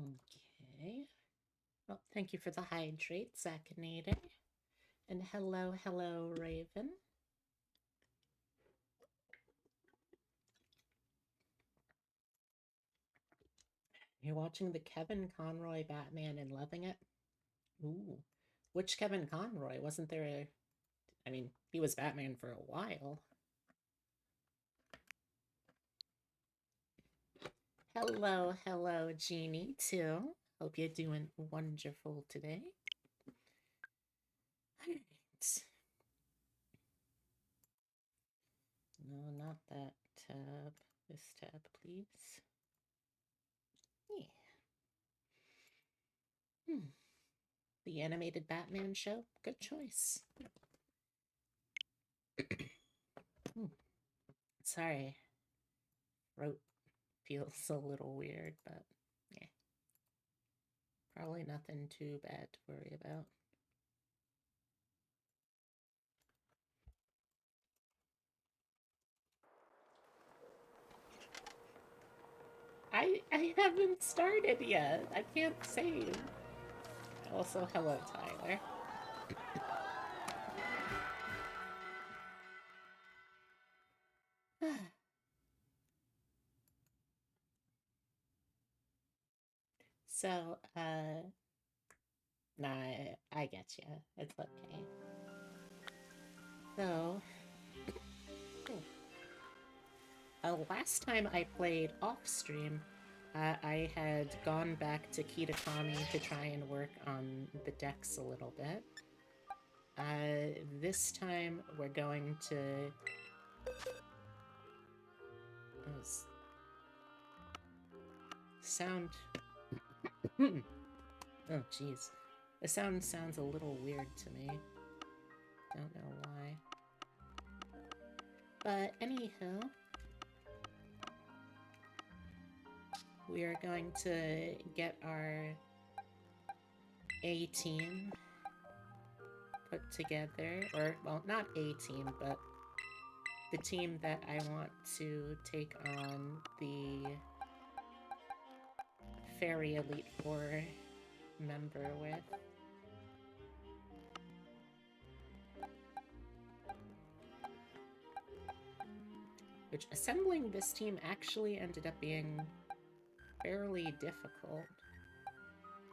Okay. Well, thank you for the hydrate, Zachinade. And hello, hello, Raven. You're watching the Kevin Conroy Batman and loving it? Ooh. Which Kevin Conroy? Wasn't there a. I mean, he was Batman for a while. Hello, hello, Jeannie, too. Hope you're doing wonderful today. Alright. No, not that tab. This tab, please. Yeah. The animated Batman show? Good choice. Sorry. Throat feels a little weird, but yeah. Probably nothing too bad to worry about. I haven't started yet. I can't save. Also, hello, Tyler. So, nah, I get you. It's okay. So, last time I played off stream, I had gone back to Kitakami to try and work on the decks a little bit. This time we're going to sound. Oh, jeez. The sound sounds a little weird to me. Don't know why. But anywho, we are going to get our A team put together. Or, well, not A team, but the team that I want to take on the Fairy Elite Four member with. Which assembling this team actually ended up being fairly difficult.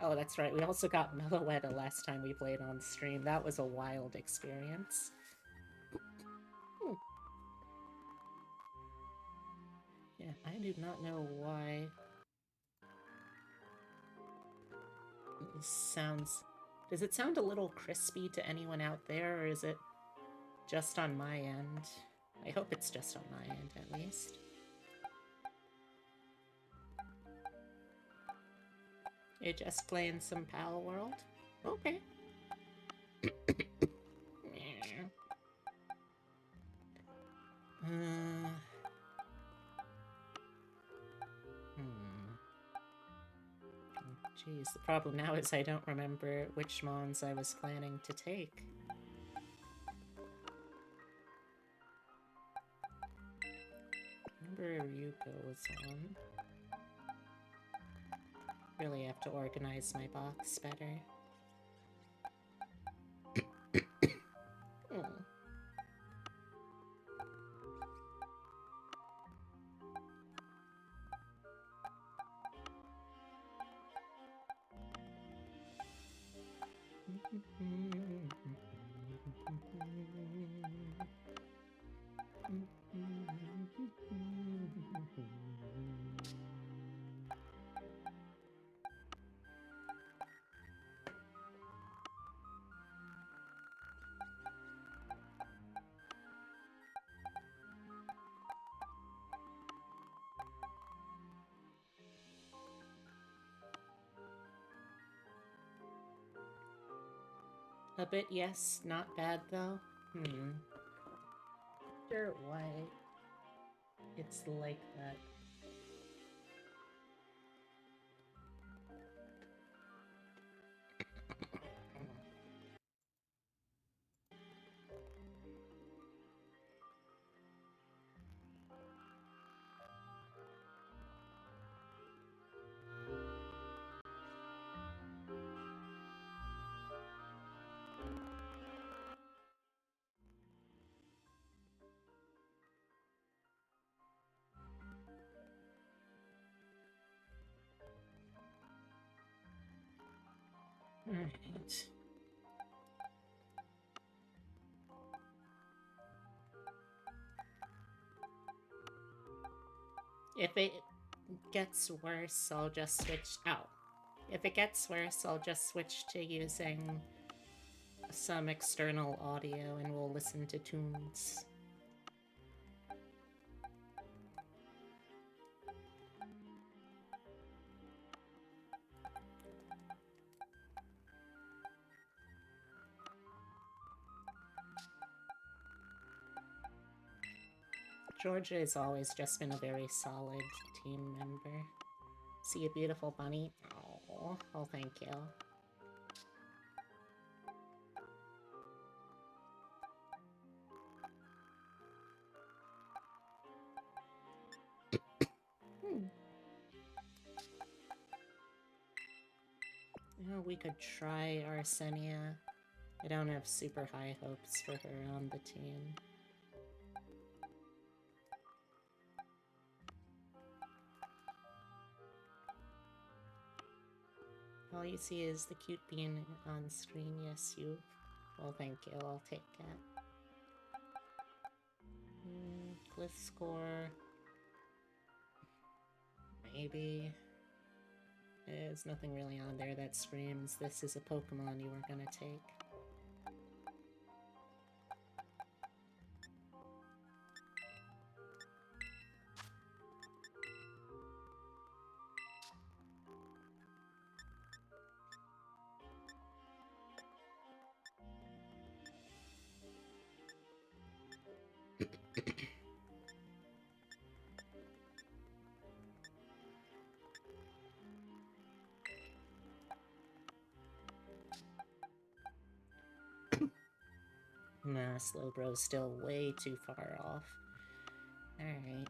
Oh, that's right. We also got Meloetta last time we played on stream. That was a wild experience. Yeah, I do not know why this sounds... Does it sound a little crispy to anyone out there, or is it just on my end? I hope it's just on my end, at least. You're just playing some Pal World? Okay. Jeez, the problem now is I don't remember which mons I was planning to take. Remember Ryuko was on. Really have to organize my box better. Oh. A bit, yes. Not bad, though. Sure why it's like that. Alright. If it gets worse, I'll just switch out. If it gets worse, I'll just switch to using some external audio and we'll listen to tunes. Georgia has always just been a very solid team member. See a beautiful bunny? Oh, thank you. Oh, we could try Arsenia. I don't have super high hopes for her on the team. All you see is the cute bean on screen. Yes, you. Well, thank you. I'll take that. Glyph score. Maybe. There's nothing really on there that screams this is a Pokemon you were gonna take. Nah, Slowbro's still way too far off. Alright.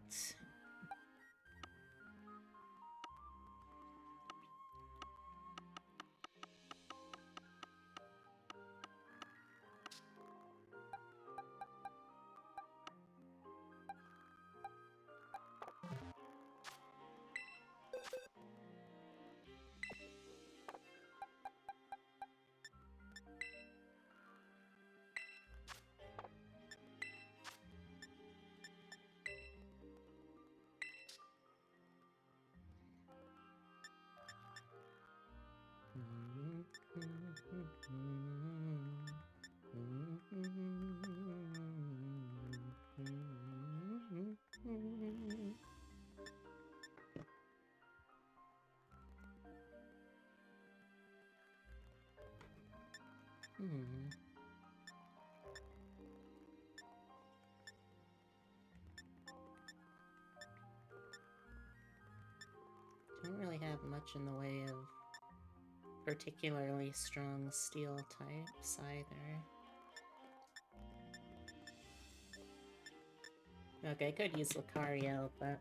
Don't really have much in the way of particularly strong steel types either. Okay, I could use Lucario, but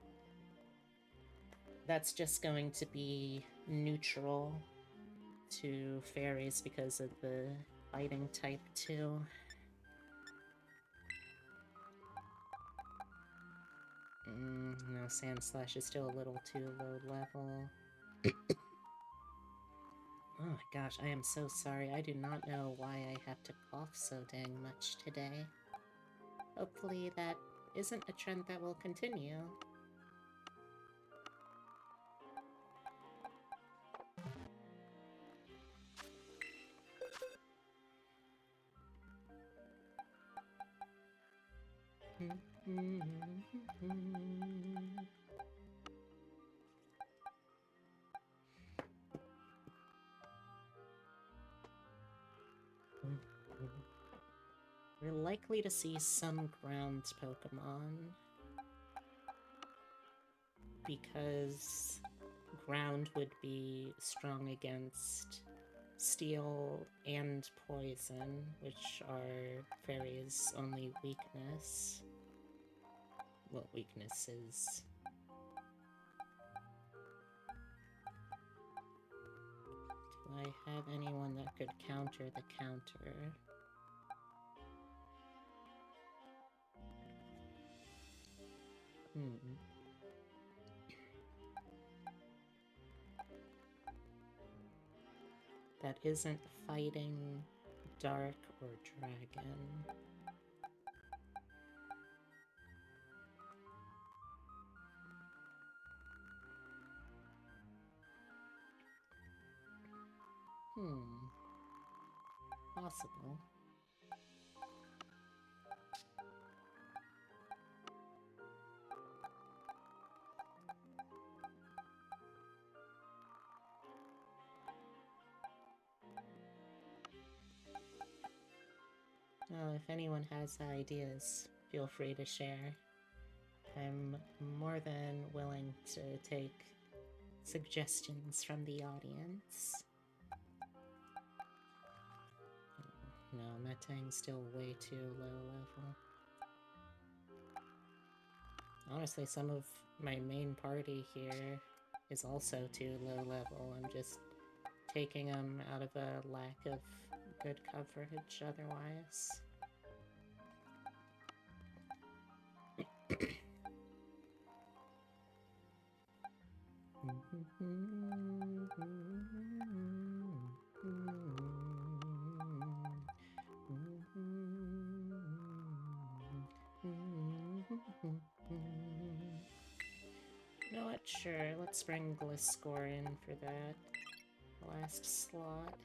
that's just going to be neutral to fairies because of the fighting type too. No, Sandslash is still a little too low level. Oh my gosh, I am so sorry. I do not know why I have to cough so dang much today. Hopefully that isn't a trend that will continue. We're likely to see some ground Pokemon because ground would be strong against steel and poison, which are fairies' only weakness. Well, weaknesses. Do I have anyone that could counter the counter? that isn't fighting Dark or Dragon. Possible. Well, if anyone has ideas, feel free to share. I'm more than willing to take suggestions from the audience. No, Metang's still way too low level. Honestly, some of my main party here is also too low level. I'm just taking them out of a lack of good coverage otherwise. You know what? Sure, let's bring Gliscor in for that last slot.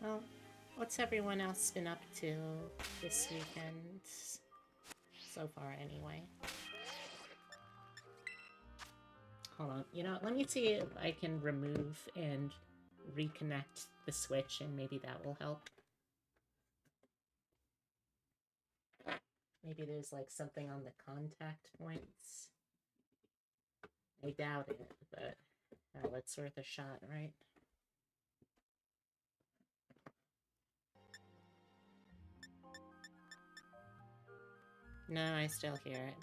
Well, what's everyone else been up to this weekend? So far, anyway. Hold on. You know, let me see if I can remove and reconnect the Switch, and maybe that will help. Maybe there's, like, something on the contact points. I doubt it, but it's worth a shot, right? No, I still hear it.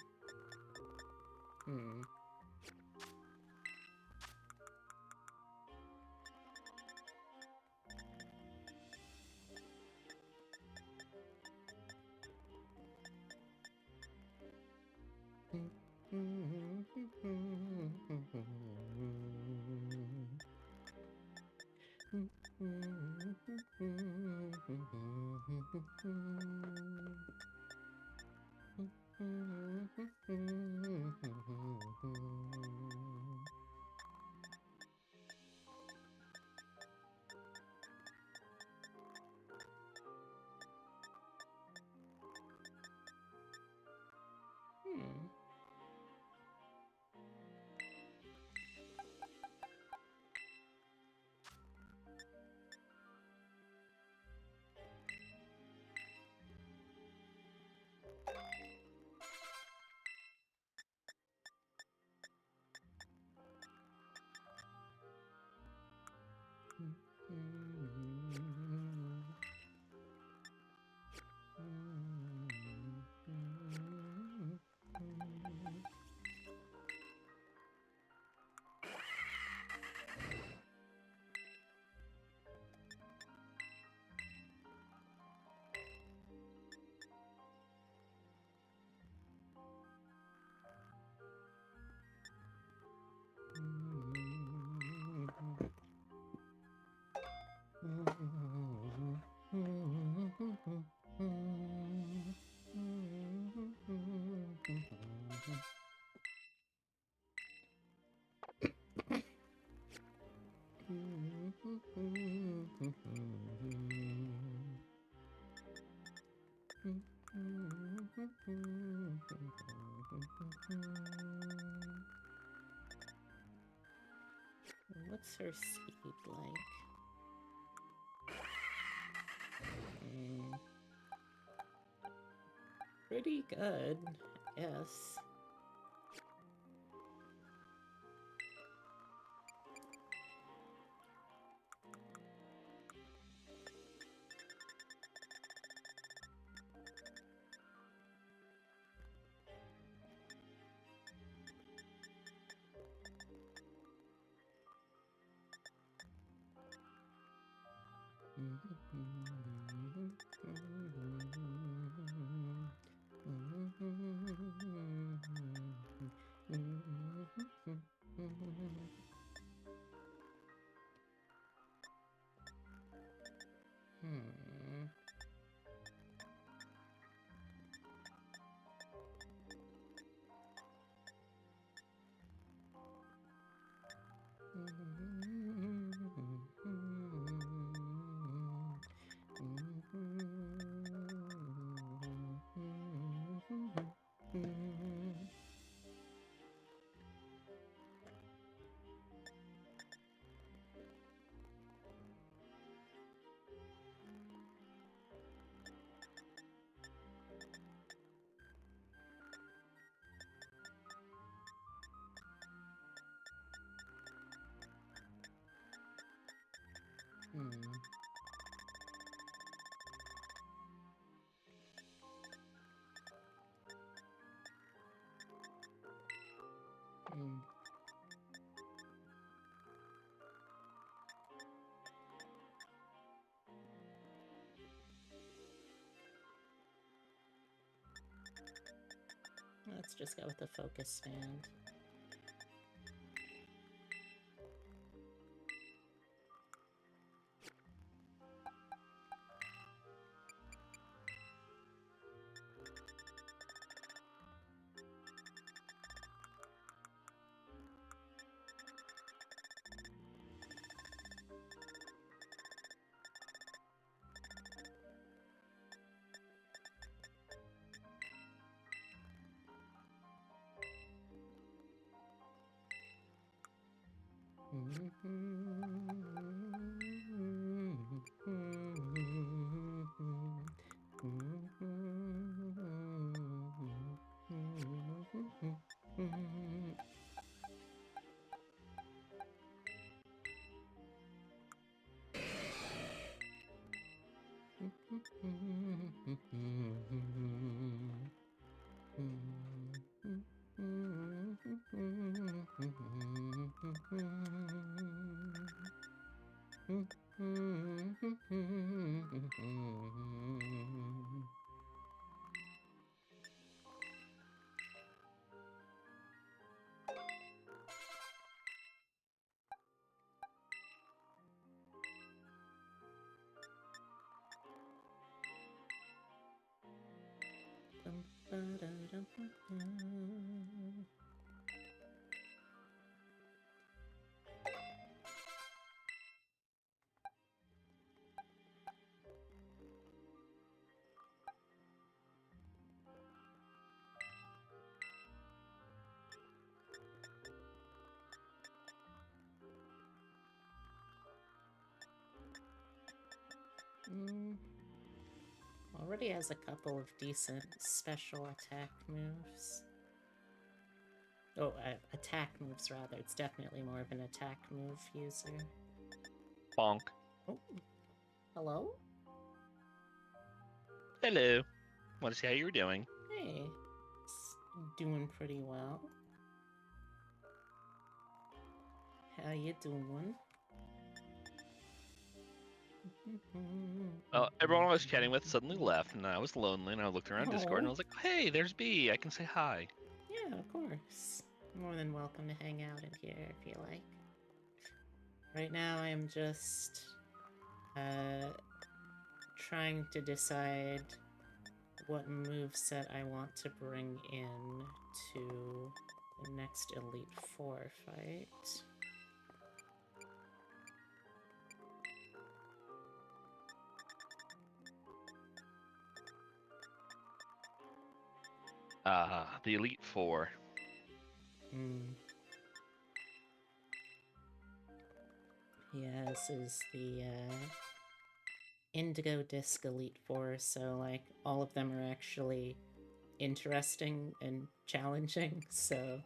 What's her speed like? pretty good, yes. Let's just go with the focus band. Already has a couple of decent special attack moves. Oh, attack moves, rather. It's definitely more of an attack move user. Bonk. Oh. Hello? Hello. Want to see how you were doing? Hey. It's doing pretty well. How you doing? Everyone I was chatting with suddenly left, and I was lonely, and I looked around Discord, and I was like, hey, there's B. I can say hi. Yeah, of course. More than welcome to hang out in here if you like. Right now I'm just trying to decide what moveset I want to bring in to the next Elite Four fight. The Elite Four. Yeah, this is the Indigo Disc Elite Four, so like all of them are actually interesting and challenging, so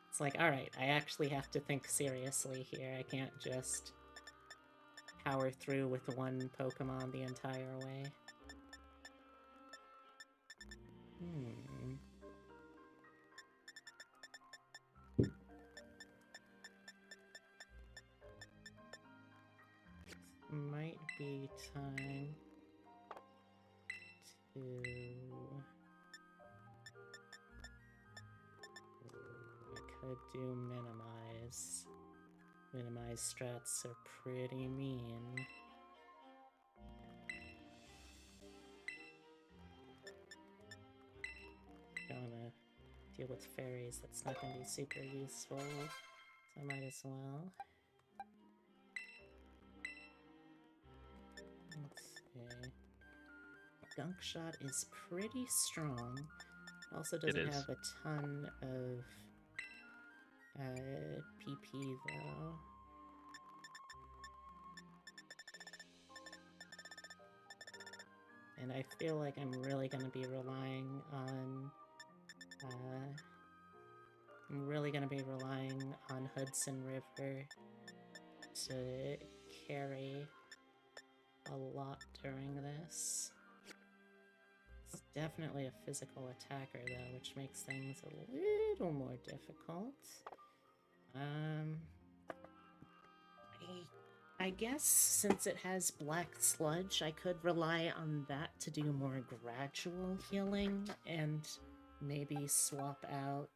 it's like, alright, I actually have to think seriously here. I can't just power through with one Pokemon the entire way. Might be time to... I could do minimize. Minimize strats are pretty mean. Gonna deal with fairies, that's not gonna be super useful, so I might as well. Let's see. Gunk Shot is pretty strong. Also doesn't have a ton of PP though. And I feel like I'm really gonna be relying on Hudson River to carry a lot during this. It's definitely a physical attacker though, which makes things a little more difficult. I guess since it has Black Sludge, I could rely on that to do more gradual healing and maybe swap out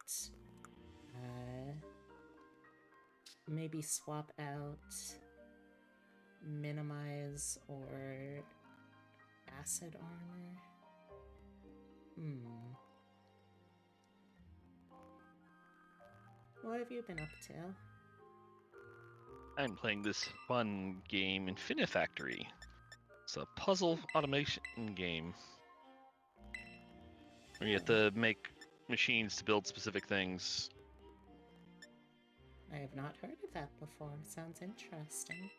minimize or acid armor. What have you been up to? I'm playing this fun game, Infinifactory. It's a puzzle automation game where you have to make machines to build specific things. I have not heard of that before. Sounds interesting.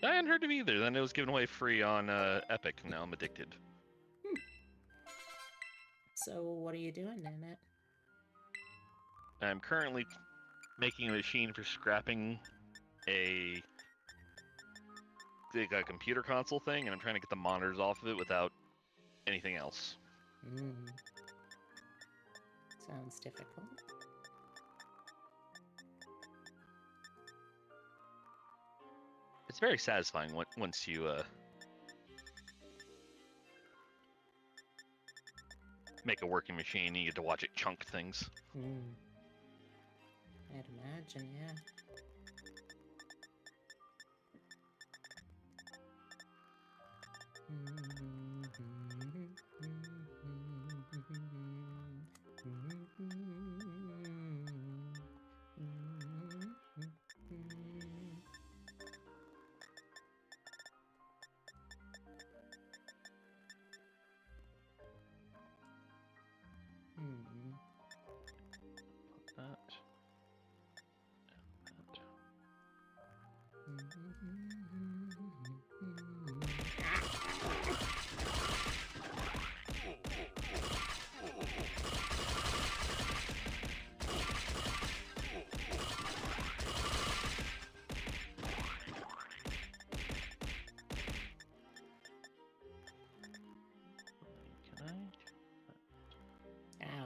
I hadn't heard of it either. Then it was given away free on Epic, and now I'm addicted. So what are you doing in it? I'm currently making a machine for scrapping a computer console thing, and I'm trying to get the monitors off of it without anything else. Sounds difficult. It's very satisfying once you make a working machine and you get to watch it chunk things. I'd imagine, yeah.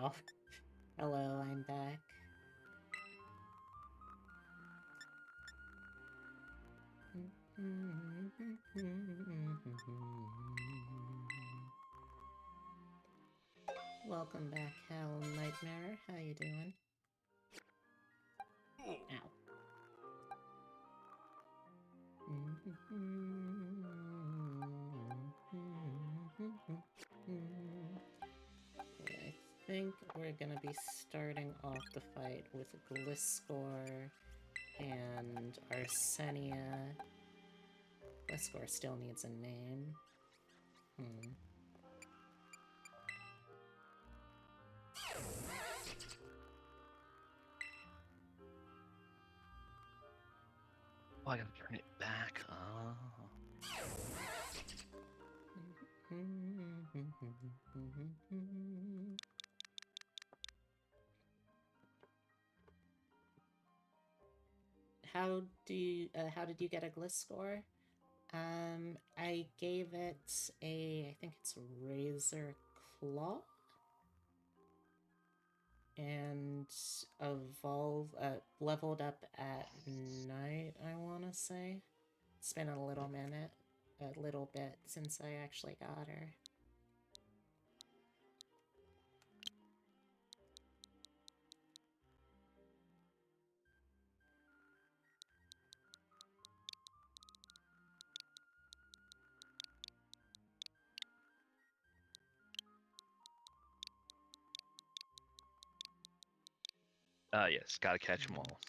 Ow. Hello, I'm back. Welcome back, Hell Nightmare. How you doing? Ow. Okay, I think we're gonna be starting off the fight with Gliscor and Arsenia. Gliscor still needs a name. Oh, I gotta turn it back. Oh. how did you get a Gliss score? I gave it I think it's Razor Claw. And leveled up at night, I want to say. It's been a little bit since I actually got her. Yes, gotta catch them all.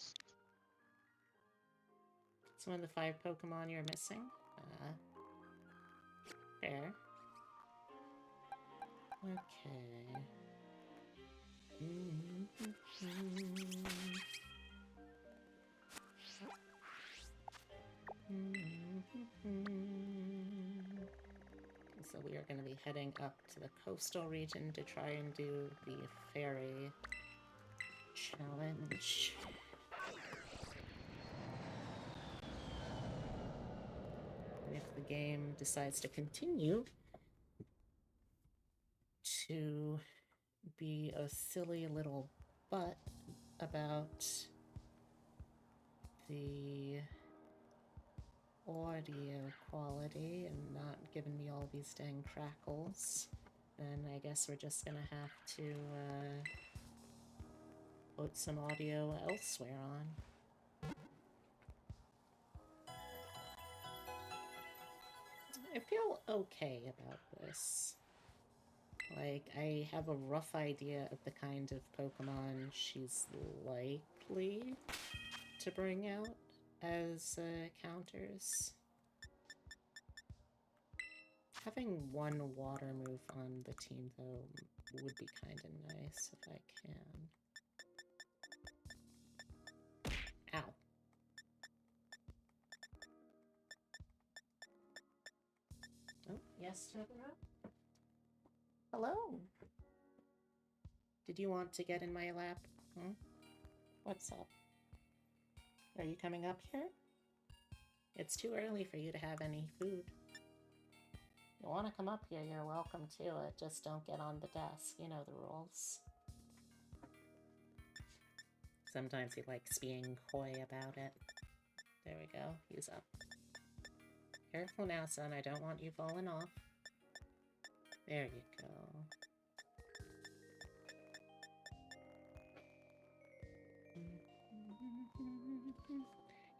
It's one of the 5 Pokemon you're missing. Fair. Okay. So we are going to be heading up to the coastal region to try and do the ferry challenge. And if the game decides to continue to be a silly little butt about the audio quality and not giving me all these dang crackles, then I guess we're just gonna have to put some audio elsewhere on. I feel okay about this. Like, I have a rough idea of the kind of Pokemon she's likely to bring out as counters. Having one water move on the team, though, would be kind of nice if I can. Ow. Oh, yes, Totoro? Hello. Did you want to get in my lap? What's up? Are you coming up here? It's too early for you to have any food. If you want to come up here, you're welcome to it. Just don't get on the desk. You know the rules. Sometimes he likes being coy about it. There we go. He's up. Careful now, son. I don't want you falling off. There you go.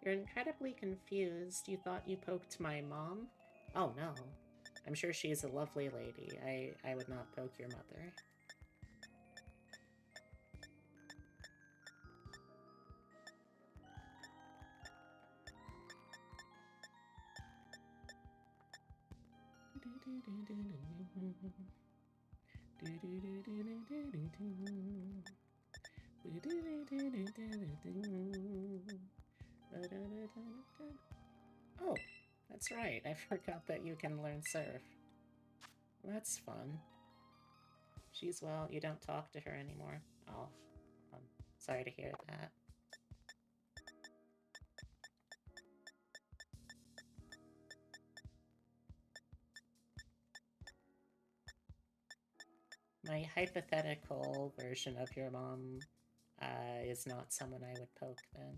You're incredibly confused. You thought you poked my mom? Oh no. I'm sure she's a lovely lady. I would not poke your mother. Oh, that's right. I forgot that you can learn surf. That's fun. She's well. You don't talk to her anymore. Oh, I'm sorry to hear that. My hypothetical version of your mom is not someone I would poke then.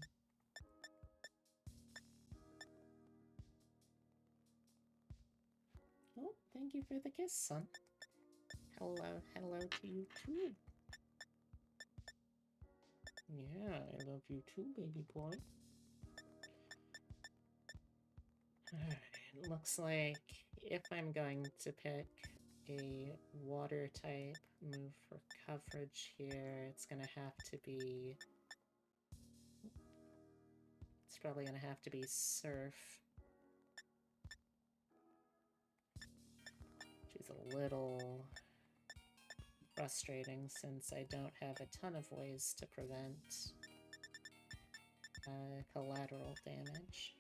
Oh, thank you for the kiss, son. Hello to you too. Yeah, I love you too, baby boy. Alright, looks like if I'm going to pick a water type move for coverage here, it's gonna have to be... It's probably gonna have to be Surf. Which is a little frustrating since I don't have a ton of ways to prevent collateral damage.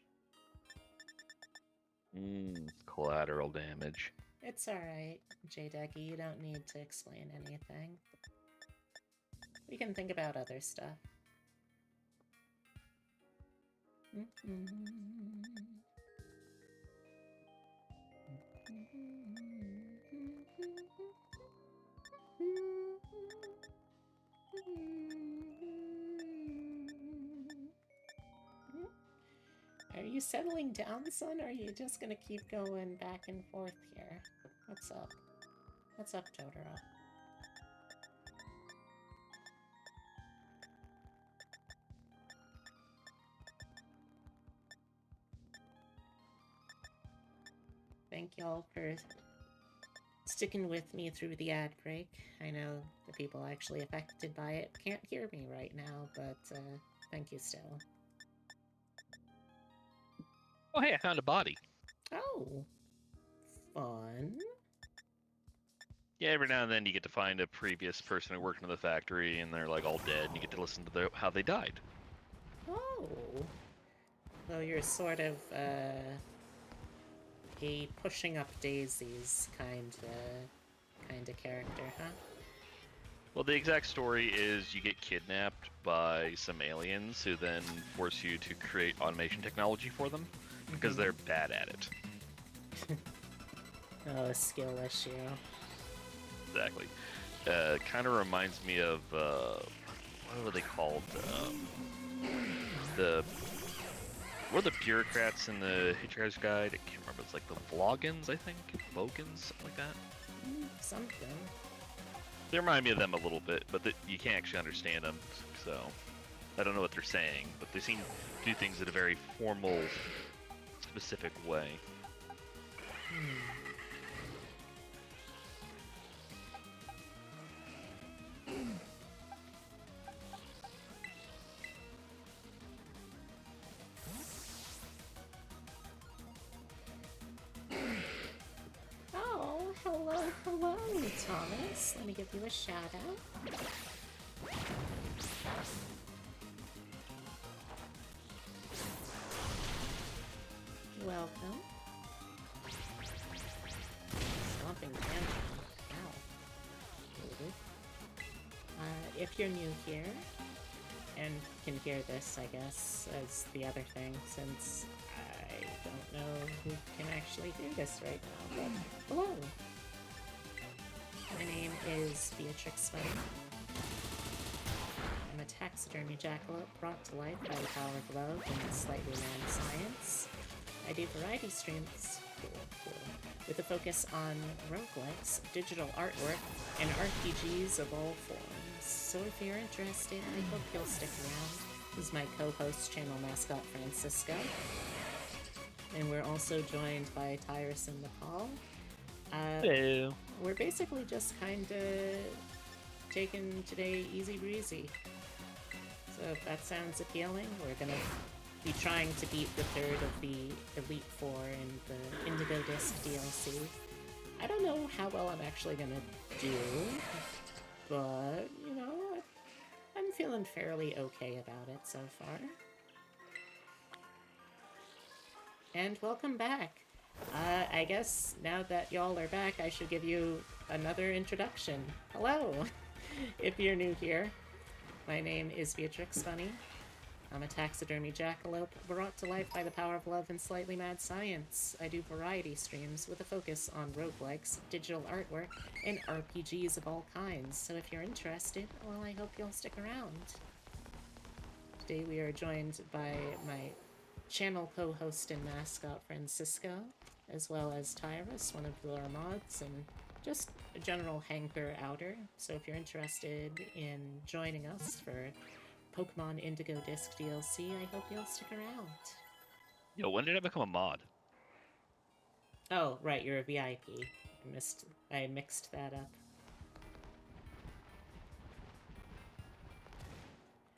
Collateral damage. It's alright, J-Decky, you don't need to explain anything. We can think about other stuff. Are you settling down, son, or are you just gonna keep going back and forth here? What's up? What's up, Totoro? Thank y'all for sticking with me through the ad break. I know the people actually affected by it can't hear me right now, but thank you still. Oh, hey, I found a body. Oh, fun. Yeah, every now and then you get to find a previous person who worked in the factory, and they're like all dead, and you get to listen to how they died. Oh. Well, you're sort of a pushing up daisies kind of character, huh? Well, the exact story is you get kidnapped by some aliens who then force you to create automation technology for them because they're bad at it. Oh, a skill issue. Exactly. Kind of reminds me of what were they called? What are the bureaucrats in the Hitchhiker's Guide? I can't remember. It's like the Vlogans, I think, Vogans, something like that. Something. They remind me of them a little bit, but you can't actually understand them, so I don't know what they're saying. But they seem to do things in a very formal, specific way. Oh, hello, Thomas. Let me give you a shout out. Welcome. Stomping tantrum. Ow. If you're new here, and can hear this, I guess, as the other thing, since I don't know who can actually hear this right now, but hello! My name is Beatrix Funny. I'm a taxidermy jackalope brought to life by the power of love and slightly mad science. I do variety streams, with a focus on roguelikes, digital artwork, and RPGs of all forms. So if you're interested, I hope you'll stick around. This is my co-host channel mascot, Francisco. And we're also joined by Tyrus and Nepal. Hello. We're basically just kind of taking today easy breezy. So if that sounds appealing, we're gonna be trying to beat the third of the Elite Four in the Indigo Disc DLC. I don't know how well I'm actually gonna do, but, you know, I'm feeling fairly okay about it so far. And welcome back. I guess now that y'all are back, I should give you another introduction. Hello! If you're new here, my name is Beatrix Funny. I'm a taxidermy jackalope brought to life by the power of love and slightly mad science. I do variety streams with a focus on roguelikes, digital artwork, and RPGs of all kinds. So if you're interested, well, I hope you'll stick around. Today we are joined by my channel co-host and mascot, Francisco, as well as Tyrus, one of our mods, and just a general hanker-outer. So if you're interested in joining us for Pokemon Indigo Disc DLC, I hope you'll stick around. Yo, when did I become a mod? Oh, right, you're a VIP. I mixed that up.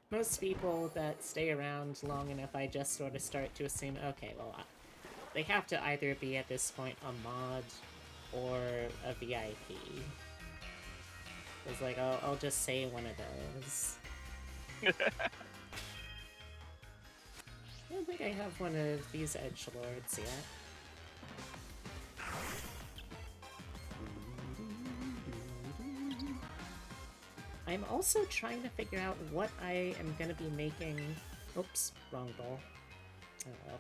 Most people that stay around long enough, I just sort of start to assume, okay, well, they have to either be at this point a mod or a VIP. It's like, I'll just say one of those. I don't think I have one of these edgelords yet. I'm also trying to figure out what I am going to be making... Oops, wrong ball. Oh well.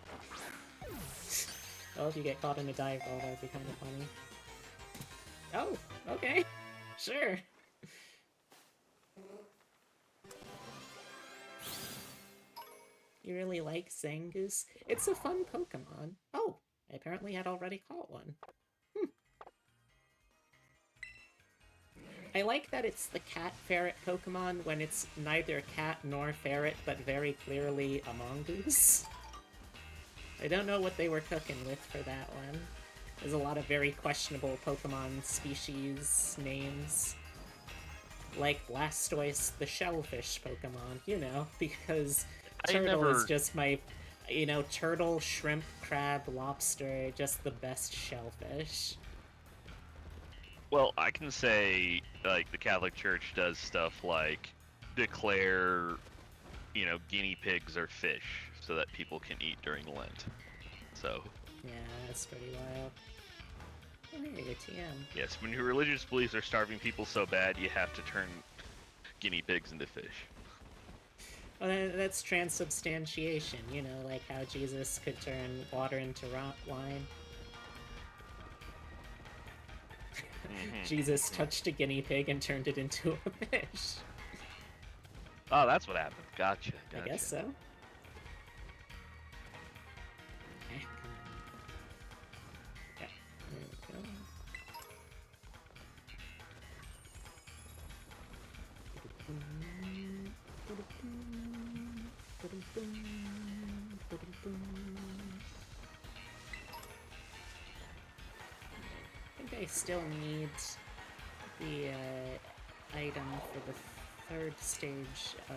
Well, if you get caught in a dive ball, that would be kind of funny. Oh, okay. Sure. You really like Zangoose? It's a fun Pokemon. Oh, I apparently had already caught one. I like that it's the cat-ferret Pokemon when it's neither cat nor ferret, but very clearly a mongoose. I don't know what they were cooking with for that one. There's a lot of very questionable Pokemon species names. Like Blastoise, the shellfish Pokemon, you know, because turtle is just my, you know, turtle, shrimp, crab, lobster, just the best shellfish. Well, I can say, like, the Catholic Church does stuff like declare, you know, guinea pigs are fish so that people can eat during Lent. So. Yeah, that's pretty wild. Oh, hey, your TM. Yes, when your religious beliefs are starving people so bad, you have to turn guinea pigs into fish. Well, that's transubstantiation, you know, like how Jesus could turn water into wine. Jesus touched a guinea pig and turned it into a fish. Oh, that's what happened. Gotcha. I guess so. Okay, come on. Yeah, there we go. I think I still need the item for the third stage of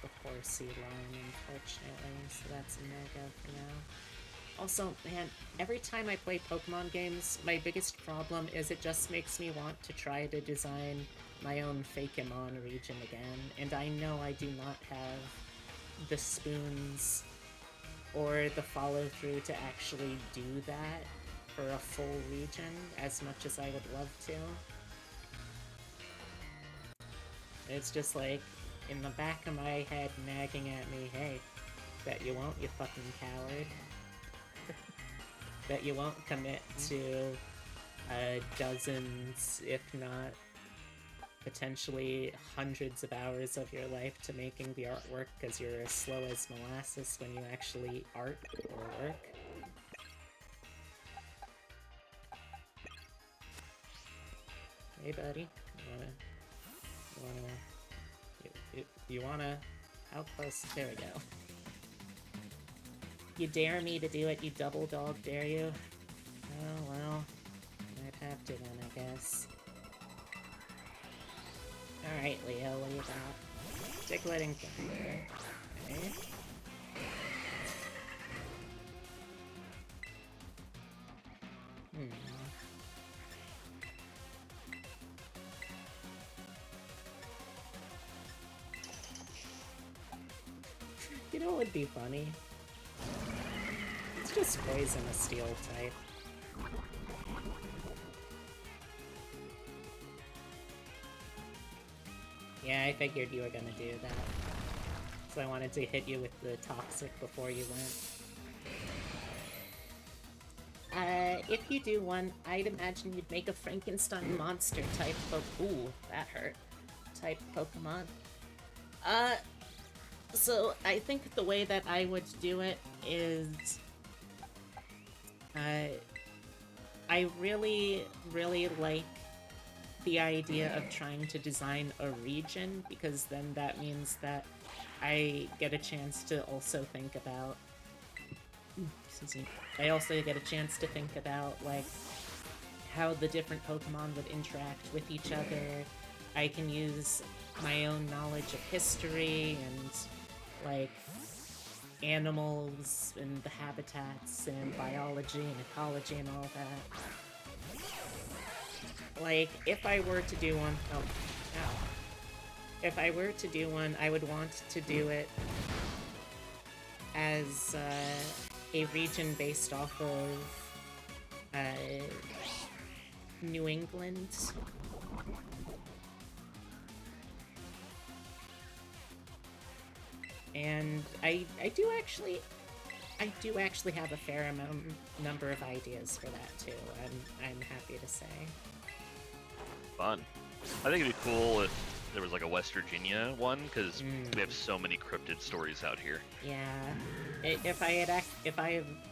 the 4C line, unfortunately, so that's a no-go for now. Also, man, every time I play Pokemon games, my biggest problem is it just makes me want to try to design my own Fakemon region again, and I know I do not have the spoons or the follow-through to actually do that for a full region, as much as I would love to. It's just like, in the back of my head, nagging at me, hey, bet you won't, you fucking coward. Bet you won't commit to dozens, if not potentially hundreds of hours of your life to making the artwork because you're as slow as molasses when you actually art or work. Hey buddy, you wanna, how close, there we go. You dare me to do it, you double dog, dare you? Oh well, I'd have to then, I guess. Alright, Leo, what do you got? Diglett and Thunder. Okay. You know what would be funny? It's just poison a steel type. Yeah, I figured you were gonna do that. So I wanted to hit you with the toxic before you went. If you do one, I'd imagine you'd make a Frankenstein monster type ooh, that hurt. Type Pokemon. So I think the way that I would do it is... I really, really like the idea of trying to design a region, because then that means that I get a chance to also think about... Excuse me. I also get a chance to think about, like, how the different Pokemon would interact with each other. I can use my own knowledge of history and, like, animals and the habitats and biology and ecology and all that. Like, if I were to do one... Oh, ow. If I were to do one, I would want to do it as a region based off of New England. And I do actually... I do actually have a fair number of ideas for that too. I'm happy to say. Fun. I think it'd be cool if there was like a West Virginia one, because we have so many cryptid stories out here. Yeah, if I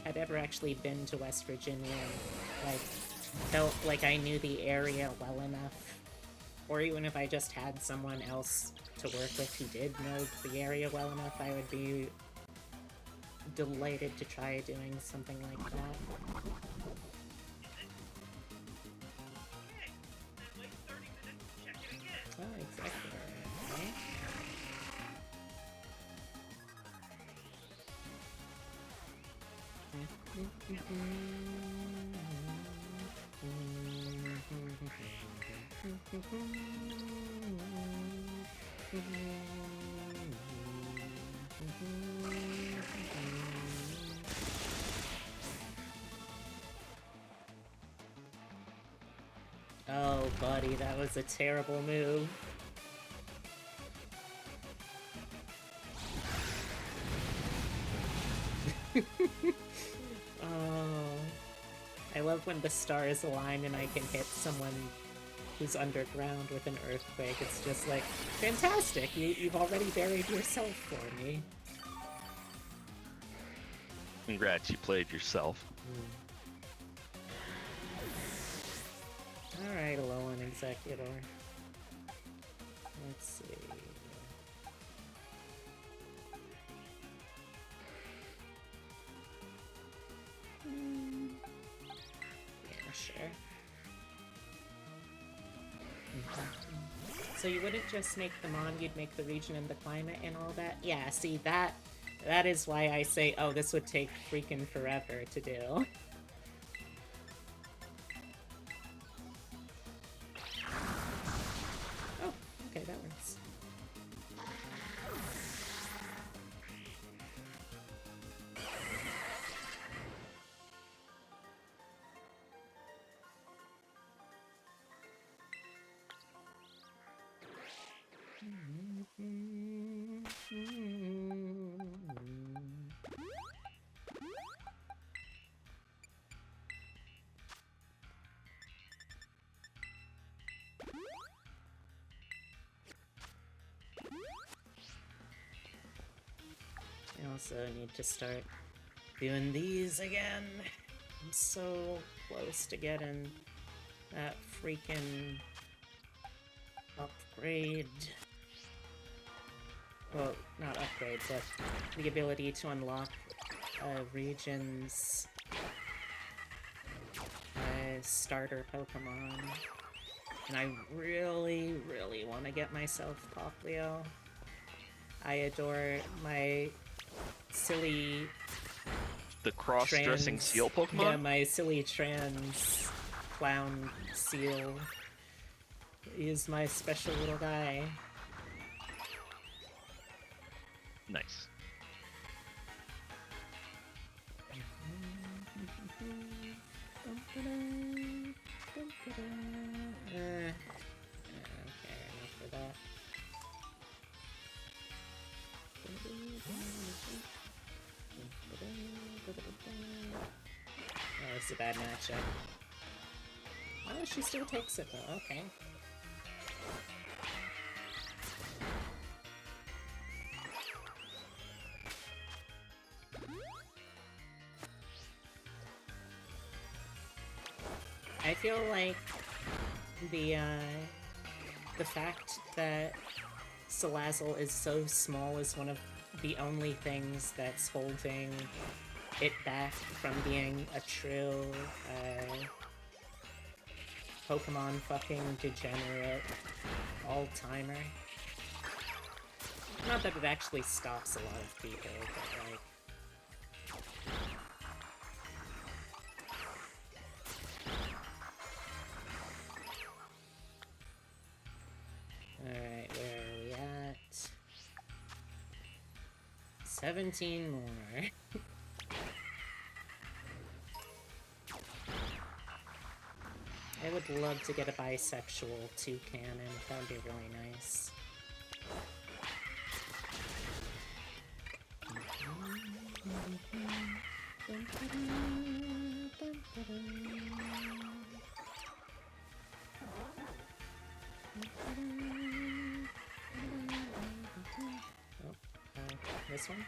had ever actually been to West Virginia, and, like, felt like I knew the area well enough, or even if I just had someone else to work with who did know the area well enough, I would be delighted to try doing something like that. Oh, exactly. Okay. Oh, buddy, that was a terrible move. Oh, I love when the stars align and I can hit someone who's underground with an earthquake. It's just like, fantastic! You've already buried yourself for me. Congrats, you played yourself. Alright, Alolan Executor. Let's see. Yeah, sure. So you wouldn't just make the mon, you'd make the region and the climate and all that? Yeah, see, that is why I say, oh, this would take freaking forever to do. Oh, okay, that works. I also need to start doing these again. I'm so close to getting that freaking upgrade. Well, not upgrade, but the ability to unlock regions starter Pokemon. And I really, really want to get myself Poplio. I adore my silly... The cross-dressing seal Pokemon? Yeah, my silly trans clown seal is my special little guy. Nice. Okay, enough for that. Oh, this is a bad matchup. Oh, she still takes it though, okay. I feel like the fact that Salazzle is so small is one of the only things that's holding it back from being a true Pokemon fucking degenerate all-timer. Not that it actually stops a lot of people, but like... Alright, where are we at? 17 more. I would love to get a bisexual toucan, that would be really nice. Oh, this one?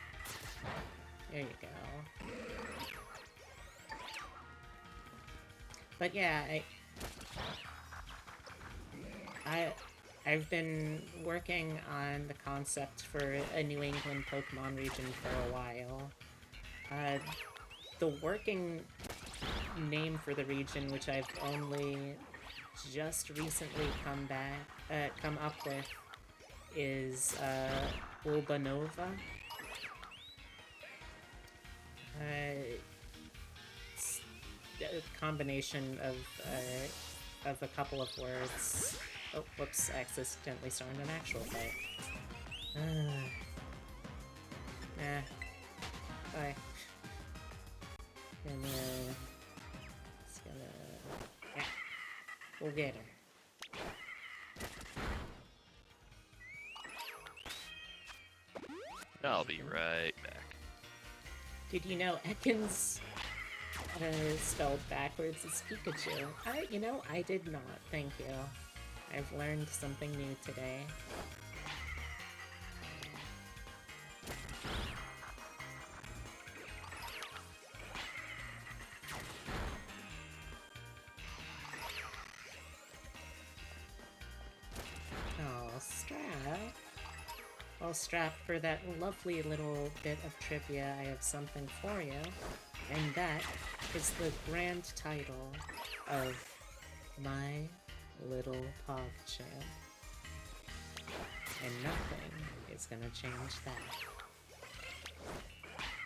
There you go. But yeah, I've been working on the concept for a New England Pokemon region for a while. The working name for the region, which I've only just recently come up with, is Ulbanova. It's a combination of a couple of words. Oh, whoops! I accidentally started an actual fight. Bye. Yeah, we'll get her. I'll be right back. Did you know Ekans spelled backwards is Pikachu? I did not. Thank you. I've learned something new today. Oh, Strap. Well, Strap, for that lovely little bit of trivia, I have something for you. And that is the grand title of My Little PogChamp. And nothing is gonna change that.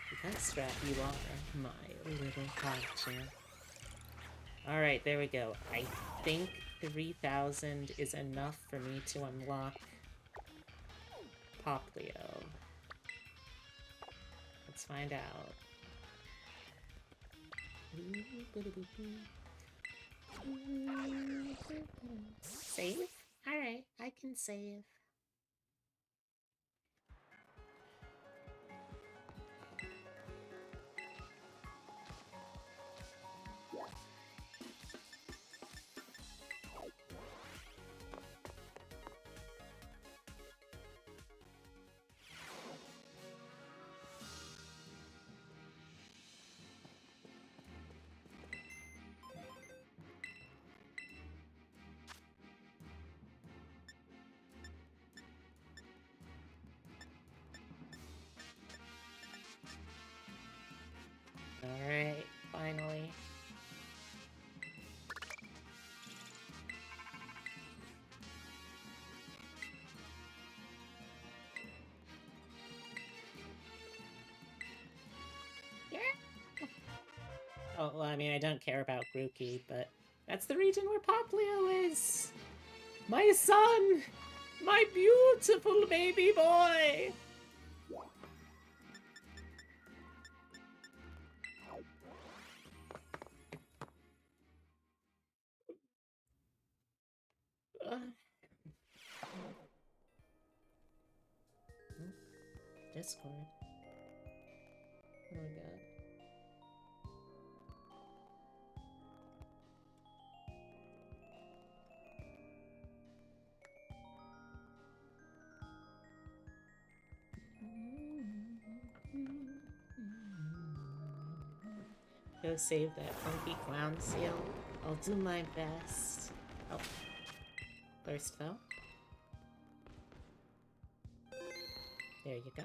Because, Strap, you are my little PogChamp. Alright, there we go. I think 3,000 is enough for me to unlock Poplio. Let's find out. Save? Alright, I can save. Alright, finally. Yeah! Oh, well, I mean, I don't care about Grookey, but that's the region where Poplio is! My son! My beautiful baby boy! Discord. Oh my god. Go save that funky clown seal. I'll do my best. Oh. First though. There you go.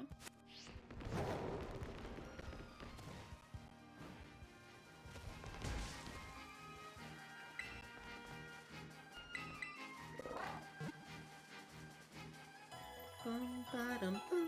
Bum, ba-dum, bum.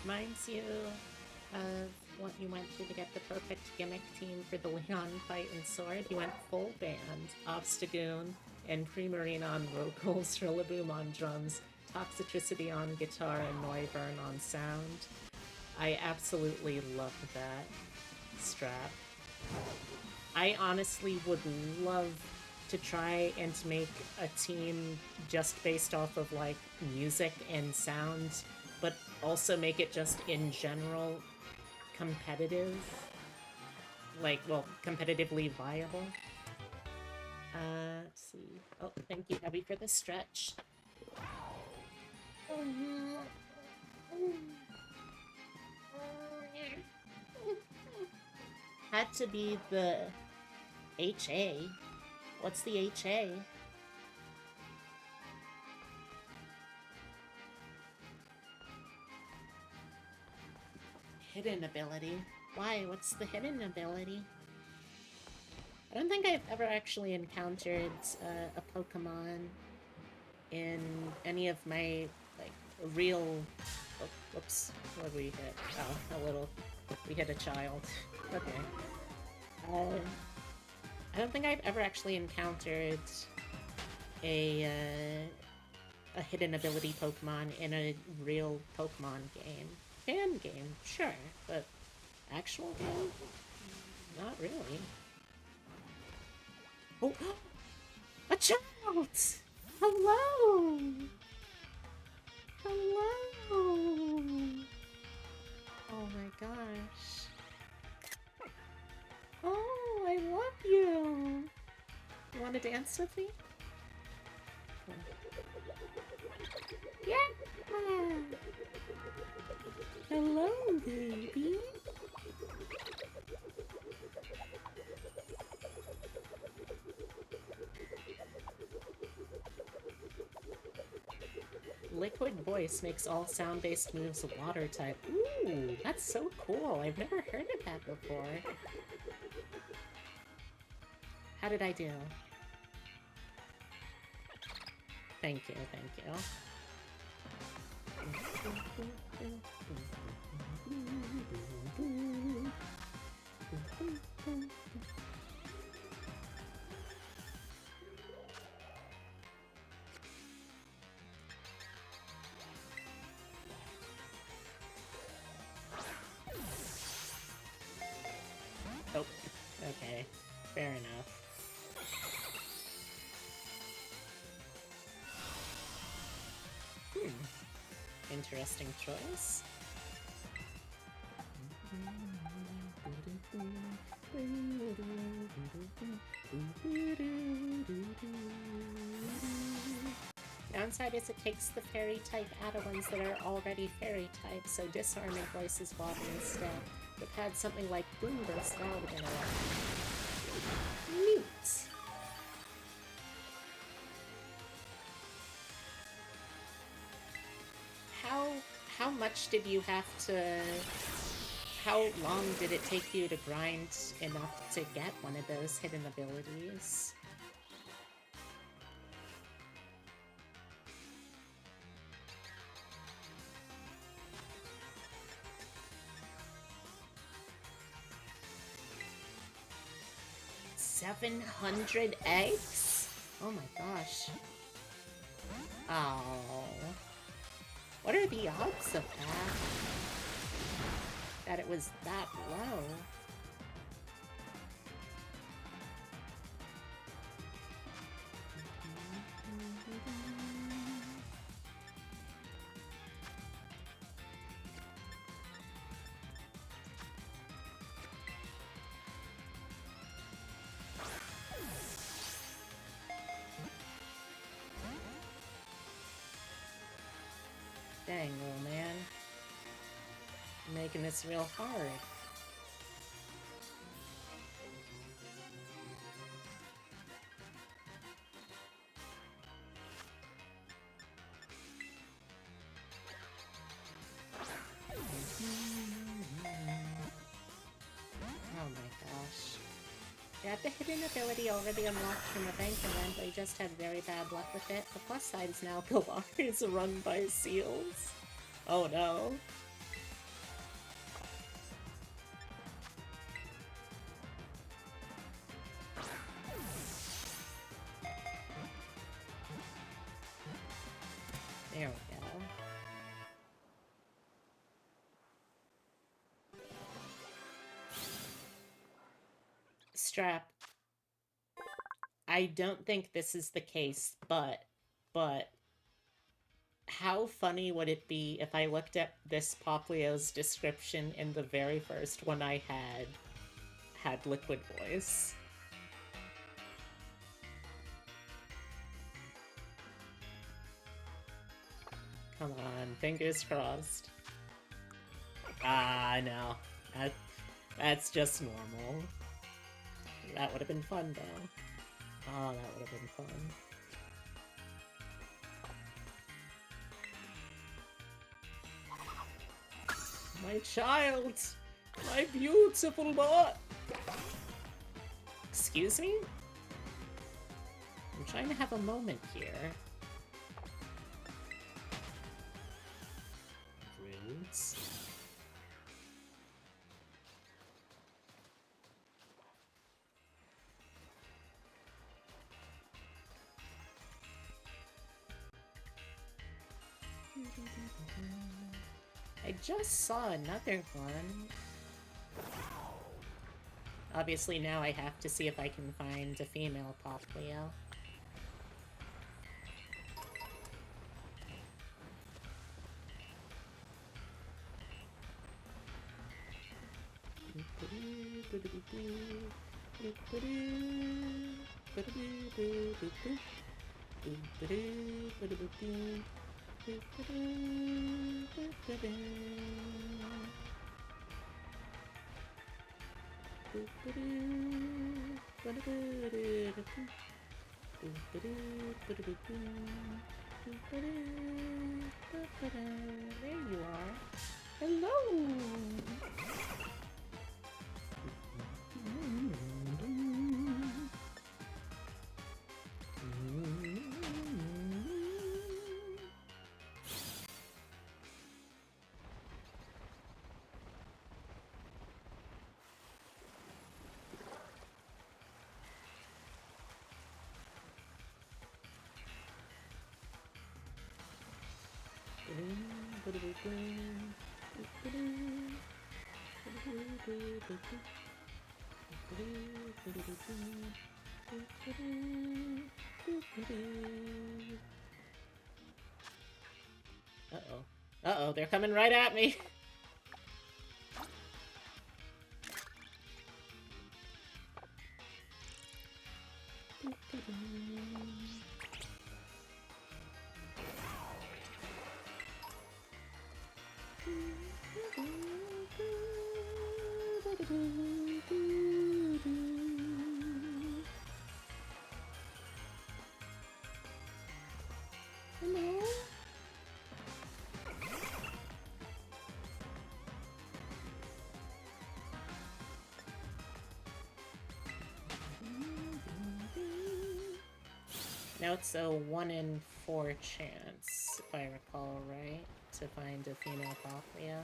Reminds you of what you went through to get the perfect gimmick team for the Leon fight and sword. You went full band, Obstagoon and Creamarine on vocals, Rillaboom on drums, Toxicity on guitar, and Noivern on sound. I absolutely love that strap. I honestly would love to try and make a team just based off of like music and sounds, but also make it just in general competitive. Like, well, competitively viable. Let's see. Oh, thank you, Abby, for the stretch. Had to be the HA. What's the HA? Hidden ability. Why? What's the hidden ability? I don't think I've ever actually encountered a Pokemon in any of my, like, real... Oh, whoops. What did we hit? Oh, a little... We hit a child. Okay. I don't think I've ever actually encountered a hidden ability Pokemon in a real Pokemon game. Fan game, sure, but actual game? Not really. Oh, a child! Hello! Hello! Oh my gosh. Oh, I love you! You want to dance with me? Yeah! Hello, baby! Liquid Voice makes all sound-based moves water-type. Ooh, that's so cool. I've never heard of that before. How did I do? Thank you, thank you. Oh, okay. Fair enough. Interesting choice. Downside is it takes the fairy type out of ones that are already fairy type, so disarming voice is water instead. If it had something like Boom Burst, that would have been a lot. Neat. How much did you have to... How long did it take you to grind enough to get one of those hidden abilities? $700 eggs? Oh my gosh. Oh. What are the odds of that? That it was that low? Dang, little man. You're making this real hard. Oh my gosh. Yeah, the hidden ability already unlocked from a bank event, but I just had very bad luck with it. The plus side is now Galar is run by seals. Oh no. Strap, I don't think this is the case, but how funny would it be if I looked at this Poplio's description in the very first one I had Liquid Voice? Come on, fingers crossed. Ah, no. That's just normal. That would have been fun, though. Oh, that would have been fun. My child! My beautiful boy! Excuse me? I'm trying to have a moment here. Rudes. I just saw another one. Obviously now I have to see if I can find a female Poplio. There you are. Hello! Uh-oh. Uh-oh, they're coming right at me! Hello? Now it's a 1 in 4 chance, if I recall right, to find a female Poplio.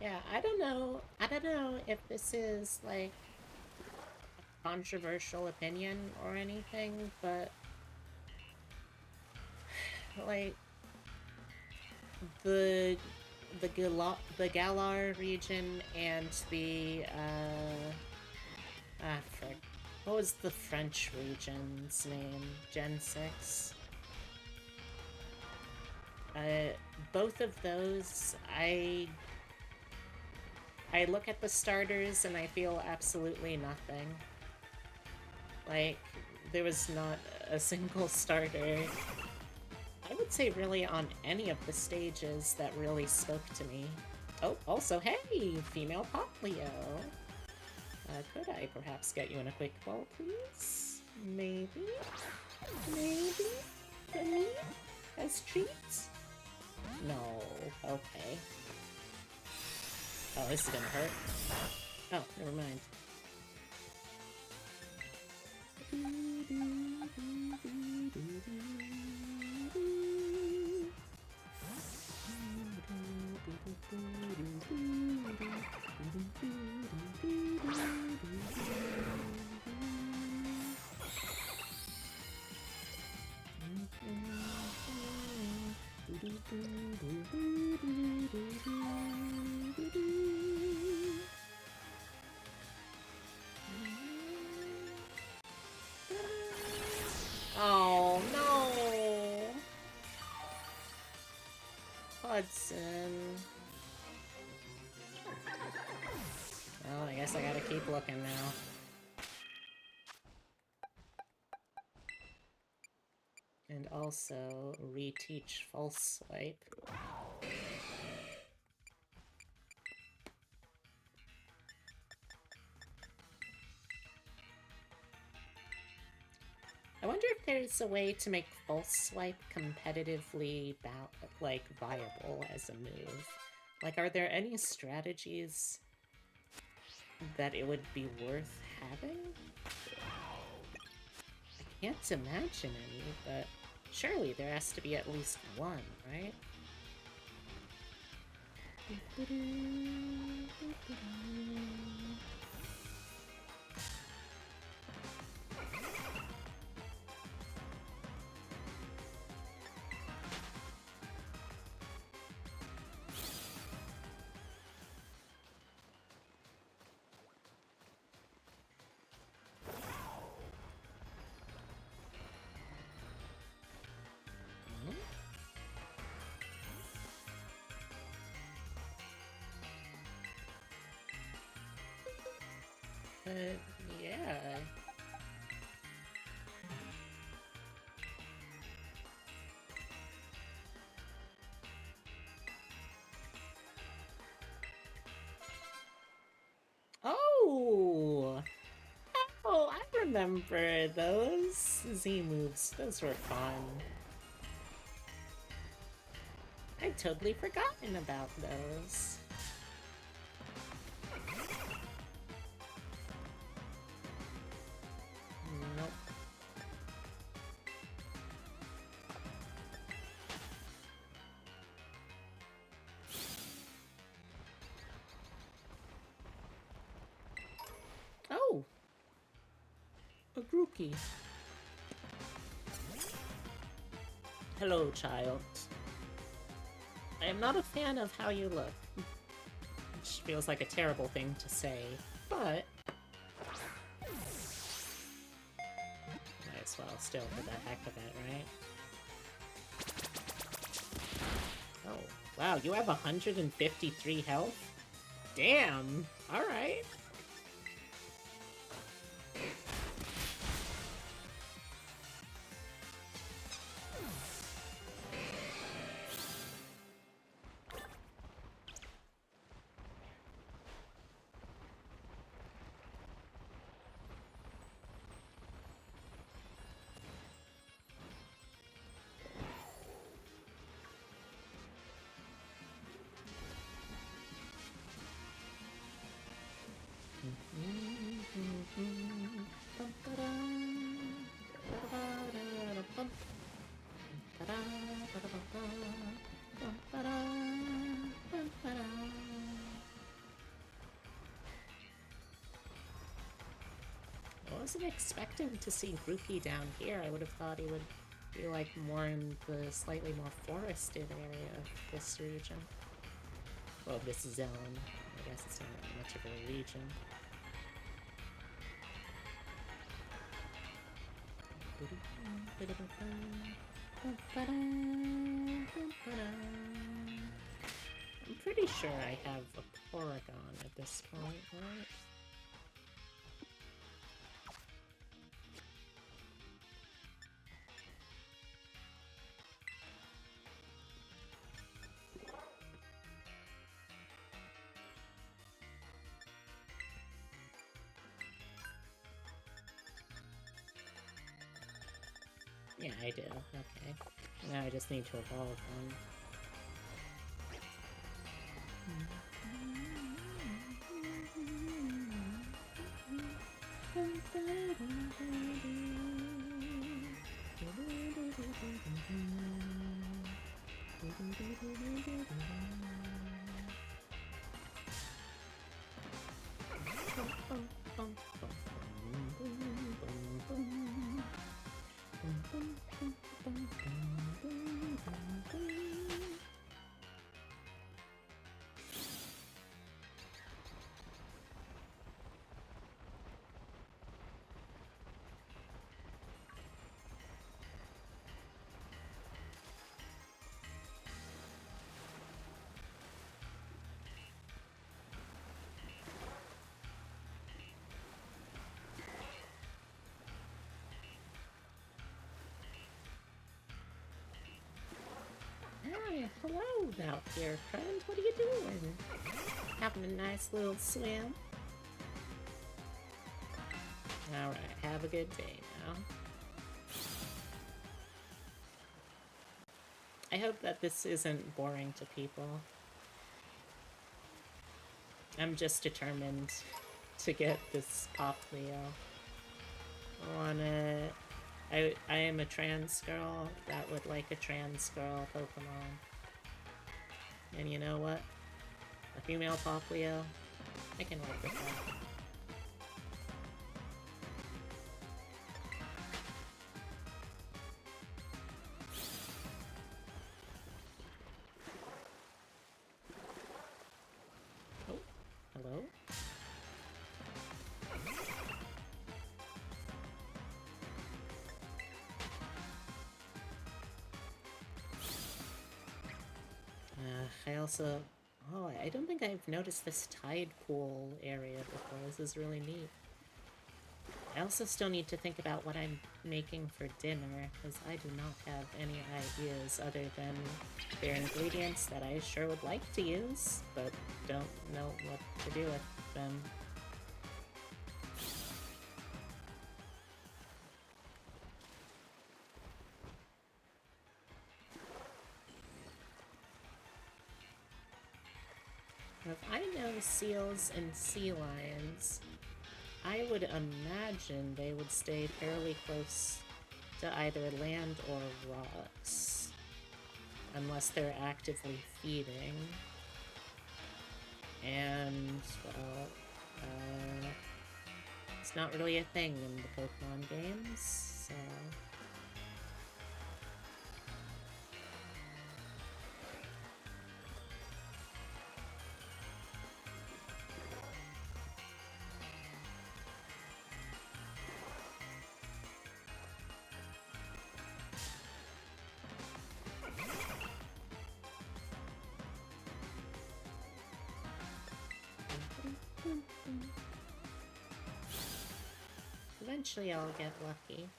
Yeah, I don't know if this is, like, a controversial opinion or anything, but, like, the Galar region and the, frick. What was the French region's name? Gen 6? Both of those, I look at the starters and I feel absolutely nothing. Like, there was not a single starter, I would say really on any of the stages that really spoke to me. Oh, also, hey, female Poplio! Could I perhaps get you in a quick ball, please? Maybe? Maybe? For me? As treats? No. Okay. Oh, this is gonna hurt. Oh, never mind. Oh no! Hudson. Well, I guess I gotta keep looking now. And also reteach false swipe. I wonder if there's a way to make false swipe competitively viable as a move. Like, are there any strategies that it would be worth having? I can't imagine any, but surely there has to be at least one, right? Yeah. Oh! Oh, I remember those Z moves. Those were fun. I'd totally forgotten about those. Nope. Oh! A Grookey. Hello, child. I am not a fan of how you look. Which feels like a terrible thing to say, but... might as well still for the heck of it, right? Oh, wow, you have 153 health? Damn! Alright. I wasn't expecting to see Grookey down here. I would have thought he would be like more in the slightly more forested area of this region. Well, this zone. I guess it's not really much of a region. I'm pretty sure I have a Porygon at this point, right? Yeah, I do. Okay. Now I just need to evolve one. Hi, hello out here, friend. What are you doing? Having a nice little swim? Alright, have a good day now. I hope that this isn't boring to people. I'm just determined to get this Pop Leo. I am a trans girl that would like a trans girl Pokemon. And you know what? A female Pop Leo, I can work with that. Oh, hello? I also... Oh, I don't think I've noticed this tide pool area before. This is really neat. I also still need to think about what I'm making for dinner, because I do not have any ideas other than their ingredients that I sure would like to use, but don't know what to do with them. If I know seals and sea lions, I would imagine they would stay fairly close to either land or rocks. Unless they're actively feeding. And, well, it's not really a thing in the Pokemon games, so... Eventually I'll get lucky.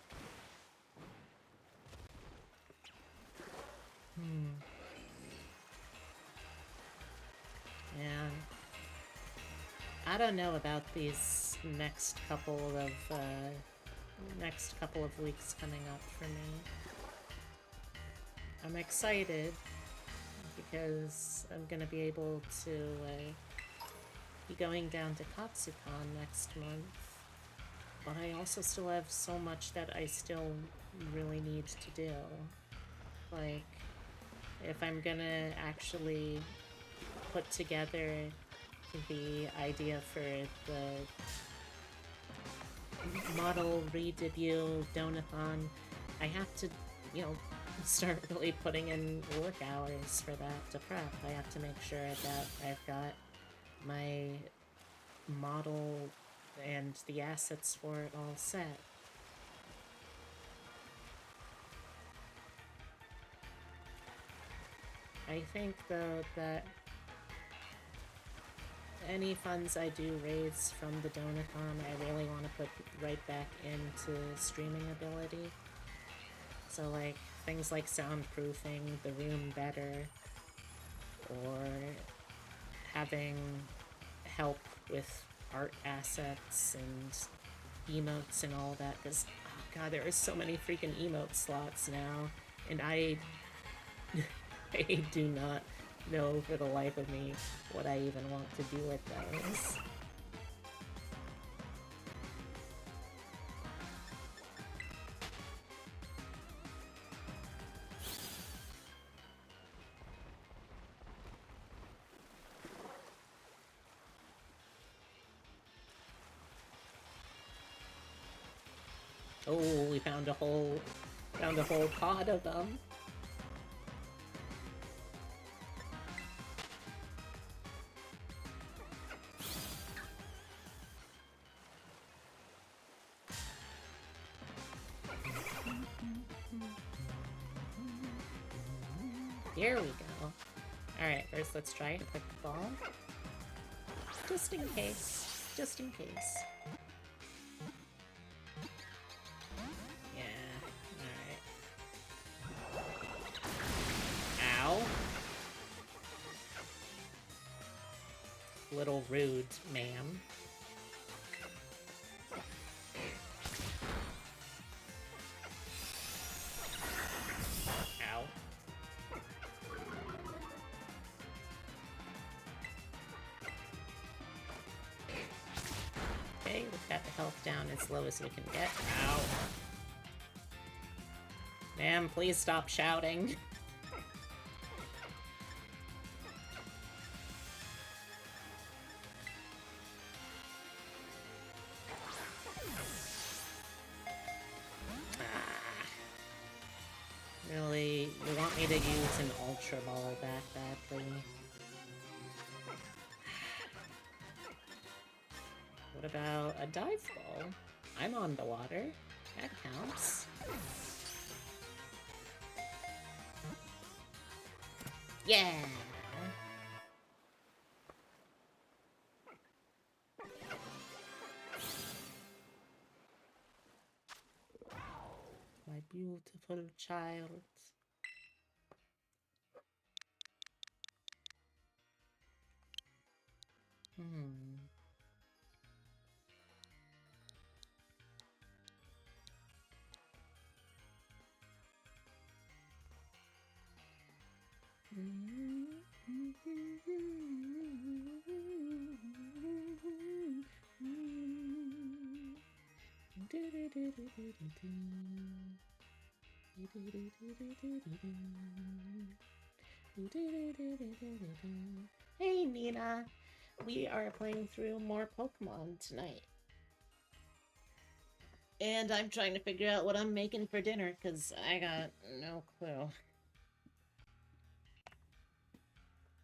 Yeah. I don't know about these next couple of weeks coming up for me. I'm excited because I'm gonna be able to be going down to Katsucon next month. But I also still have so much that I still really need to do. Like, if I'm gonna actually put together the idea for the model re-debut Donathon, I have to, you know, start really putting in work hours for that to prep. I have to make sure that I've got my model and the assets for it all set. I think, though, that any funds I do raise from the Donathon, I really want to put right back into streaming ability. So, like, things like soundproofing the room better, or having help with art assets and emotes and all that, because, oh god, there are so many freaking emote slots now, and I do not know for the life of me what I even want to do with those. Oh, we found a hole. Found a whole pod of them. Here we go. Alright, first let's try a quick ball. Just in case. Just in case. Yeah, alright. Ow. Little rude, ma'am. Ow. Okay, we've got the health down as low as we can get. Ow. Ma'am, please stop shouting. Really? You want me to use an Ultra Ball that badly? What about a Dive Ball? I'm on the water. That counts. Yeah! My beautiful child. Hey Nina, we are playing through more Pokemon tonight. And I'm trying to figure out what I'm making for dinner, because I got no clue.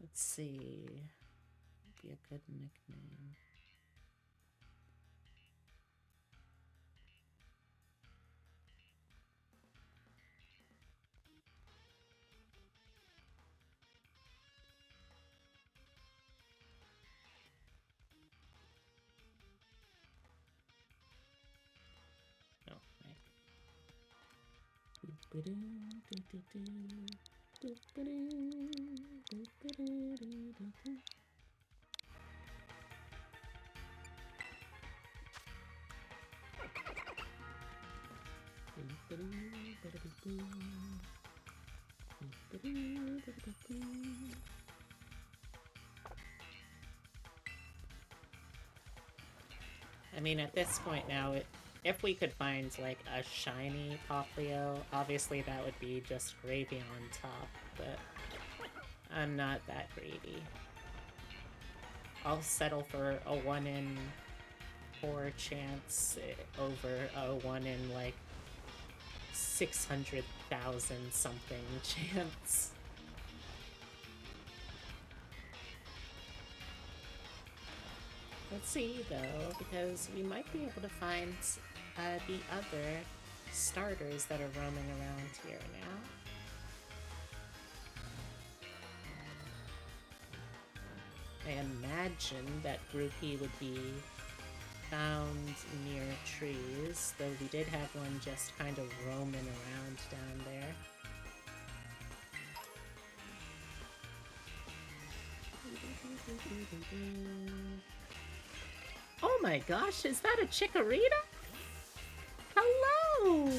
Let's see. Be a good nickname. Oh, right. I mean, at this point now, if we could find, like, a shiny Poplio, obviously that would be just gravy on top, but I'm not that greedy. I'll settle for a 1 in 4 chance over a 1 in, like, 600,000 something chance. Let's see, though, because we might be able to find the other starters that are roaming around here now. I imagine that Groupie would be found near trees, though we did have one just kind of roaming around down there. Oh my gosh, is that a Chikorita? Hello!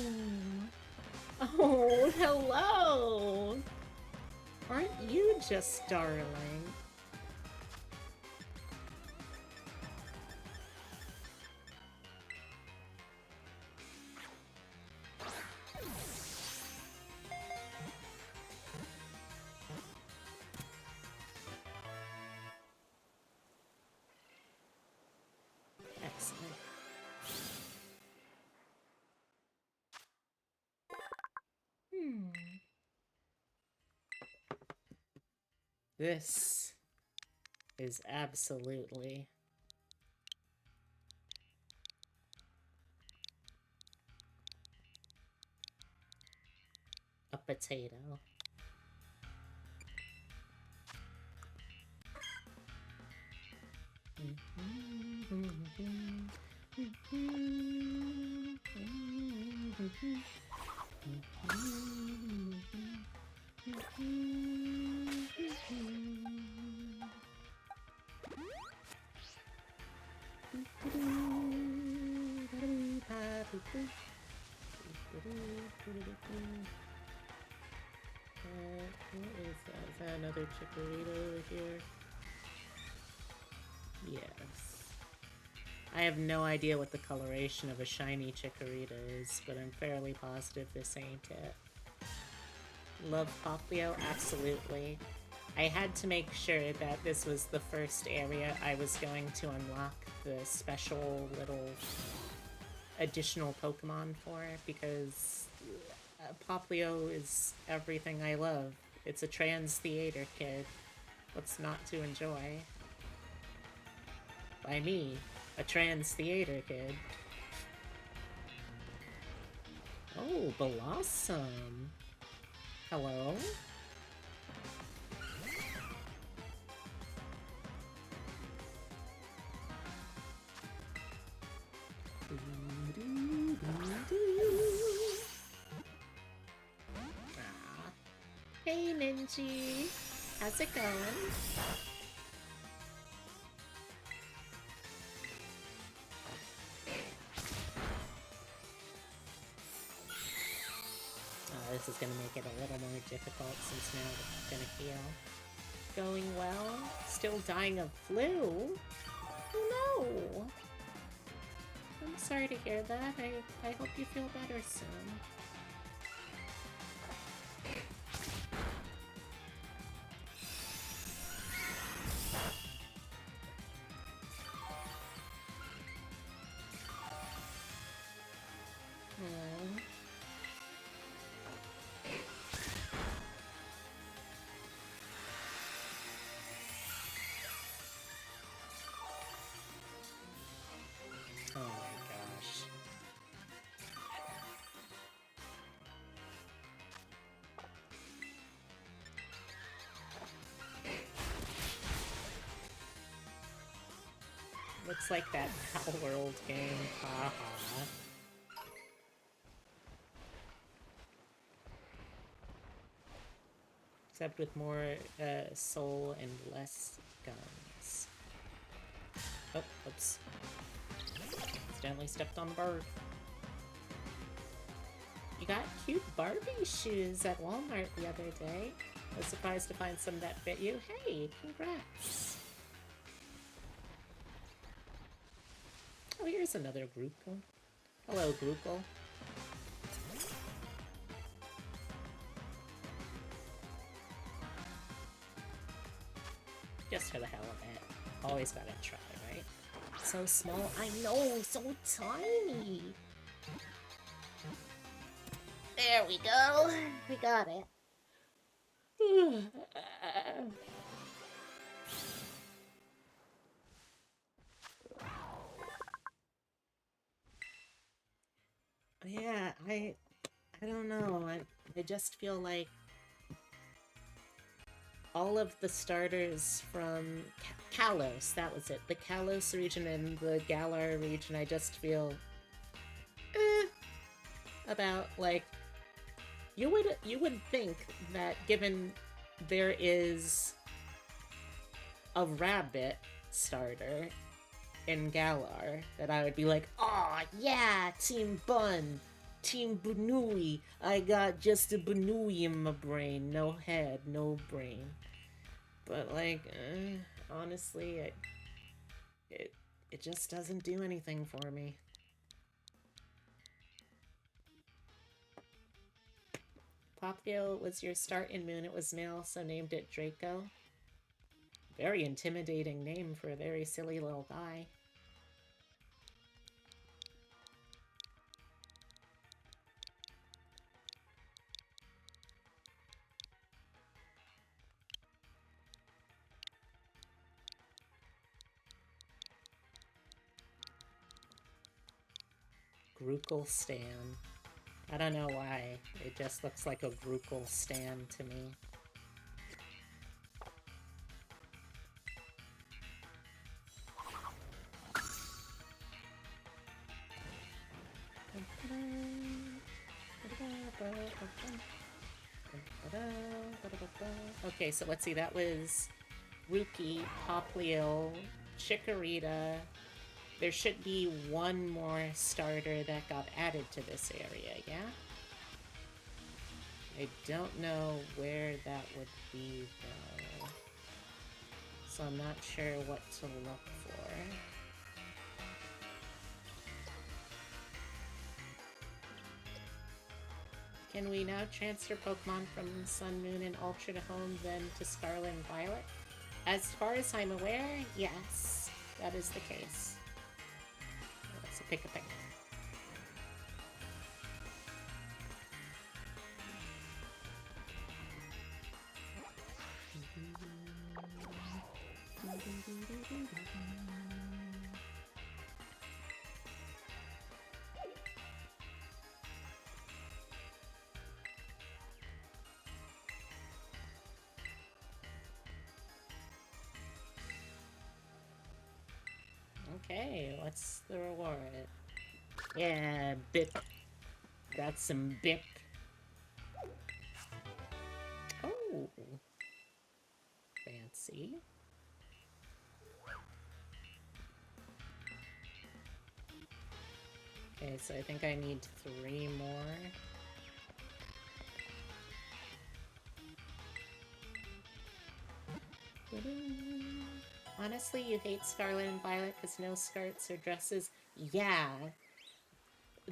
Oh, hello! Aren't you just darling? Excellent. This is absolutely a potato. What is that? Is that another chikorita over here? Yes. I have no idea what the coloration of a shiny chikorita is, but I'm fairly positive this ain't it. Love Poplio? Absolutely. I had to make sure that this was the first area I was going to unlock the special little additional Pokemon for, because Poplio is everything I love. It's a trans theater kid. What's not to enjoy? By me, a trans theater kid. Oh, Blossom. Hello? Ah. Hey, Minji. How's it going? This is gonna make it a little more difficult since now it's gonna heal. Going well? Still dying of flu? Oh no! I'm sorry to hear that. I hope you feel better soon. Oh my gosh. Looks like that Pal World game, haha. Except with more soul and less guns. Oh, oops. Accidentally stepped on the bird. You got cute Barbie shoes at Walmart the other day. I was surprised to find some that fit you. Hey, congrats. Oh, here's another Grookle. Hello, Grookle. Just for the hell of it. Always gotta try, right? So small. I know, so tiny. There we go. We got it. Yeah, I don't know. I just feel like all of the starters from Kalos, that was it. The Kalos region and the Galar region, I just feel about. Like, you would think that given there is a rabbit starter in Galar, that I would be like, oh yeah, Team Bun, Team Bunui. I got just a Bunui in my brain, no head, no brain. But like, honestly, it just doesn't do anything for me. Popio was your start in Moon. It was male, so named it Draco. Very intimidating name for a very silly little guy. Grukel stand. I don't know why. It just looks like a Grukel stand to me. Okay, so let's see. That was Rookie, Poplio, Chikorita. There should be one more starter that got added to this area, yeah? I don't know where that would be, though. So I'm not sure what to look for. Can we now transfer Pokemon from Sun, Moon, and Ultra to home, then to Scarlet and Violet? As far as I'm aware, yes, that is the case. Let's pick a pick. Okay, what's the reward? Yeah, bip. Got some bip. Oh. Fancy. Okay, so I think I need 3 more. Honestly, you hate Scarlet and Violet because no skirts or dresses? Yeah.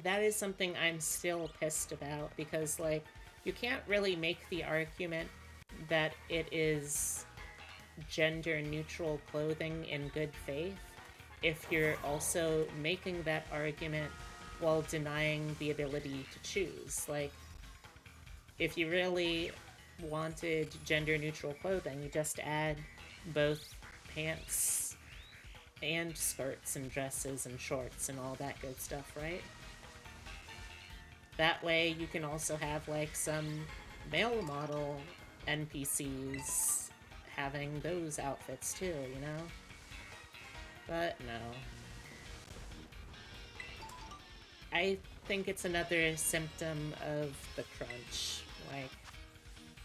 That is something I'm still pissed about because, like, you can't really make the argument that it is gender-neutral clothing in good faith if you're also making that argument while denying the ability to choose. Like, if you really wanted gender-neutral clothing, you just add both pants and skirts and dresses and shorts and all that good stuff, right? That way you can also have, like, some male model NPCs having those outfits too, you know? But no. I think it's another symptom of the crunch. Like,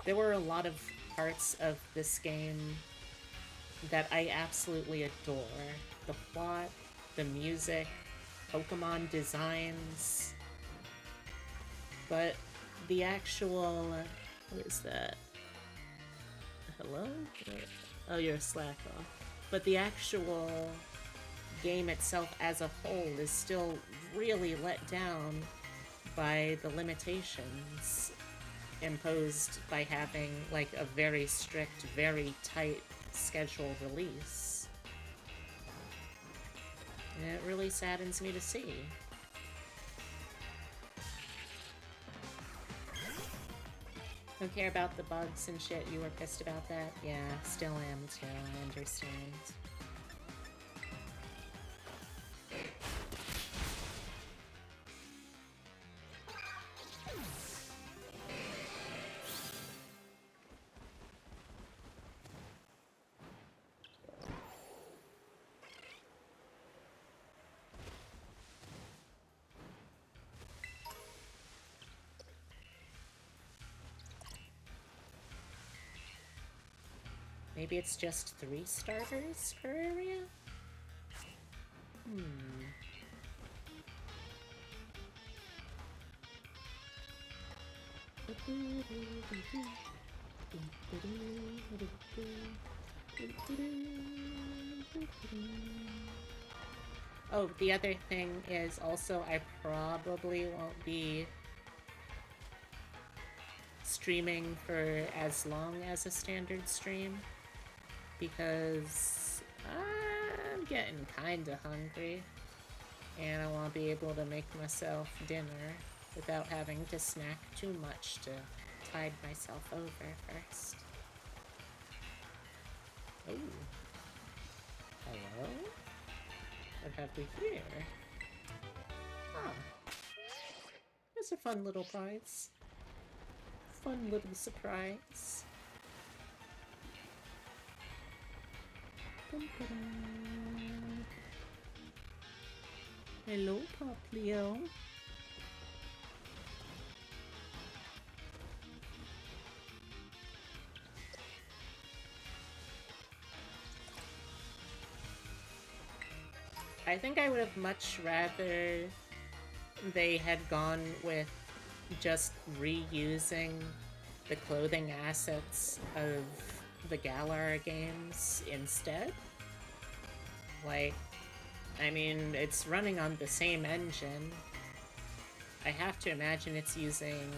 there were a lot of parts of this game that I absolutely adore. The plot, the music, Pokemon designs. But the actual... what is that? Hello? Oh, you're a slack off. But the actual game itself as a whole is still really let down by the limitations imposed by having, like, a very strict, very tight scheduled release. And it really saddens me to see. Don't care about the bugs and shit, you were pissed about that? Yeah, still am too, I understand. Maybe it's just 3 starters per area? Oh, the other thing is also I probably won't be streaming for as long as a standard stream because I'm getting kinda hungry and I want to be able to make myself dinner without having to snack too much to tide myself over first. Oh. Hello? What have we here? Huh. was a fun little prize. Fun little surprise. Hello, Poplio. I think I would have much rather they had gone with just reusing the clothing assets of the Galar games instead. Like, I mean, it's running on the same engine. I have to imagine it's using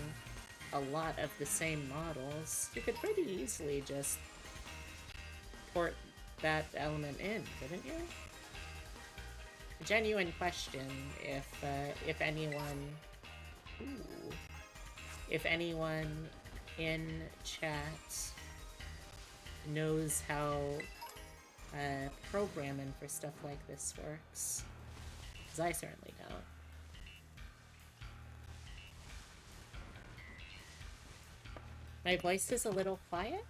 a lot of the same models. You could pretty easily just port that element in, couldn't you? Genuine question if anyone... Ooh. If anyone in chat knows how programming for stuff like this works. Because I certainly don't. My voice is a little quiet?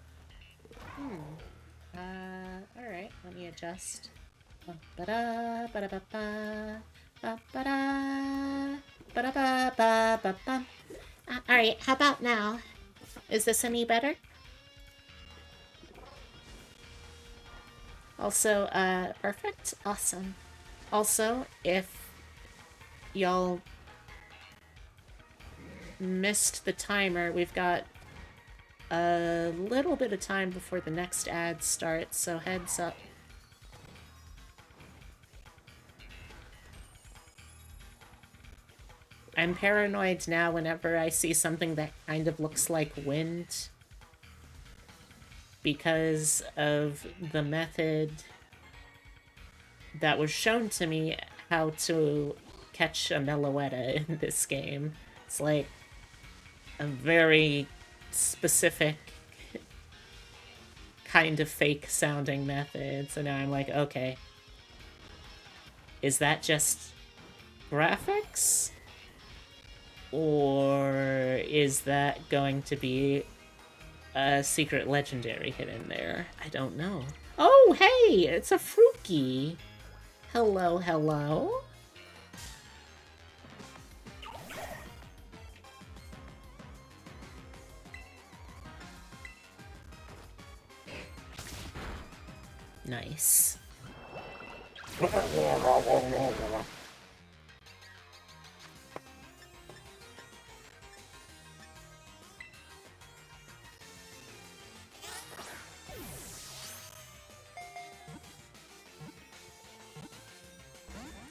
Alright, let me adjust. Alright, how about now? Is this any better? Also, perfect? Awesome. Also, if y'all missed the timer, we've got a little bit of time before the next ad starts, so heads up. I'm paranoid now whenever I see something that kind of looks like wind, because of the method that was shown to me how to catch a Meloetta in this game. It's like a very specific kind of fake sounding method. So now I'm like, okay, is that just graphics? Or is that going to be a secret legendary hidden there? I don't know. Oh, hey! It's a Fruki! Hello, hello? Nice.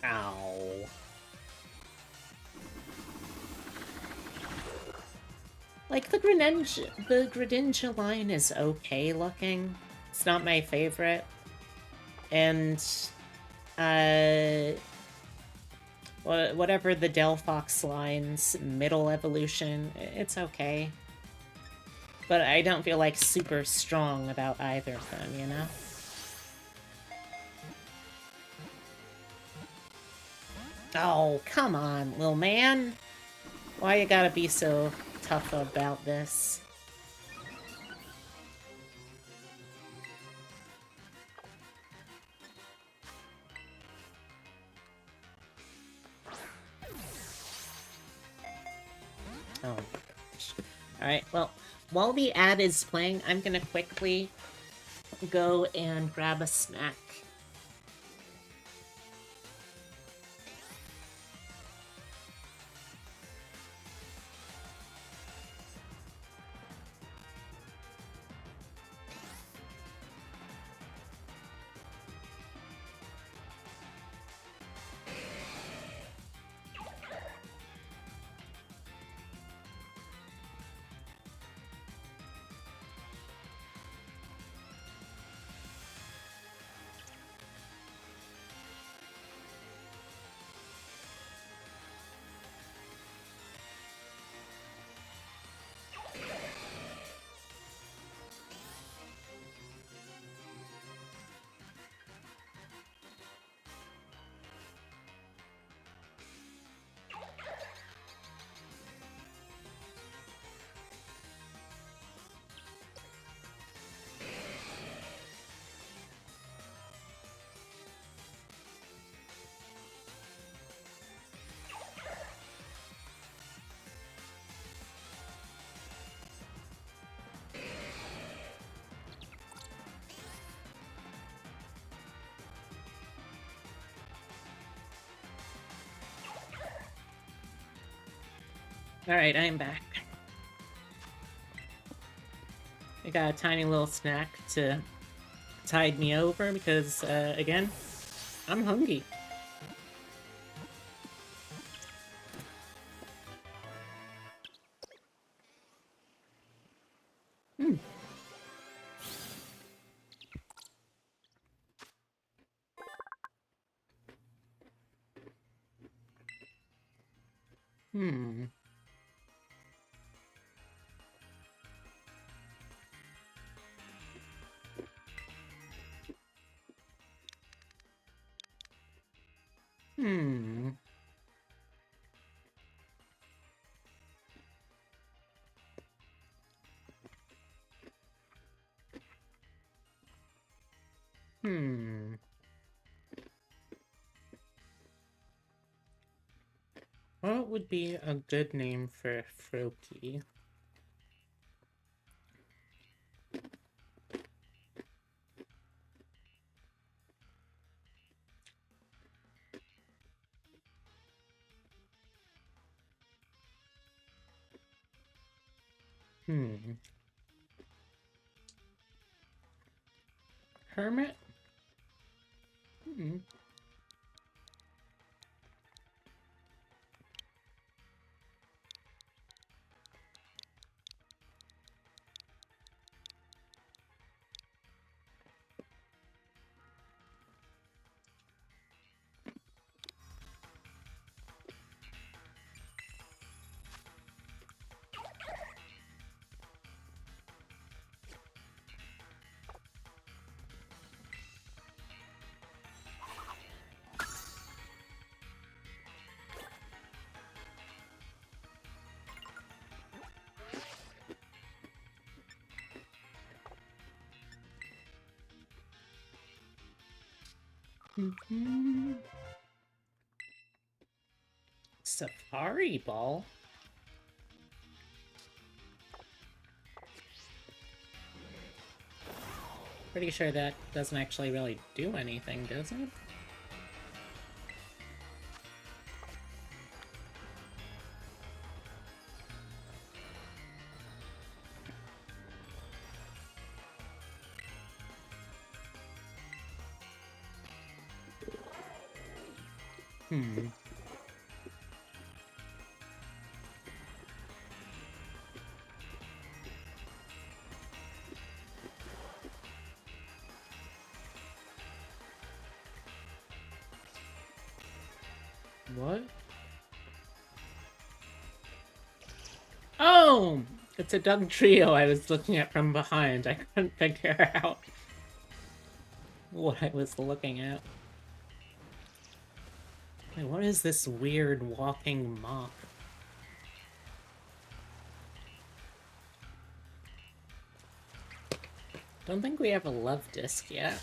Ow. Like, the Greninja line is okay looking. It's not my favorite. And, whatever the Delphox line's middle evolution, it's okay. But I don't feel, like, super strong about either of them, you know? Oh, come on, little man. Why you gotta be so tough about this? Oh my gosh. Alright, well, while the ad is playing, I'm gonna quickly go and grab a snack. Alright, I am back. I got a tiny little snack to tide me over because, again, I'm hungry. Hmm. Hmm. Hmm. Hmm. What would be a good name for Froakie? Hmm. Hermit? Hmm. Mm-hmm. Safari Ball? Pretty sure that doesn't actually really do anything, does it? Hmm. What? Oh! It's a Doug Trio I was looking at from behind. I couldn't figure out what I was looking at. Wait, what is this weird walking mop? Don't think we have a love disc yet.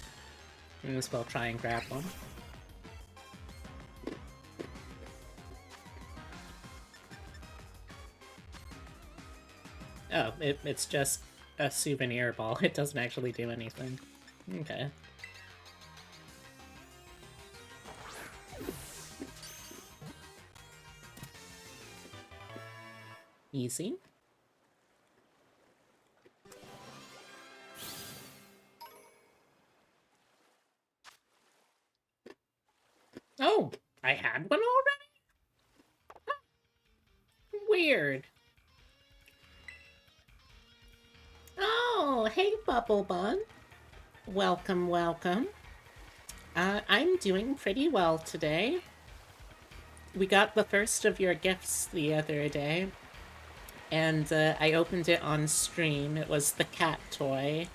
May as well try and grab one. Oh, it's just a souvenir ball. It doesn't actually do anything. Okay. Easy. Oh, I had one already? Weird. Oh, hey, Bubble Bun. Welcome, welcome. I'm doing pretty well today. We got the first of your gifts the other day, and I opened it on stream. It was the cat toy.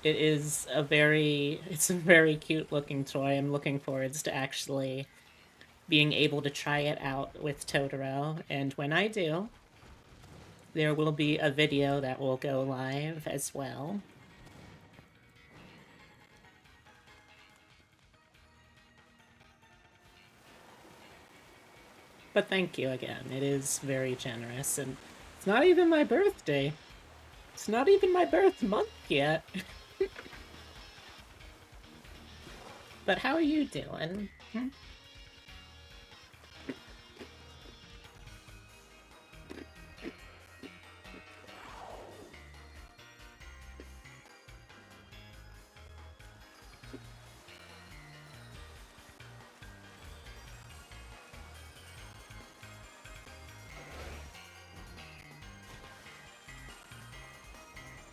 It's a very cute looking toy. I'm looking forward to actually being able to try it out with Totoro, and when I do, there will be a video that will go live as well. But thank you again. It is very generous, and it's not even my birthday. It's not even my birth month yet. But how are you doing?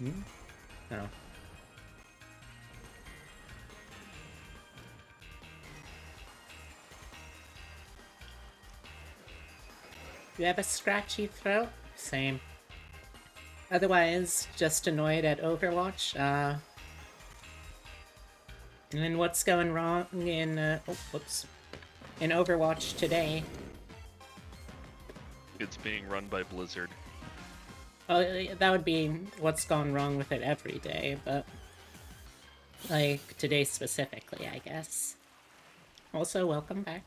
Hmm? Oh. You have a scratchy throat? Same. Otherwise, just annoyed at Overwatch. And then what's going wrong in, whoops. In Overwatch today? It's being run by Blizzard. Oh, that would be what's gone wrong with it every day, but... like, today specifically, I guess. Also, welcome back.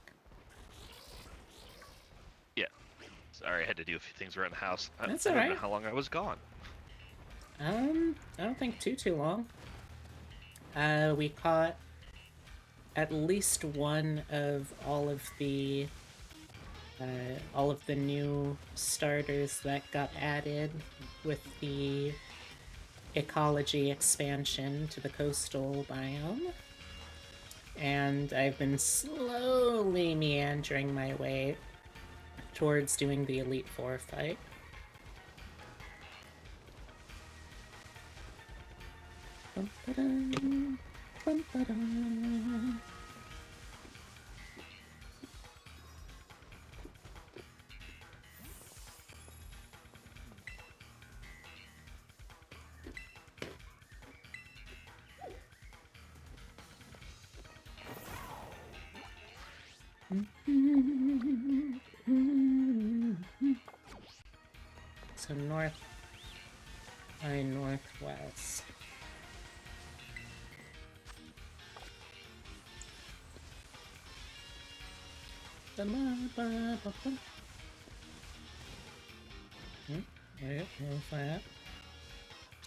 Yeah. Sorry, I had to do a few things around the house. That's I don't know alright. how long I was gone. I don't think too long. We caught at least one of all of the new starters that got added with the ecology expansion to the coastal biome. And I've been slowly meandering my way towards doing the Elite Four fight. Bum-ba-dum, bum-ba-dum. So north by northwest. Wait, what was that?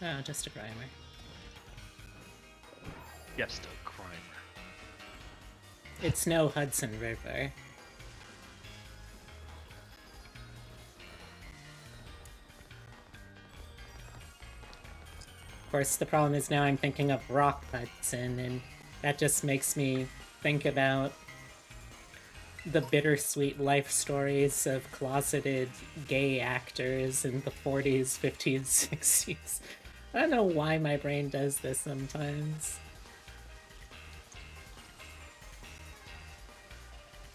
Oh, just a grimer. Yes, the crime. It's no Hudson River. Of course, the problem is now I'm thinking of Rock Hudson, and that just makes me think about the bittersweet life stories of closeted gay actors in the 40s, 50s, 60s. I don't know why my brain does this sometimes.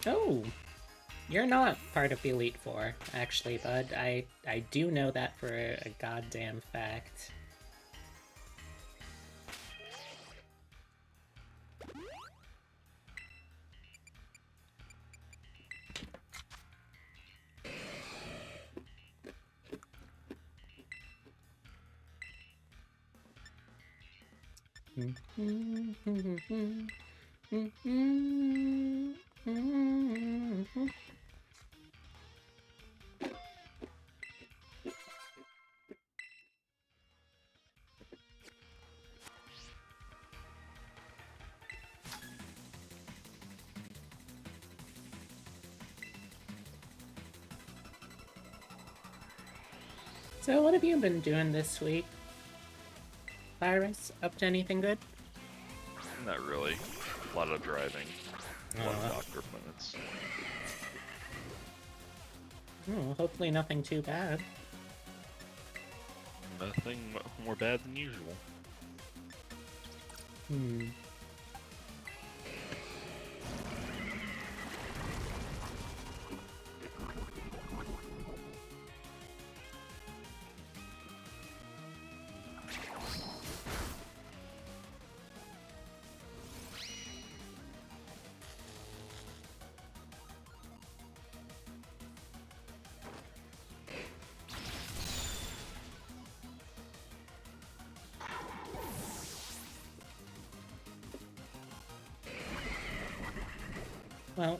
Oh, you're not part of the Elite Four, actually, bud. I do know that for a goddamn fact. So what have you been doing this week? Virus, up to anything good? Not really. A lot of driving. A lot of doctor appointments. Oh, hopefully nothing too bad. Nothing more bad than usual. Well,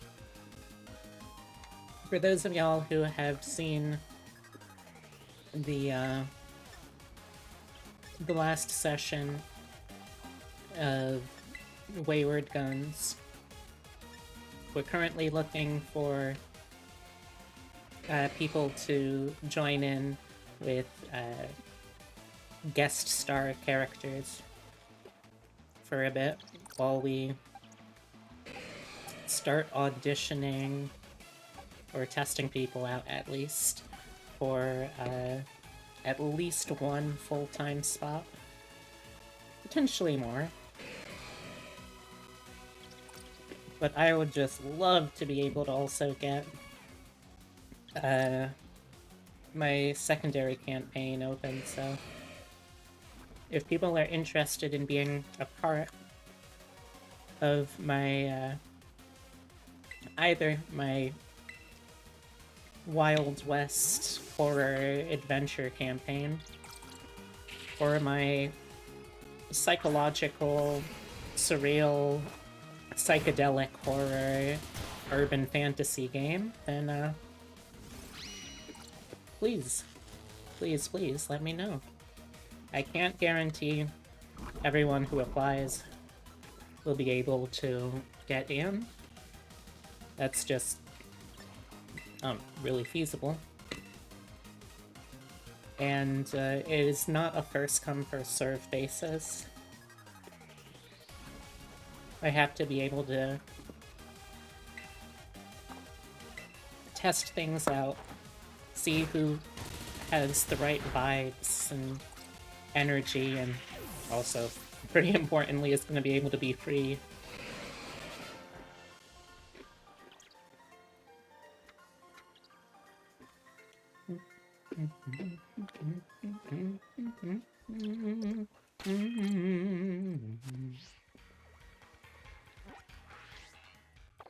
for those of y'all who have seen the last session of Wayward Guns, we're currently looking for people to join in with guest star characters for a bit while we start auditioning or testing people out at least for at least one full-time spot. Potentially more. But I would just love to be able to also get my secondary campaign open, so if people are interested in being a part of my either my Wild West horror adventure campaign or my psychological, surreal, psychedelic horror urban fantasy game, then please, please, please let me know. I can't guarantee everyone who applies will be able to get in. That's just really feasible. And it is not a first-come, first-served basis. I have to be able to test things out, see who has the right vibes and energy, and also, pretty importantly, is going to be able to be free.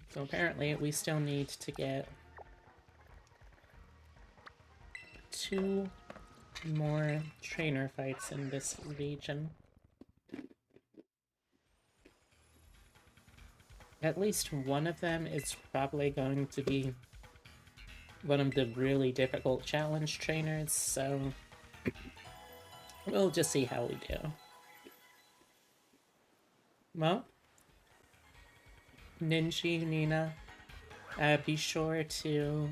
So apparently we still need to get 2 more trainer fights in this region. At least one of them is probably going to be one of the really difficult challenge trainers, so we'll just see how we do. Well, Ninji, Nina, be sure to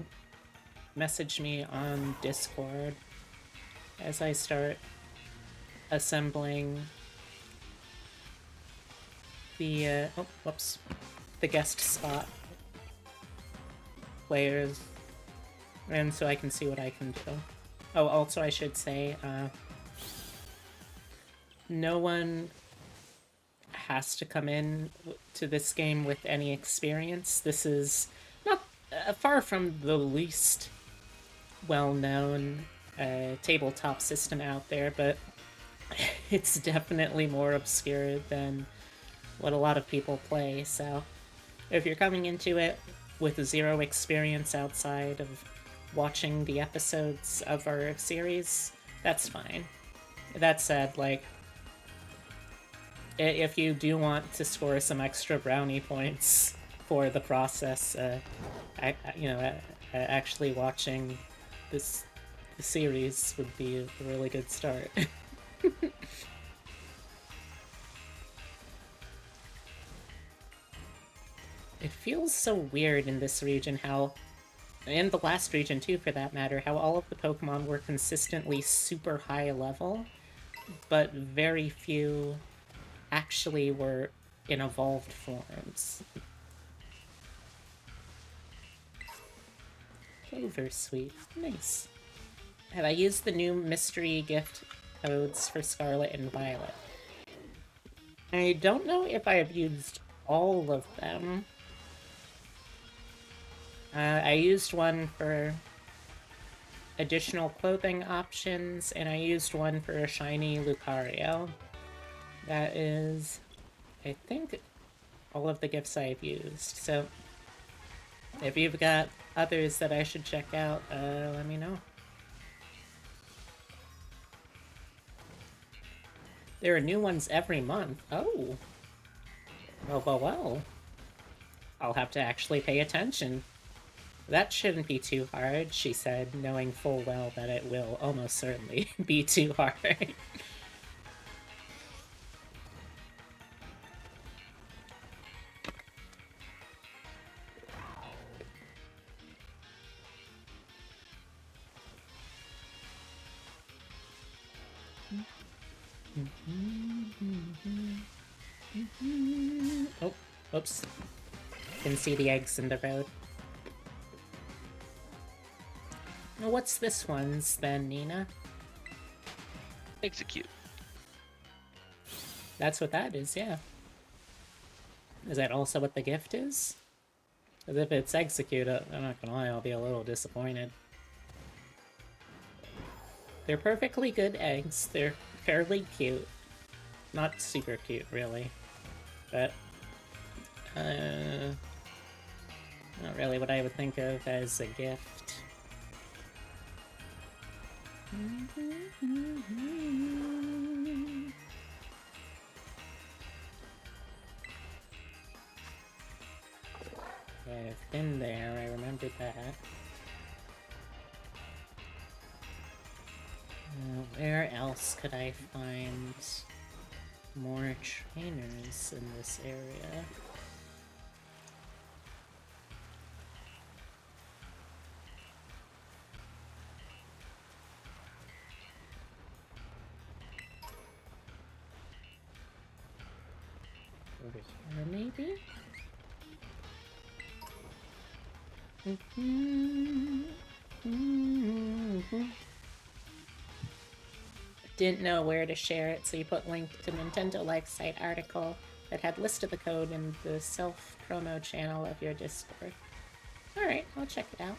message me on Discord as I start assembling the, the guest spot players, and so I can see what I can do. Oh, also I should say, no one has to come in to this game with any experience. This is not far from the least well-known tabletop system out there, but it's definitely more obscure than what a lot of people play, so if you're coming into it with 0 experience outside of watching the episodes of our series, that's fine. That said, like, if you do want to score some extra brownie points for the process, actually watching the series would be a really good start. It feels so weird in this region how, in the last region too for that matter, how all of the Pokemon were consistently super high level, but very few actually were in evolved forms. Clover Sweet. Nice. Have I used the new mystery gift codes for Scarlet and Violet? I don't know if I have used all of them. I used one for additional clothing options, and I used one for a shiny Lucario. That is, I think, all of the gifts I've used. So, if you've got others that I should check out, let me know. There are new ones every month. Oh. Well. I'll have to actually pay attention. That shouldn't be too hard, she said, knowing full well that it will almost certainly be too hard. Oh, oops. Can see the eggs in the road. What's this one's then, Nina? Execute. That's what that is, yeah. Is that also what the gift is? Because if it's execute, I'm not gonna lie, I'll be a little disappointed. They're perfectly good eggs. They're fairly cute. Not super cute, really. But, not really what I would think of as a gift. I've been there, I remembered that. Where else could I find more trainers in this area? Over here, maybe? Didn't know where to share it, so you put link to Nintendo Life site article that had listed the code in the self-promo channel of your Discord. Alright, I'll check it out.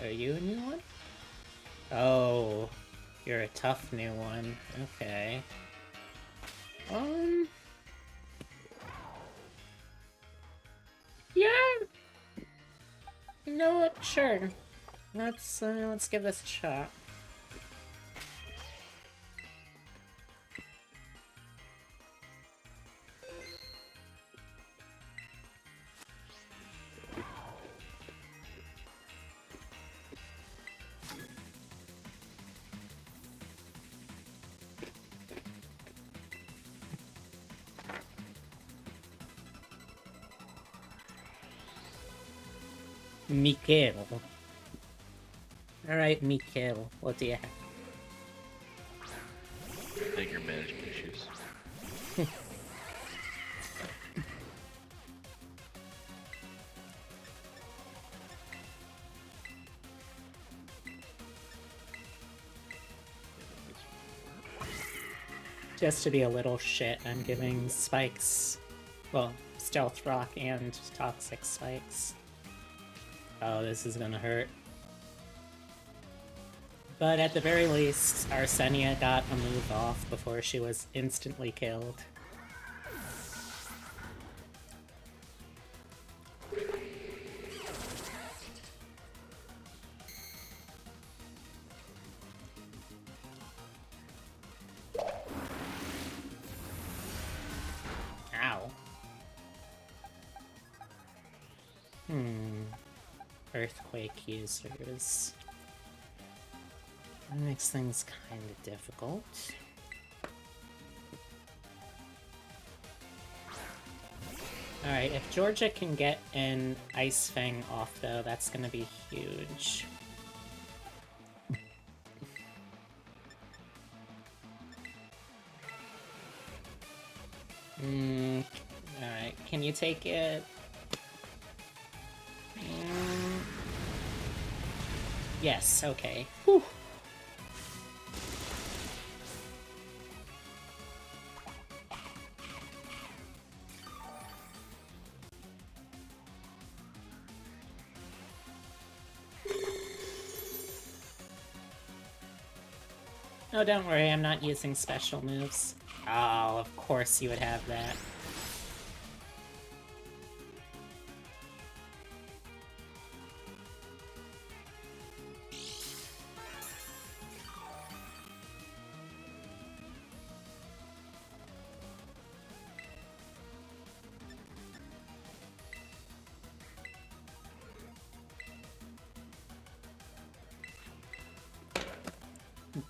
Are you a new one? Oh, you're a tough new one. Okay. Yeah. You know what? Sure. Let's give this a shot. Mikhail. Alright, Mikhail, what do you have? Anger management issues. Just to be a little shit, I'm giving spikes. Well, stealth rock and toxic spikes. Oh, this is gonna hurt. But at the very least, Arsenia got a move off before she was instantly killed. Ow. Earthquake users. That makes things kind of difficult. Alright, if Georgia can get an Ice Fang off, though, that's gonna be huge. Alright, can you take it? Yes, okay. Whew. Oh, don't worry, I'm not using special moves. Oh, of course you would have that.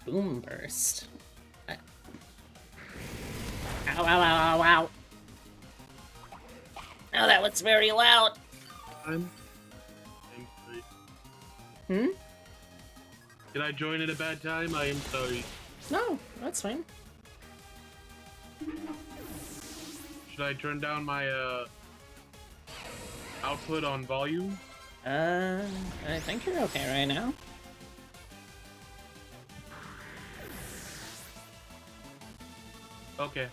Boom burst. Ow, ow, ow, ow, ow. Oh, that was very loud. I'm Hmm? Did I join at a bad time? I am sorry. No, that's fine. Should I turn down my output on volume? I think you're okay right now. Okay.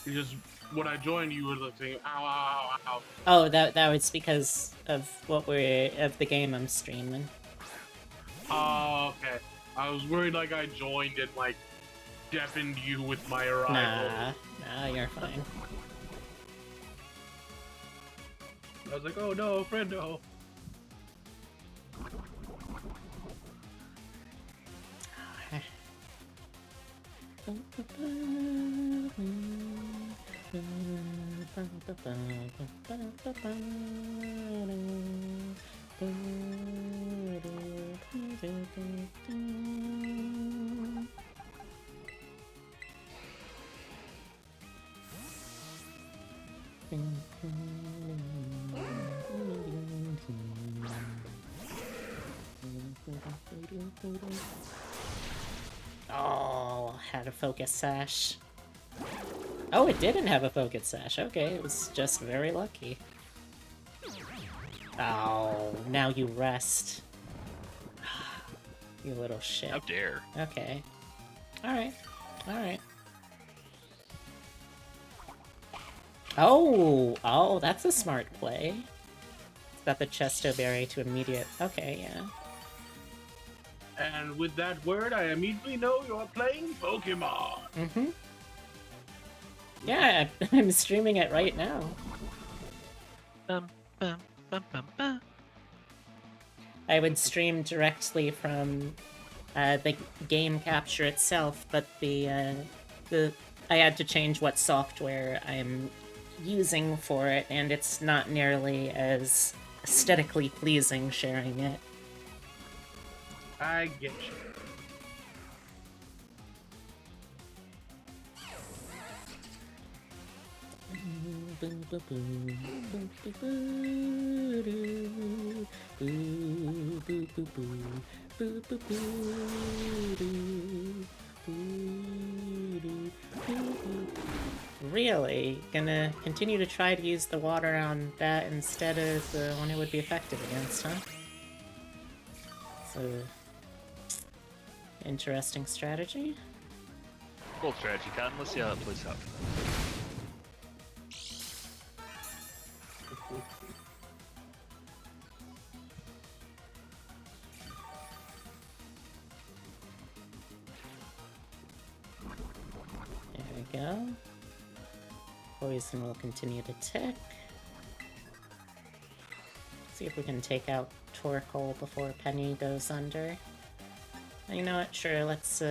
Because when I joined, you were like saying, ow, ow, ow, ow. Oh, that was because of the game I'm streaming. Oh, okay. I was worried like I joined and like deafened you with my arrival. Nah, you're fine. I was like, oh no, friendo. Oh, had a focus sash. Oh, it didn't have a focus sash. Okay, it was just very lucky. Oh, now you rest. You little shit. How dare. Okay. Alright. Alright. Oh, that's a smart play. It's got the Chesto Berry to immediate... Okay, yeah. And with that word, I immediately know you're playing Pokemon. Mm-hmm. Yeah, I'm streaming it right now. Bum, bum, bum, bum, bum. I would stream directly from the game capture itself, but I had to change what software I'm using for it, and it's not nearly as aesthetically pleasing sharing it. I get you. Really? Gonna continue to try to use the water on that instead of the one it would be effective against, huh? So, interesting strategy. Cool strategy, Cotton. Let's see how that plays out. There we go. Poison will continue to tick. See if we can take out Torkoal before Penny goes under. You know what? Sure, let's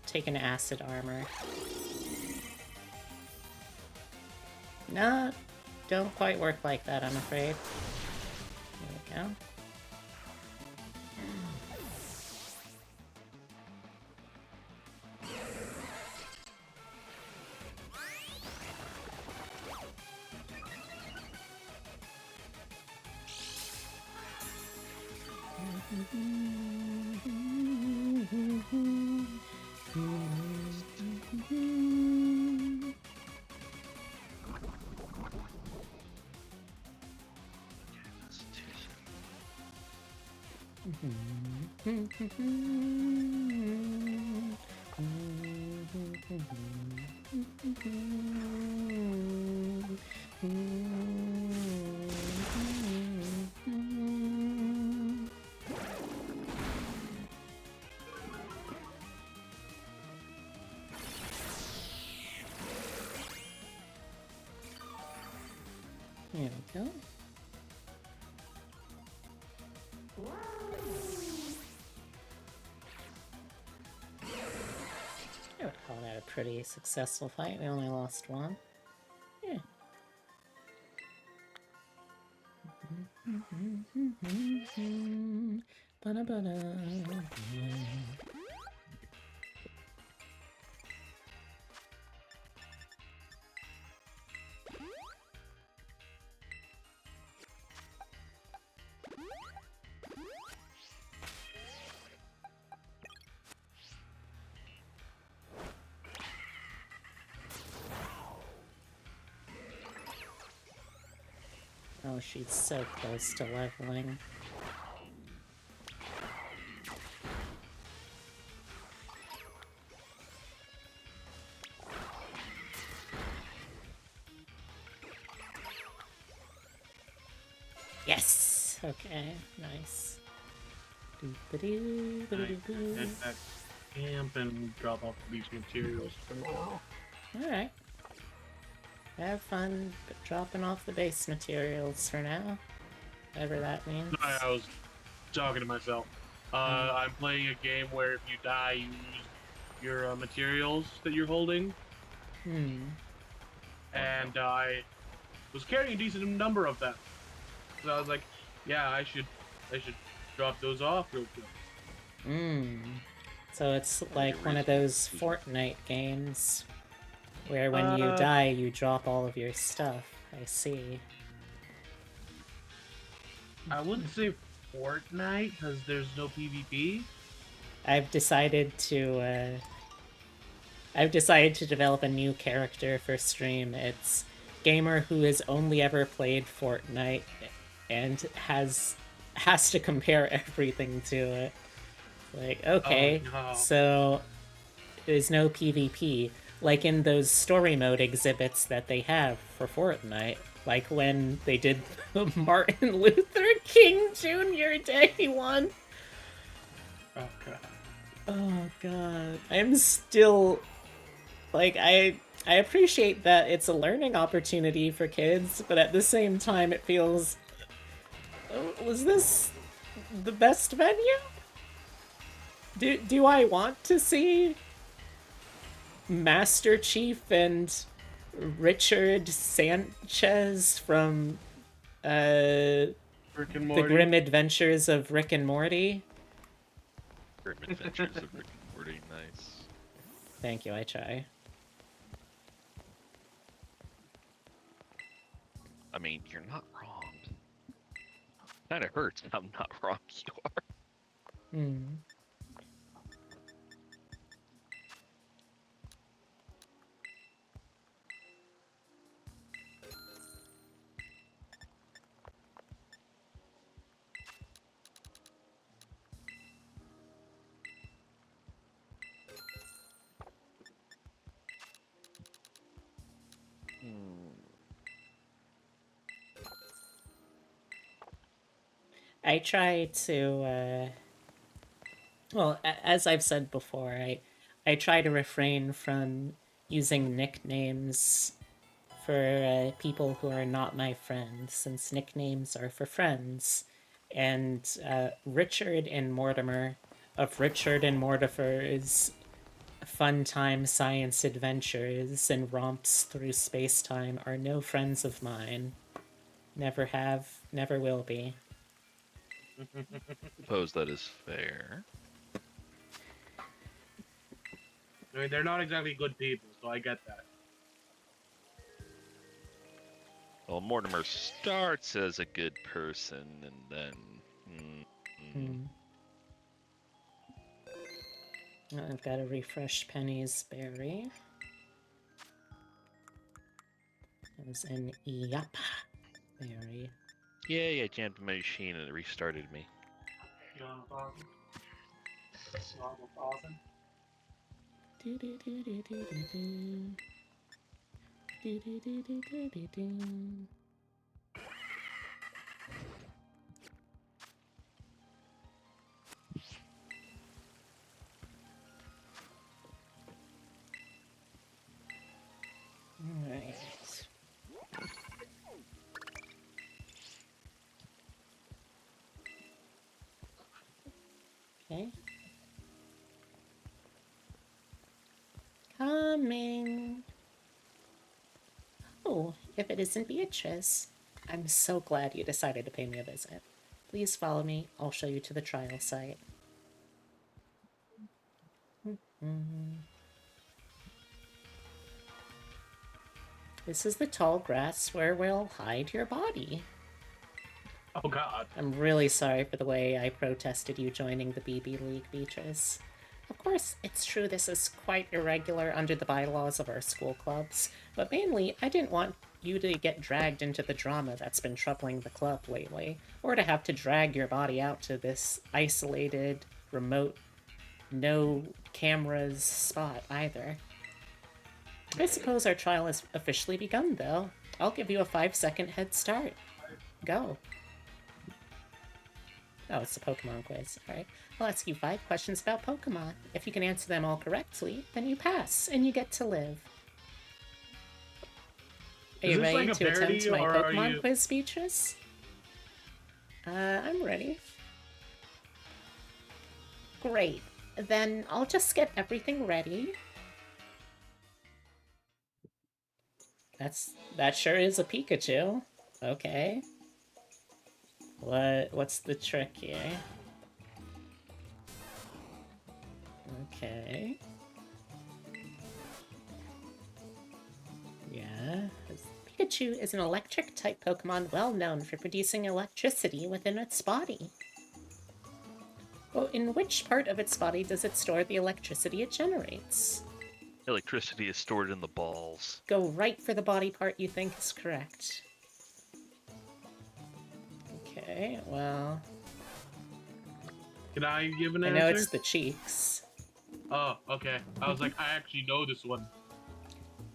take an acid armor. No, don't quite work like that, I'm afraid. There we go. There we go. I would call that a pretty successful fight. We only lost one. Yeah. Ba-da-ba-da. Oh, she's so close to leveling. Yes! Okay, nice. Doop-a-doo, Head back to camp and drop off these materials for now. Alright. Have fun dropping off the base materials for now. Whatever that means. Sorry, I was talking to myself. I'm playing a game where if you die, you use your materials that you're holding. And I was carrying a decent number of them. So I was like, yeah, I should drop those off real quick. So it's like one of those Fortnite games where when you die, you drop all of your stuff. I see. I wouldn't say Fortnite because there's no PvP. I've decided to develop a new character for stream. It's gamer who has only ever played Fortnite and has to compare everything to it. Like, okay, so there's no PvP. Like in those story mode exhibits that they have for Fortnite. Like when they did the Martin Luther King Jr. Day one. Oh god. Oh god. I'm still like I appreciate that it's a learning opportunity for kids, but at the same time it feels was this the best venue? Do I want to see Master Chief and Richard Sanchez from Rick and Morty. The Grim Adventures of Rick and Morty? Grim Adventures of Rick and Morty, nice. Thank you, I try. I mean, you're not wrong. Kinda hurts how not wrong you are. I try to, well, as I've said before, I try to refrain from using nicknames for people who are not my friends, since nicknames are for friends. And Richard and Mortimer of Richard and Mortimer's fun time science adventures and romps through space-time are no friends of mine. Never have, never will be. Suppose that is fair. I mean, they're not exactly good people, so I get that. Well, Mortimer starts as a good person, and then... I've got to refresh Penny's berry. That was an Yappa berry. Yay, I jammed my machine and it restarted me. You want a thousand? You want a thousand? Do do do do do do do. Do do do do do do do. Alright. Okay. Coming. Oh, if it isn't Beatrice. I'm so glad you decided to pay me a visit. Please follow me. I'll show you to the trial site. This is the tall grass where we'll hide your body. Oh God. I'm really sorry for the way I protested you joining the BB League, Beatrice. Of course, it's true this is quite irregular under the bylaws of our school clubs, but mainly I didn't want you to get dragged into the drama that's been troubling the club lately, or to have to drag your body out to this isolated, remote, no cameras spot either. I suppose our trial has officially begun, though. I'll give you a 5-second head start. Go. Oh, it's a Pokemon quiz. Alright. I'll ask you 5 questions about Pokemon. If you can answer them all correctly, then you pass, and you get to live. Are you ready to attempt my Pokemon quiz, Beatrice? I'm ready. Great. Then I'll just get everything ready. That sure is a Pikachu. Okay. What's the trick here? Okay. Yeah. Pikachu is an electric-type Pokemon well known for producing electricity within its body. Well, in which part of its body does it store the electricity it generates? Electricity is stored in the balls. Go right for the body part you think is correct. Okay, well... Can I give an I answer? know it's the cheeks. Oh, okay. I was like, I actually know this one.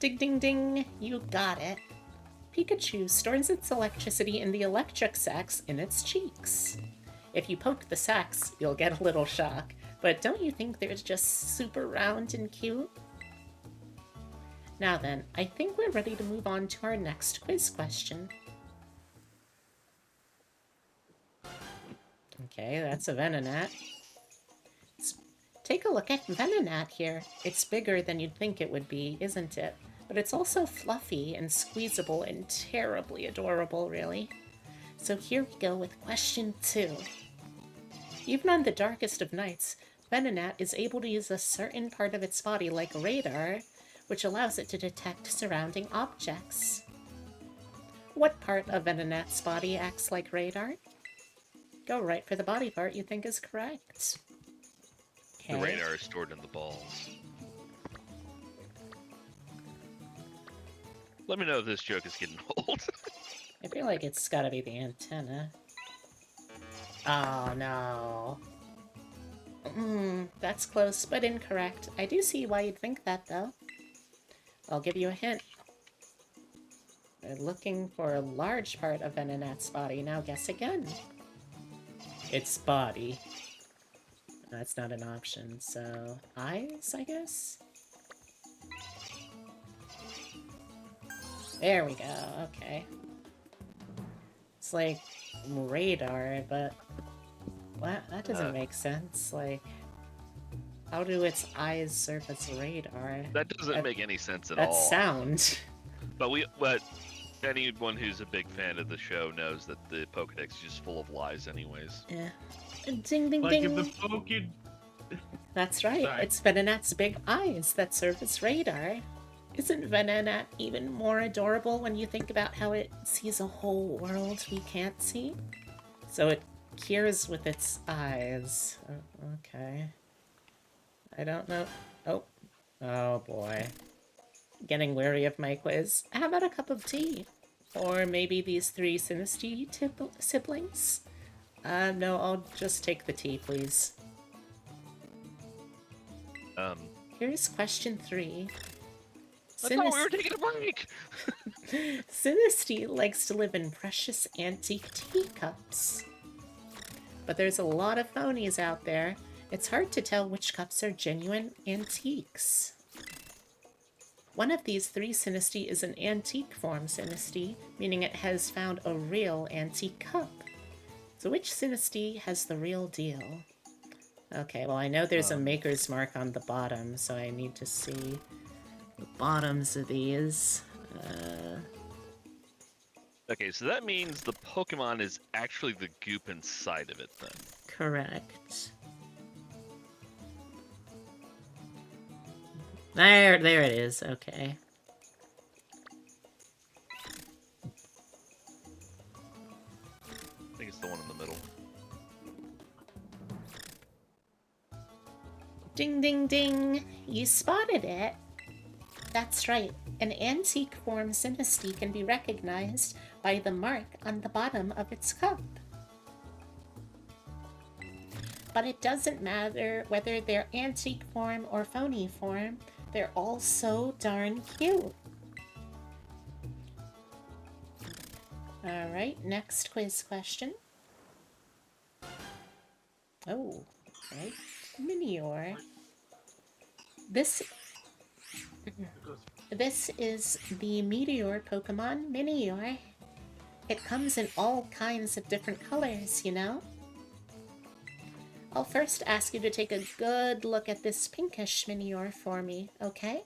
Ding ding ding, you got it. Pikachu stores its electricity in the electric sacs in its cheeks. If you poke the sacs, you'll get a little shock, but don't you think they're just super round and cute? Now then, I think we're ready to move on to our next quiz question. Okay, that's a Venonat. Take a look at Venonat here. It's bigger than you'd think it would be, isn't it? But it's also fluffy and squeezable and terribly adorable, really. So here we go with question 2. Even on the darkest of nights, Venonat is able to use a certain part of its body like radar, which allows it to detect surrounding objects. What part of Venonat's body acts like radar? Go right for the body part you think is correct. Okay. The radar is stored in the balls. Let me know if this joke is getting old. I feel like it's gotta be the antenna. Oh no. That's close, but incorrect. I do see why you'd think that, though. I'll give you a hint. We're looking for a large part of Venonat's body. Now guess again. Its body. That's not an option, so... eyes, I guess? There we go, okay. It's like radar, but... what? That doesn't make sense. Like, how do its eyes serve as radar? That doesn't make any sense at all. That's sound. But anyone who's a big fan of the show knows that the Pokedex is just full of lies anyways. Yeah. Ding ding Like ding! if the Poke... That's right, Sorry. it's Venonat's big eyes that serve as radar. Isn't Venonat even more adorable when you think about how it sees a whole world we can't see? So it hears with its eyes. Oh, okay. I don't know. Oh boy. Getting wary of my quiz. How about a cup of tea? Or maybe these 3 Sinistea siblings? No, I'll just take the tea, please. Here's question 3. I thought we were taking a break! Sinistea likes to live in precious antique teacups. But there's a lot of phonies out there. It's hard to tell which cups are genuine antiques. One of these 3 Sinistea is an antique form Sinistea, meaning it has found a real antique cup. So which Sinistea has the real deal? Okay, well I know there's a maker's mark on the bottom, so I need to see the bottoms of these. Okay, so that means the Pokemon is actually the goop inside of it, then. Correct. There it is. Okay. I think it's the one in the middle. Ding, ding, ding. You spotted it. That's right. An antique form Sinistea can be recognized by the mark on the bottom of its cup. But it doesn't matter whether they're antique form or phony form. They're all so darn cute. Alright, next quiz question. Oh, right. Minior. This is the Meteor Pokemon Minior. It comes in all kinds of different colors, you know? I'll first ask you to take a good look at this pinkish Minior for me, okay?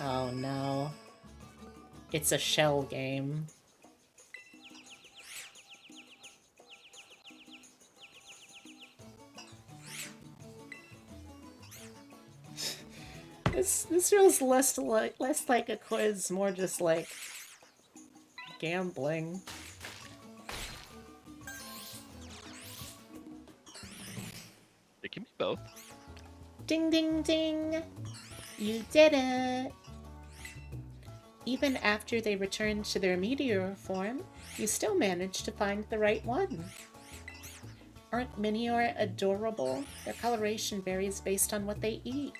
Oh no. It's a shell game. This feels less like a quiz, more just like gambling. It can be both. Ding ding ding! You did it! Even after they returned to their meteor form, you still managed to find the right one. Aren't Minior adorable? Their coloration varies based on what they eat.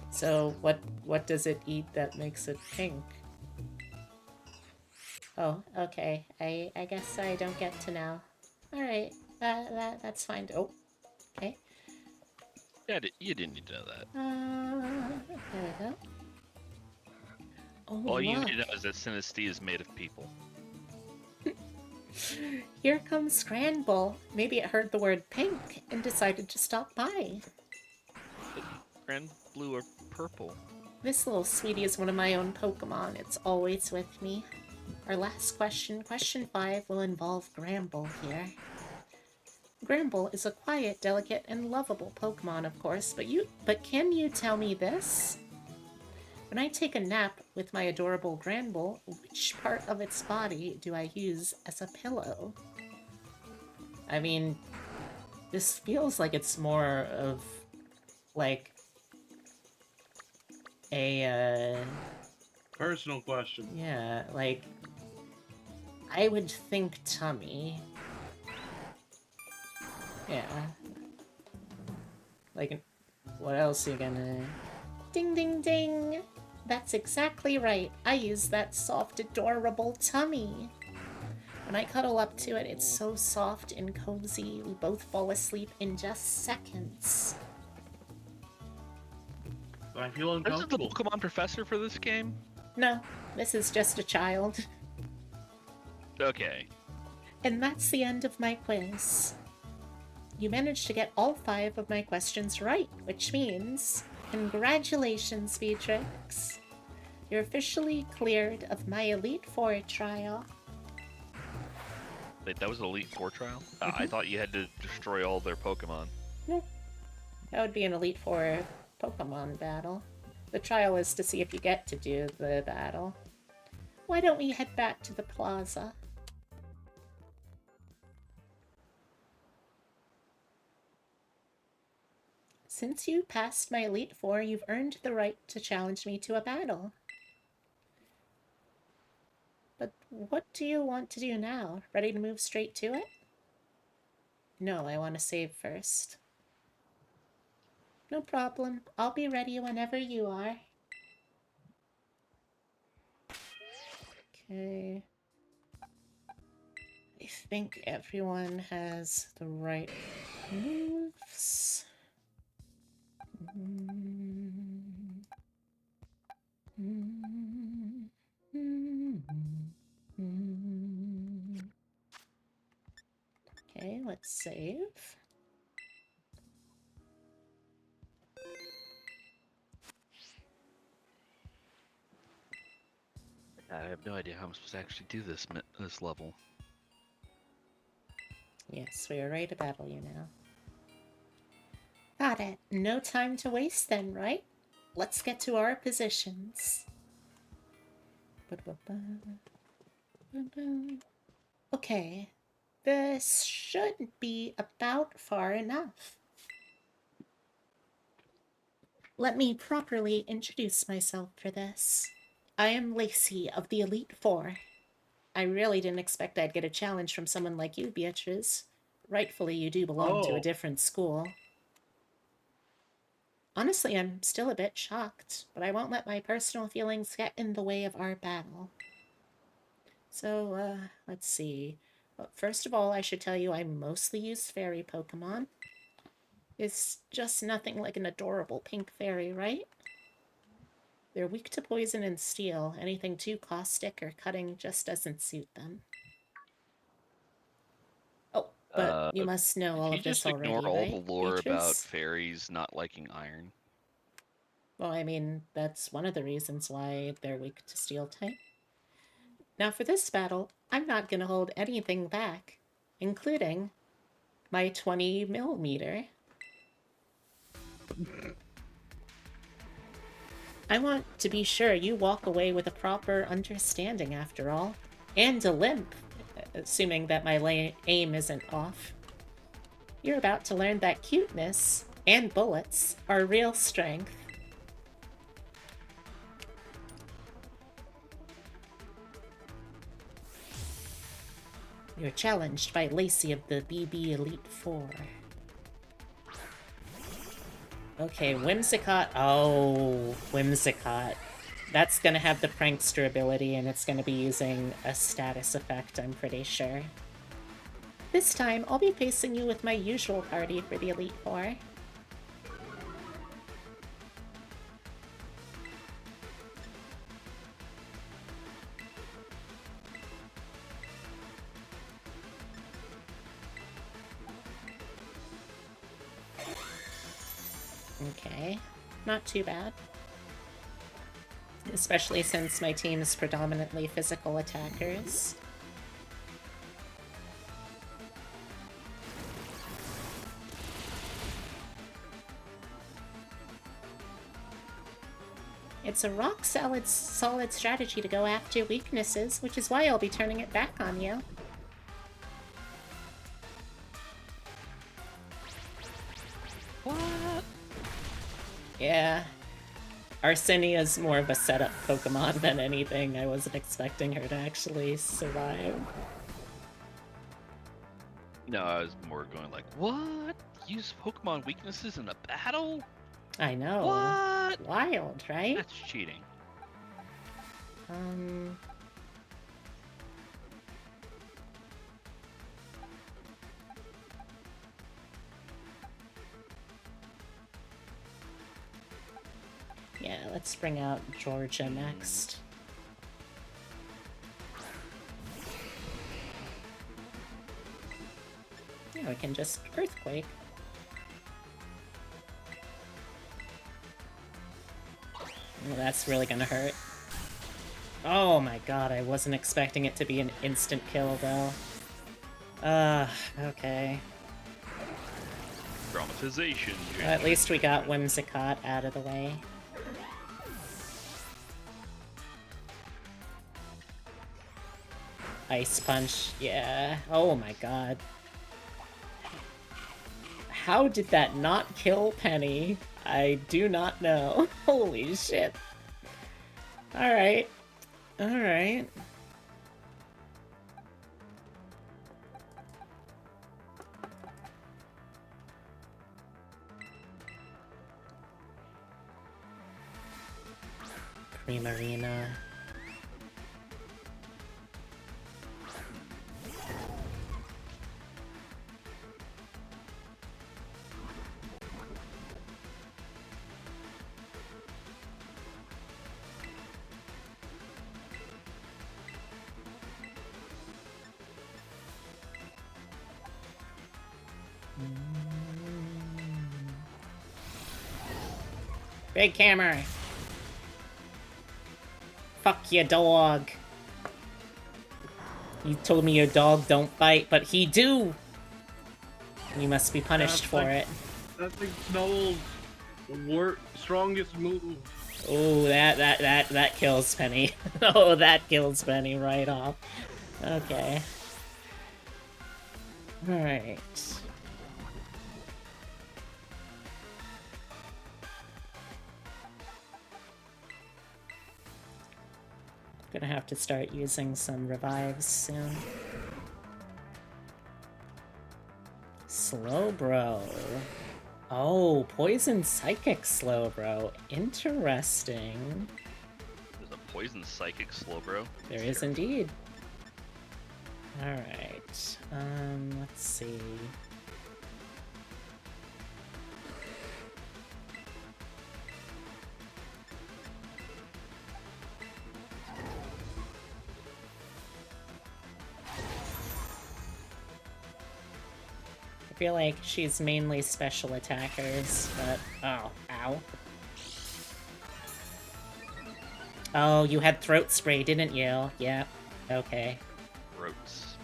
So what does it eat that makes it pink? Oh, okay. I guess I don't get to know. Alright, that's fine. Oh, okay. Yeah, you didn't need to know that. There we go. Oh, All you look. need to know is that Sinistea is made of people. Here comes Scramble. Maybe it heard the word pink and decided to stop by. Grand blue or purple? This little sweetie is one of my own Pokemon. It's always with me. Our last question, question 5, will involve Gramble here. Gramble is a quiet, delicate, and lovable Pokemon, of course, but can you tell me this? When I take a nap with my adorable Gramble, which part of its body do I use as a pillow? I mean, this feels like it's more of, like, a, Personal question. yeah, like, I would think tummy. Yeah. Like, what else are you gonna... Ding, ding, ding! That's exactly right. I use that soft, adorable tummy. When I cuddle up to it, it's so soft and cozy. We both fall asleep in just seconds. Do I feel This is the uncomfortable? Pokemon professor for this game? No, this is just a child. Okay. And that's the end of my quiz. You managed to get all 5 of my questions right, which means... Congratulations, Beatrix. You're officially cleared of my Elite Four trial. Wait, that was an Elite Four trial? I thought you had to destroy all their Pokemon. No. That would be an Elite Four Pokemon battle. The trial is to see if you get to do the battle. Why don't we head back to the plaza? Since you passed my Elite Four, you've earned the right to challenge me to a battle. But what do you want to do now? Ready to move straight to it? No, I want to save first. No problem. I'll be ready whenever you are. Okay. I think everyone has the right moves. Okay, let's save. I have no idea how I'm supposed to actually do this level. Yes, we are ready to battle you now. Got it. No time to waste then, right? Let's get to our positions. Okay. This should be about far enough. Let me properly introduce myself for this. I am Lacey of the Elite Four. I really didn't expect I'd get a challenge from someone like you, Beatrice. Rightfully, you do belong to a Oh. different school. Honestly, I'm still a bit shocked, but I won't let my personal feelings get in the way of our battle. So, let's see. Well, first of all, I should tell you I mostly use fairy Pokemon. It's just nothing like an adorable pink fairy, right? They're weak to poison and steel. Anything too caustic or cutting just doesn't suit them. Oh, but you must know all Did you of this just ignore already, all right, the lore about Beatrice? fairies not liking iron? Well, I mean, that's one of the reasons why they're weak to steel type. Now, for this battle, I'm not going to hold anything back, including my 20 millimeter. I want to be sure you walk away with a proper understanding, after all, and a limp, assuming that my aim isn't off. You're about to learn that cuteness and bullets are real strength. You're challenged by Lacey of the BB Elite Four. Okay, Whimsicott. Oh, Whimsicott. That's gonna have the Prankster ability, and it's gonna be using a status effect, I'm pretty sure. This time, I'll be facing you with my usual party for the Elite Four. Okay, not too bad. Especially since my team is predominantly physical attackers. It's a rock-solid strategy to go after weaknesses, which is why I'll be turning it back on you. What? Yeah. Arsenia's more of a setup Pokemon than anything. I wasn't expecting her to actually survive. No, I was more going like, what? Use Pokemon weaknesses in a battle? I know. What? Wild, right? That's cheating. Yeah, let's bring out Georgia next. Yeah, we can just Earthquake. Oh, that's really gonna hurt. Oh my god, I wasn't expecting it to be an instant kill, though. Okay. Traumatization. Well, at least we got Whimsicott out of the way. Ice Punch, yeah. Oh my god. How did that not kill Penny? I do not know. Holy shit. Alright. Alright. Primarina. Big hammer. Fuck your dog. You told me your dog don't bite, but he do! You must be punished for it. That's like Snow's strongest move. Oh, that kills Penny. Oh, that kills Penny right off. Okay. Alright. Gonna have to start using some revives soon. Slowbro. Oh, poison psychic Slowbro. Interesting. There's a poison psychic Slowbro. There is indeed. Alright. Let's see. I feel like she's mainly special attackers, but... Oh, ow. Oh, you had throat spray, didn't you? Yeah, okay. Throats.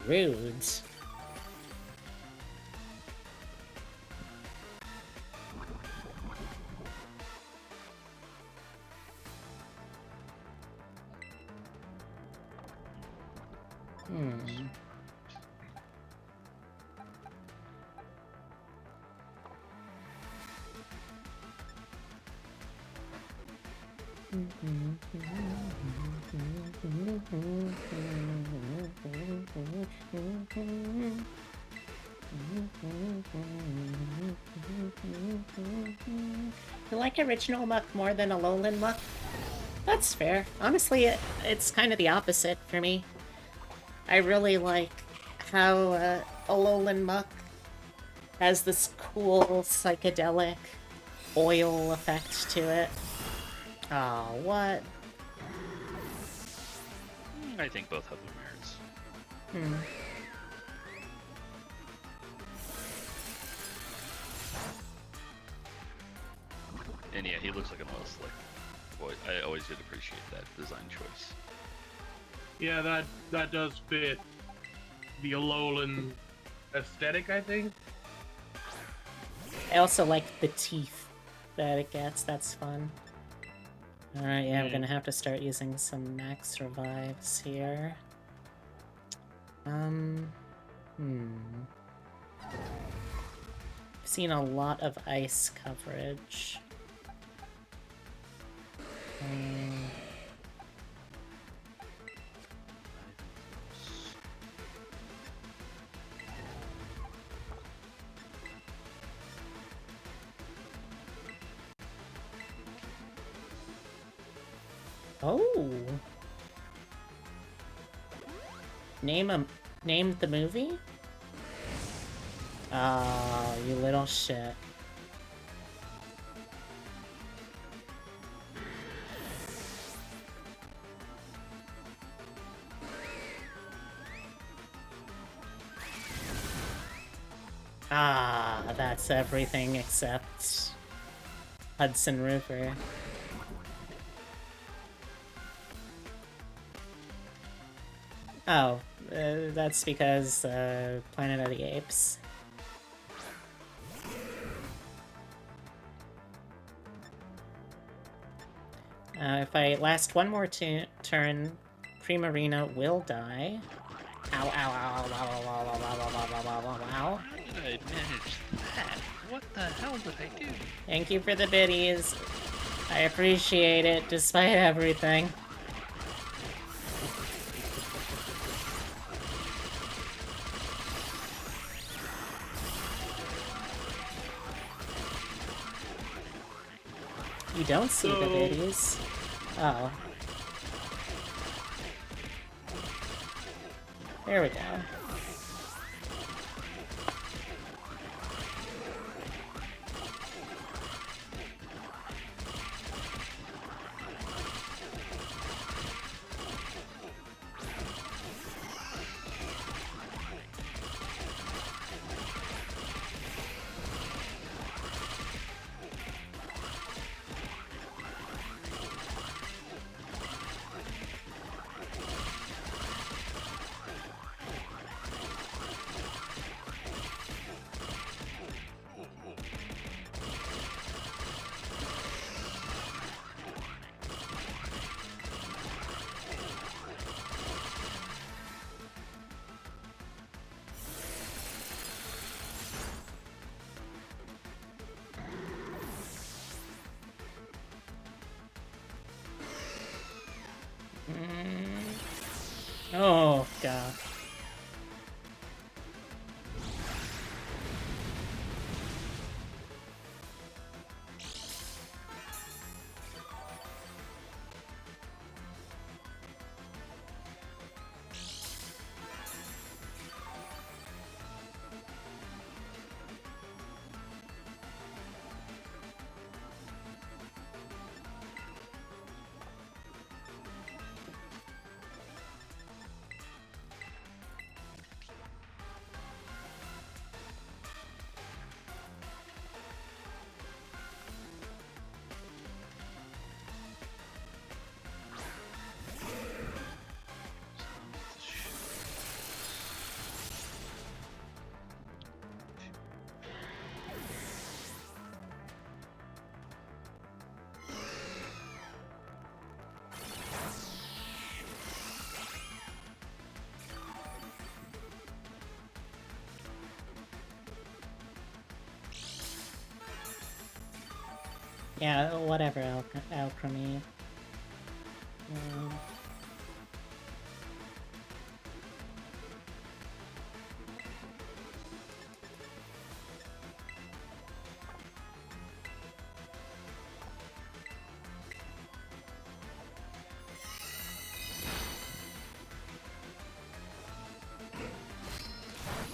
Rude. You like original muck more than Alolan muck? That's fair. Honestly, it's kind of the opposite for me. I really like how Alolan muck has this cool psychedelic oil effect to it. Oh, what? I think both have their merits. And yeah, he looks like an oil slick. Boy, I always did appreciate that design choice. Yeah, that does fit the Alolan aesthetic, I think. I also like the teeth that it gets. That's fun. Alright, yeah, I'm gonna have to start using some max revives here. I've seen a lot of ice coverage. Oh. Name the movie? Oh, you little shit. Ah, that's everything except Hudson River. Oh, that's because Planet of the Apes. If I last one more turn, Primarina will die. Ow, ow, ow, ow, ow, ow, ow, ow, ow, ow, ow, ow. How did I manage that? What the hell did I do? Thank you for the biddies. I appreciate it, despite everything. You don't see the biddies. Oh. There we go. Oh, God. Yeah, whatever, Alchemy.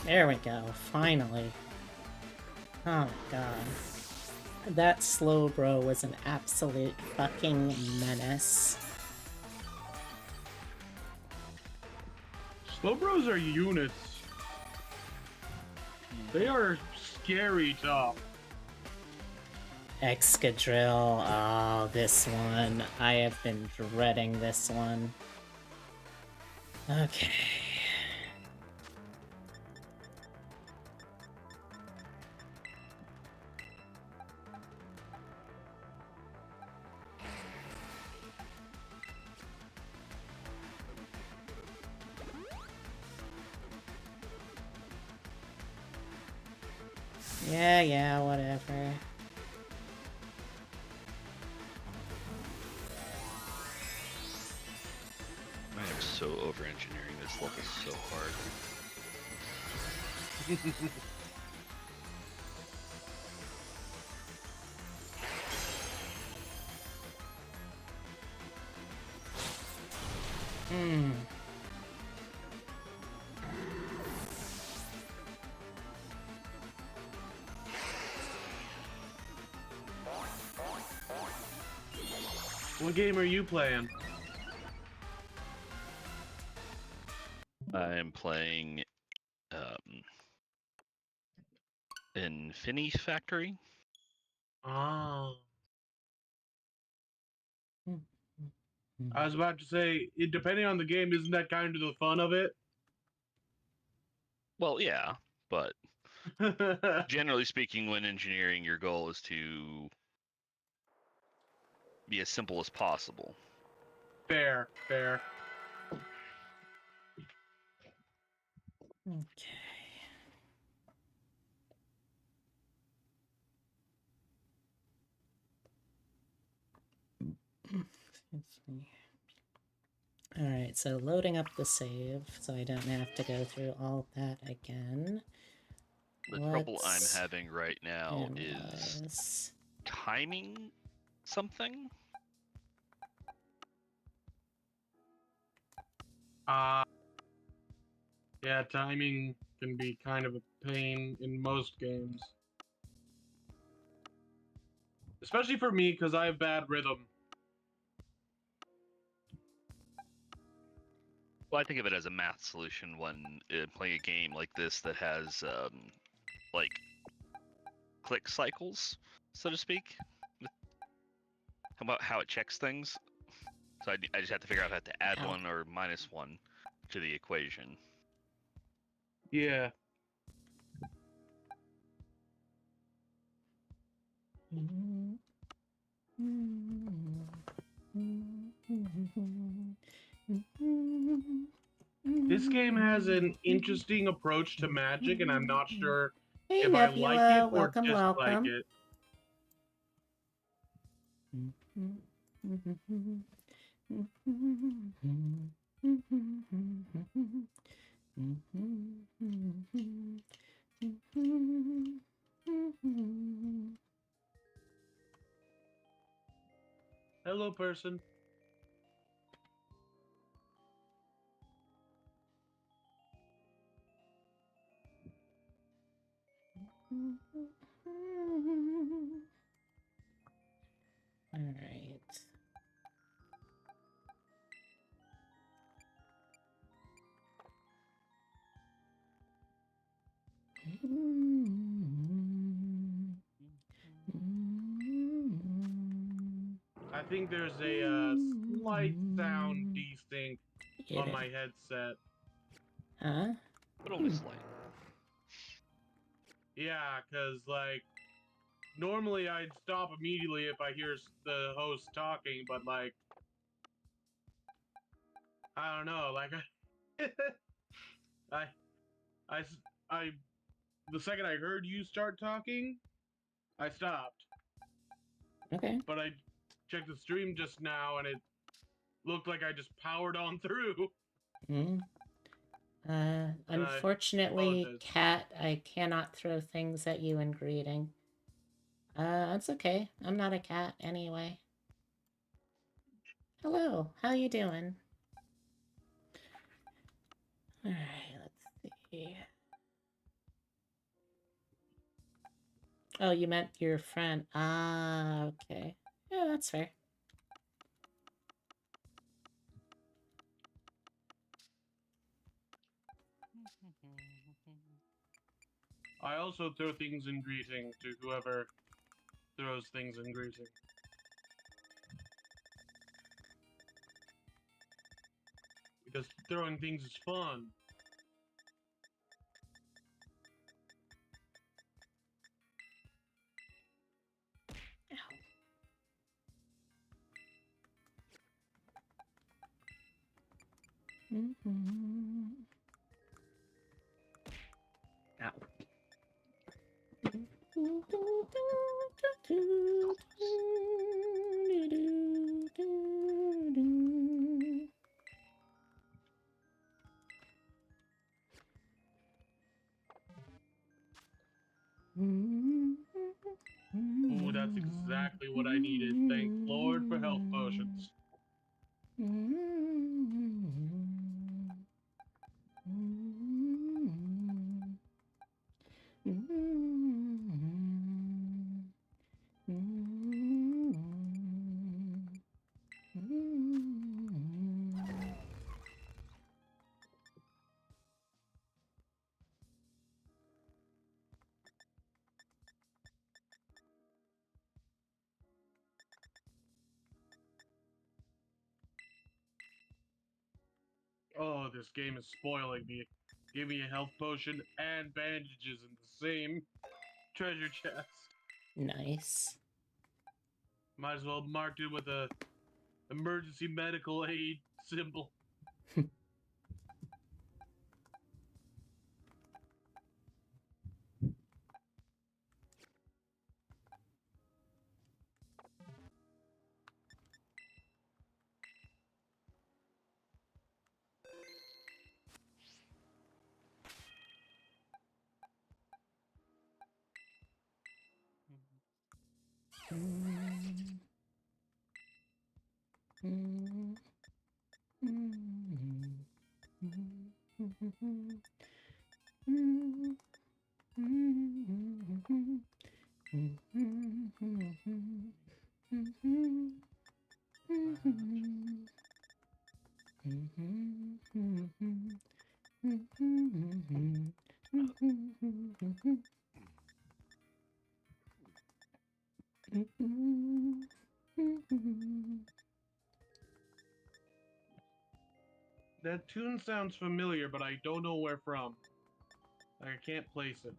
There we go, finally. Oh my god. That slow bro was an absolute fucking menace. Slowbros are units. They are scary tough. Excadrill, oh, this one. I have been dreading this one. Okay. Yeah, whatever. I am so over-engineering this level so hard. What game are you playing? I am playing Infinity Factory. Oh. I was about to say, depending on the game, isn't that kind of the fun of it? Well, yeah, but generally speaking, when engineering, your goal is to be as simple as possible. Fair. Okay. Excuse me. Alright, so loading up the save, so I don't have to go through all that again. The trouble I'm having right now is timing something. Yeah, timing can be kind of a pain in most games. Especially for me, because I have bad rhythm. Well, I think of it as a math solution when playing a game like this that has like click cycles, so to speak. About how it checks things. So I just have to figure out if I have to add one or minus one to the equation. Yeah. This game has an interesting approach to magic, and I'm not sure Hey, if I like it Nebula, or welcome, dislike welcome. it. Hello, person. All right. I think there's a slight sound desync on my headset. Huh? But only slight. Yeah, because, like, normally I'd stop immediately if I hear the host talking, but, like, I don't know, like, I, I, the second I heard you start talking, I stopped. Okay. But I checked the stream just now, and it looked like I just powered on through. Unfortunately, Cat, I cannot throw things at you in greeting. That's okay. I'm not a cat anyway. Hello, how you doing? Alright, let's see. Oh, you meant your friend. Ah, okay. Yeah, that's fair. I also throw things in greeting to whoever throws things in greeting. Because throwing things is fun. Ow. Ooh, that's exactly what I needed. Thank Lord for health potions. Oh, this game is spoiling me. Give me a health potion and bandages in the same treasure chest. Nice. Might as well have marked it with a emergency medical aid symbol. That tune sounds familiar, but I don't know where from. I can't place it.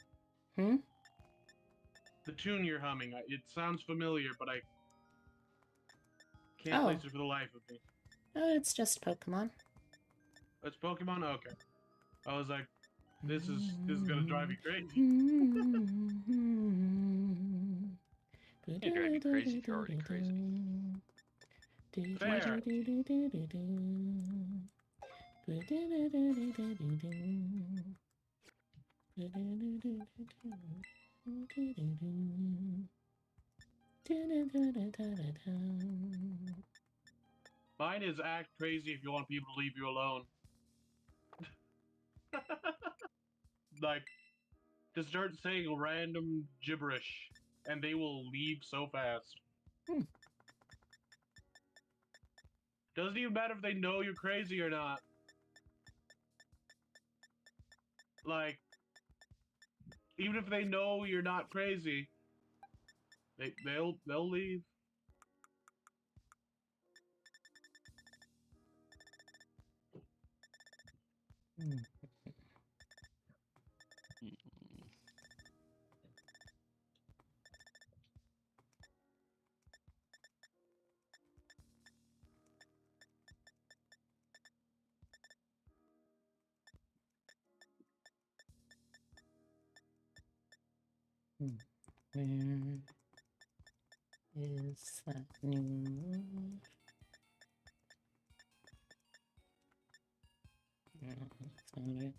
The tune you're humming, it sounds familiar, but I can't place it for the life of me. It's just Pokemon. It's Pokemon? Okay. I was like, this is gonna drive me crazy. It'd drive you crazy if you're already crazy. Fair. Mine is act crazy if you want people to leave you alone. Like, just start saying random gibberish, and they will leave so fast. Doesn't even matter if they know you're crazy or not. Like, even if they know you're not crazy, they'll leave. Where is that new move? No, that's not it.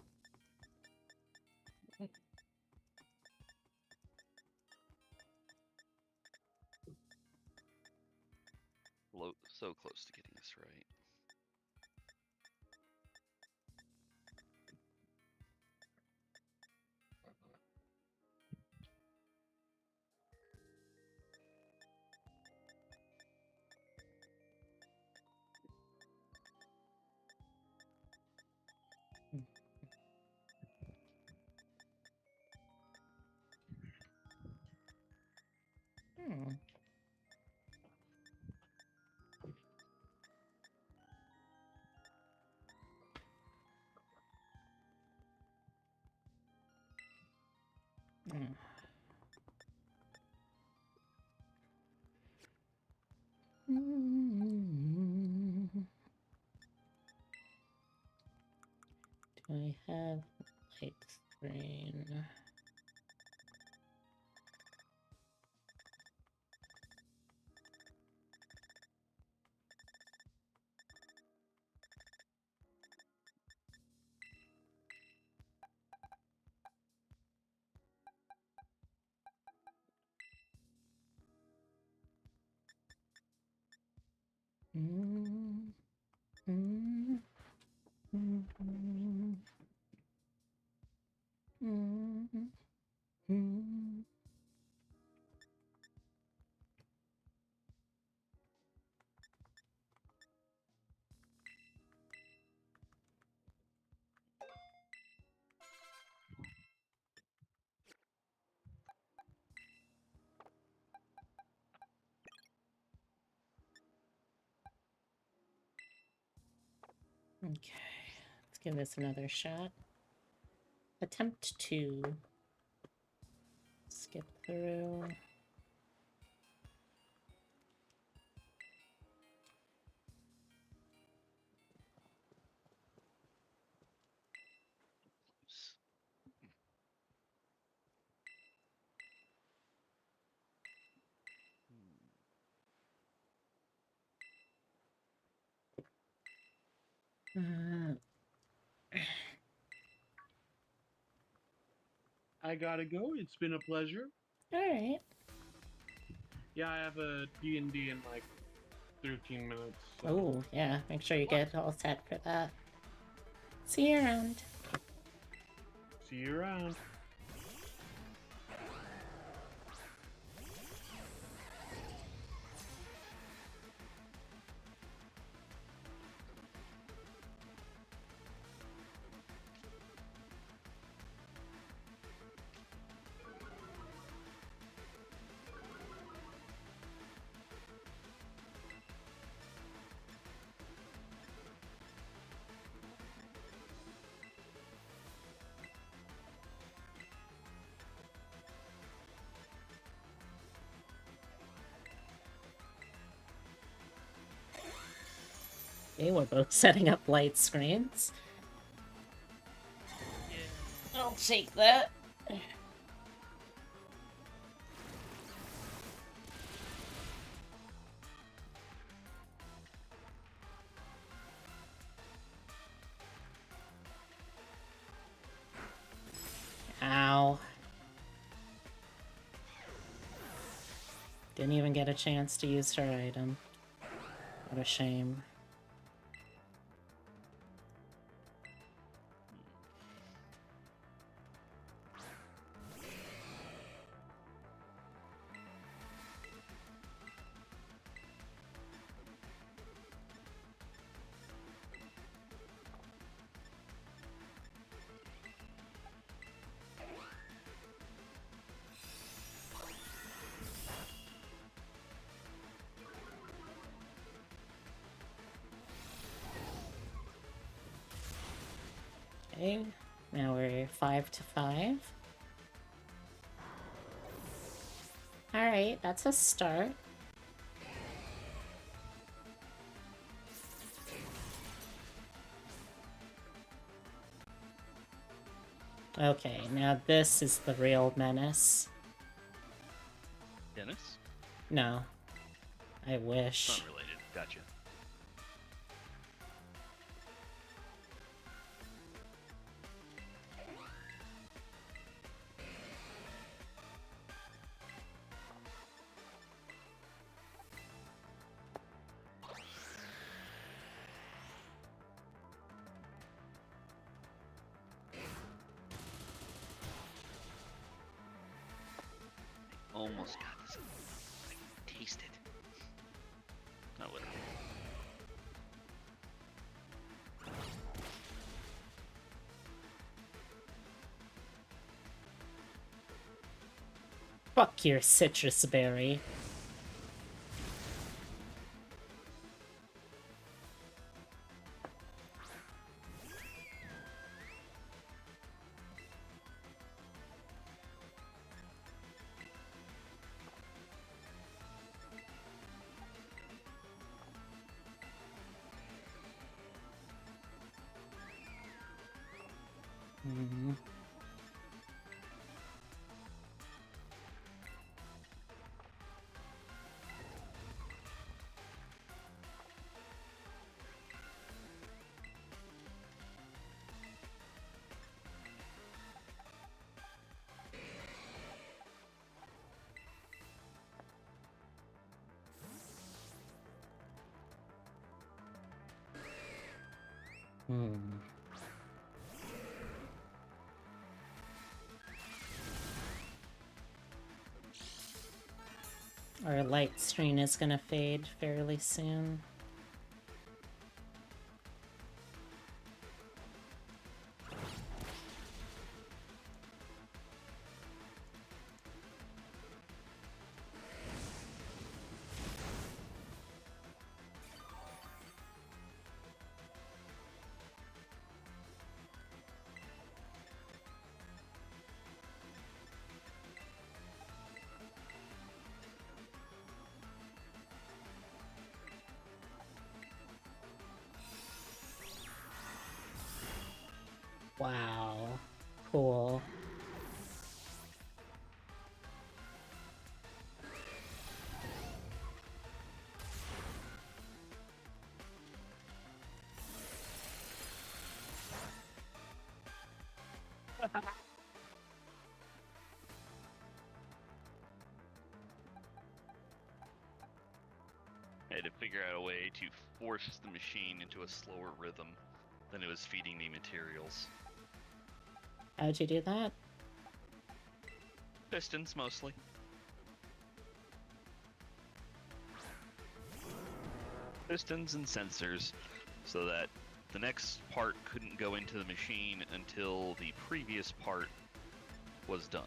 So close to getting this right. Do I have light screen? Okay, let's give this another shot. Attempt to skip through. I gotta go. It's been a pleasure. All right. Yeah, I have a D&D in like 13 minutes. So. Oh, yeah. Make sure you get all set for that. See you around. See you around. Okay, we're both setting up light screens. Yeah. I'll take that. Didn't even get a chance to use her item. What a shame. Okay, now we're 5 to 5. Alright, that's a start. Okay, now this is the real menace. Dennis? No. I wish. Not related. Gotcha. Almost got this. I can taste it. Not literally. Fuck your citrus berry. Our light screen is gonna fade fairly soon. Wow. Cool. I had to figure out a way to force the machine into a slower rhythm than it was feeding me materials. How'd you do that? Pistons, mostly. Pistons and sensors, so that the next part couldn't go into the machine until the previous part was done.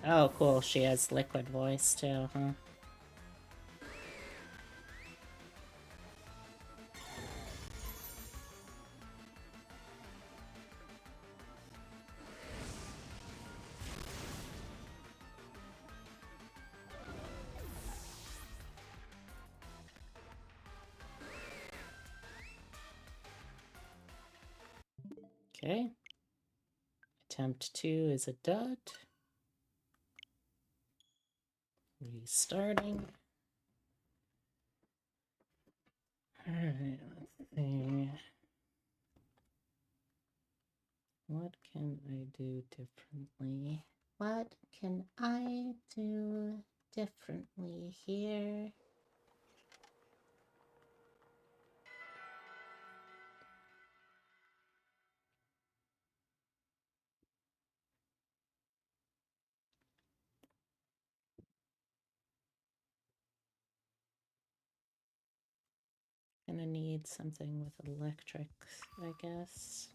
Oh, cool. She has liquid voice too, huh? Okay. Attempt 2 is a dud. Restarting. Alright, let's see. What can I do differently? What can I do differently here? Gonna need something with electrics, I guess.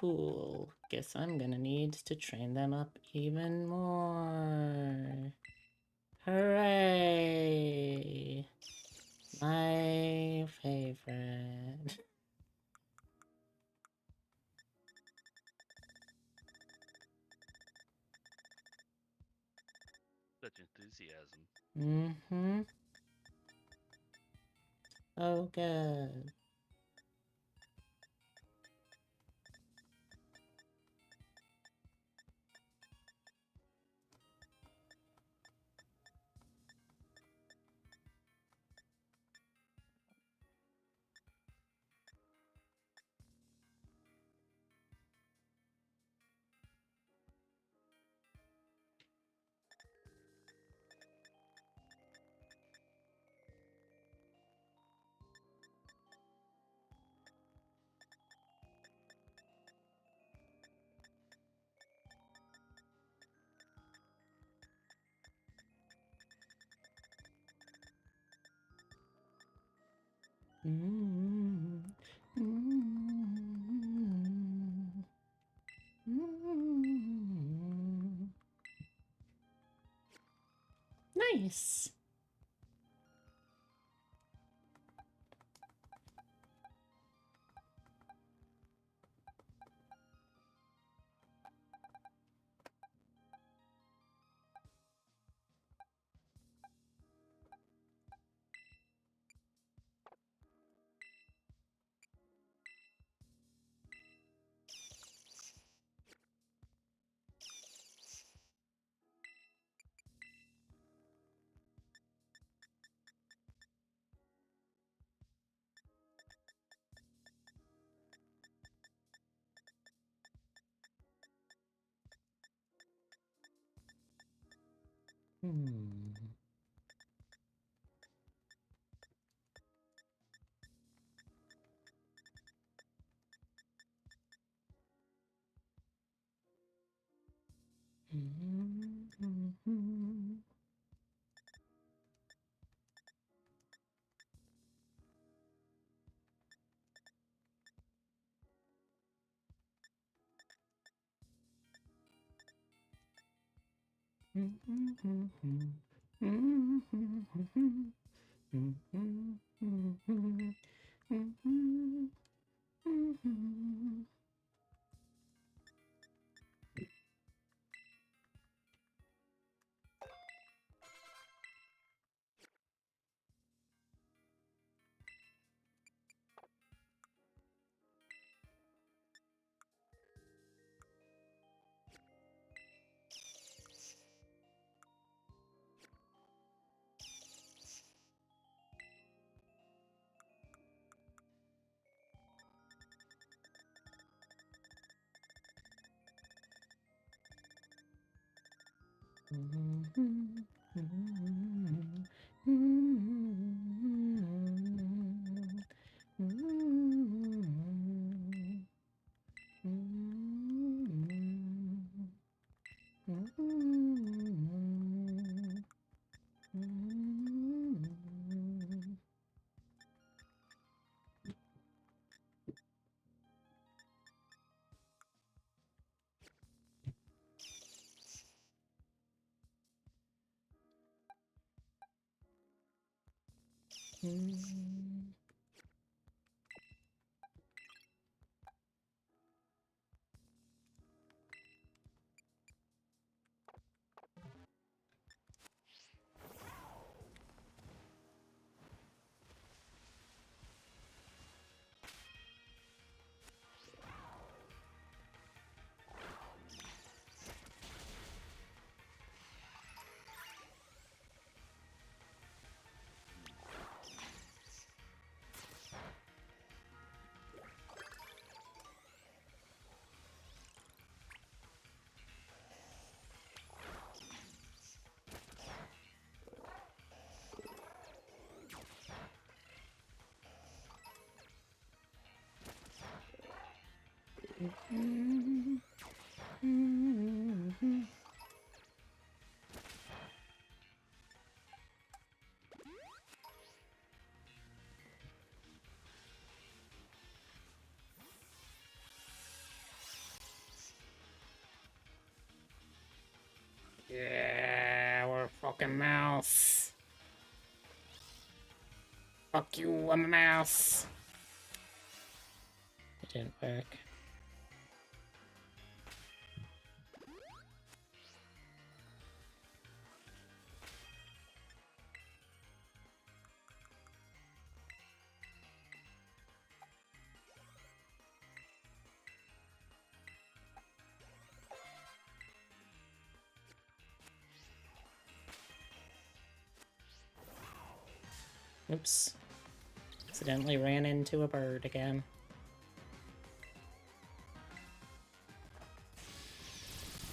Cool. Guess I'm gonna need to train them up even more. Hooray! My favorite. Such enthusiasm. Mm-hmm. Oh, good. Nice. Yeah, we're a fucking mouse. Fuck you, I'm a mouse. It didn't work. Oops. Accidentally ran into a bird again.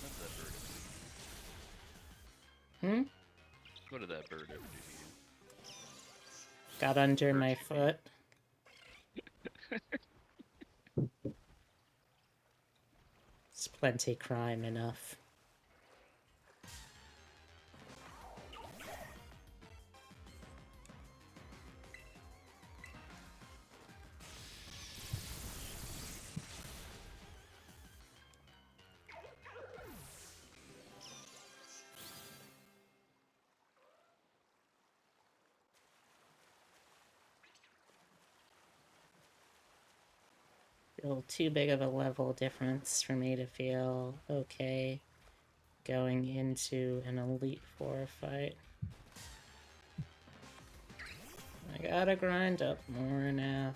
What's that bird ever Hmm? do? What did that bird ever do to you? Got under my foot. It's plenty crime enough. Feel too big of a level difference for me to feel okay going into an Elite Four fight. I gotta grind up more now.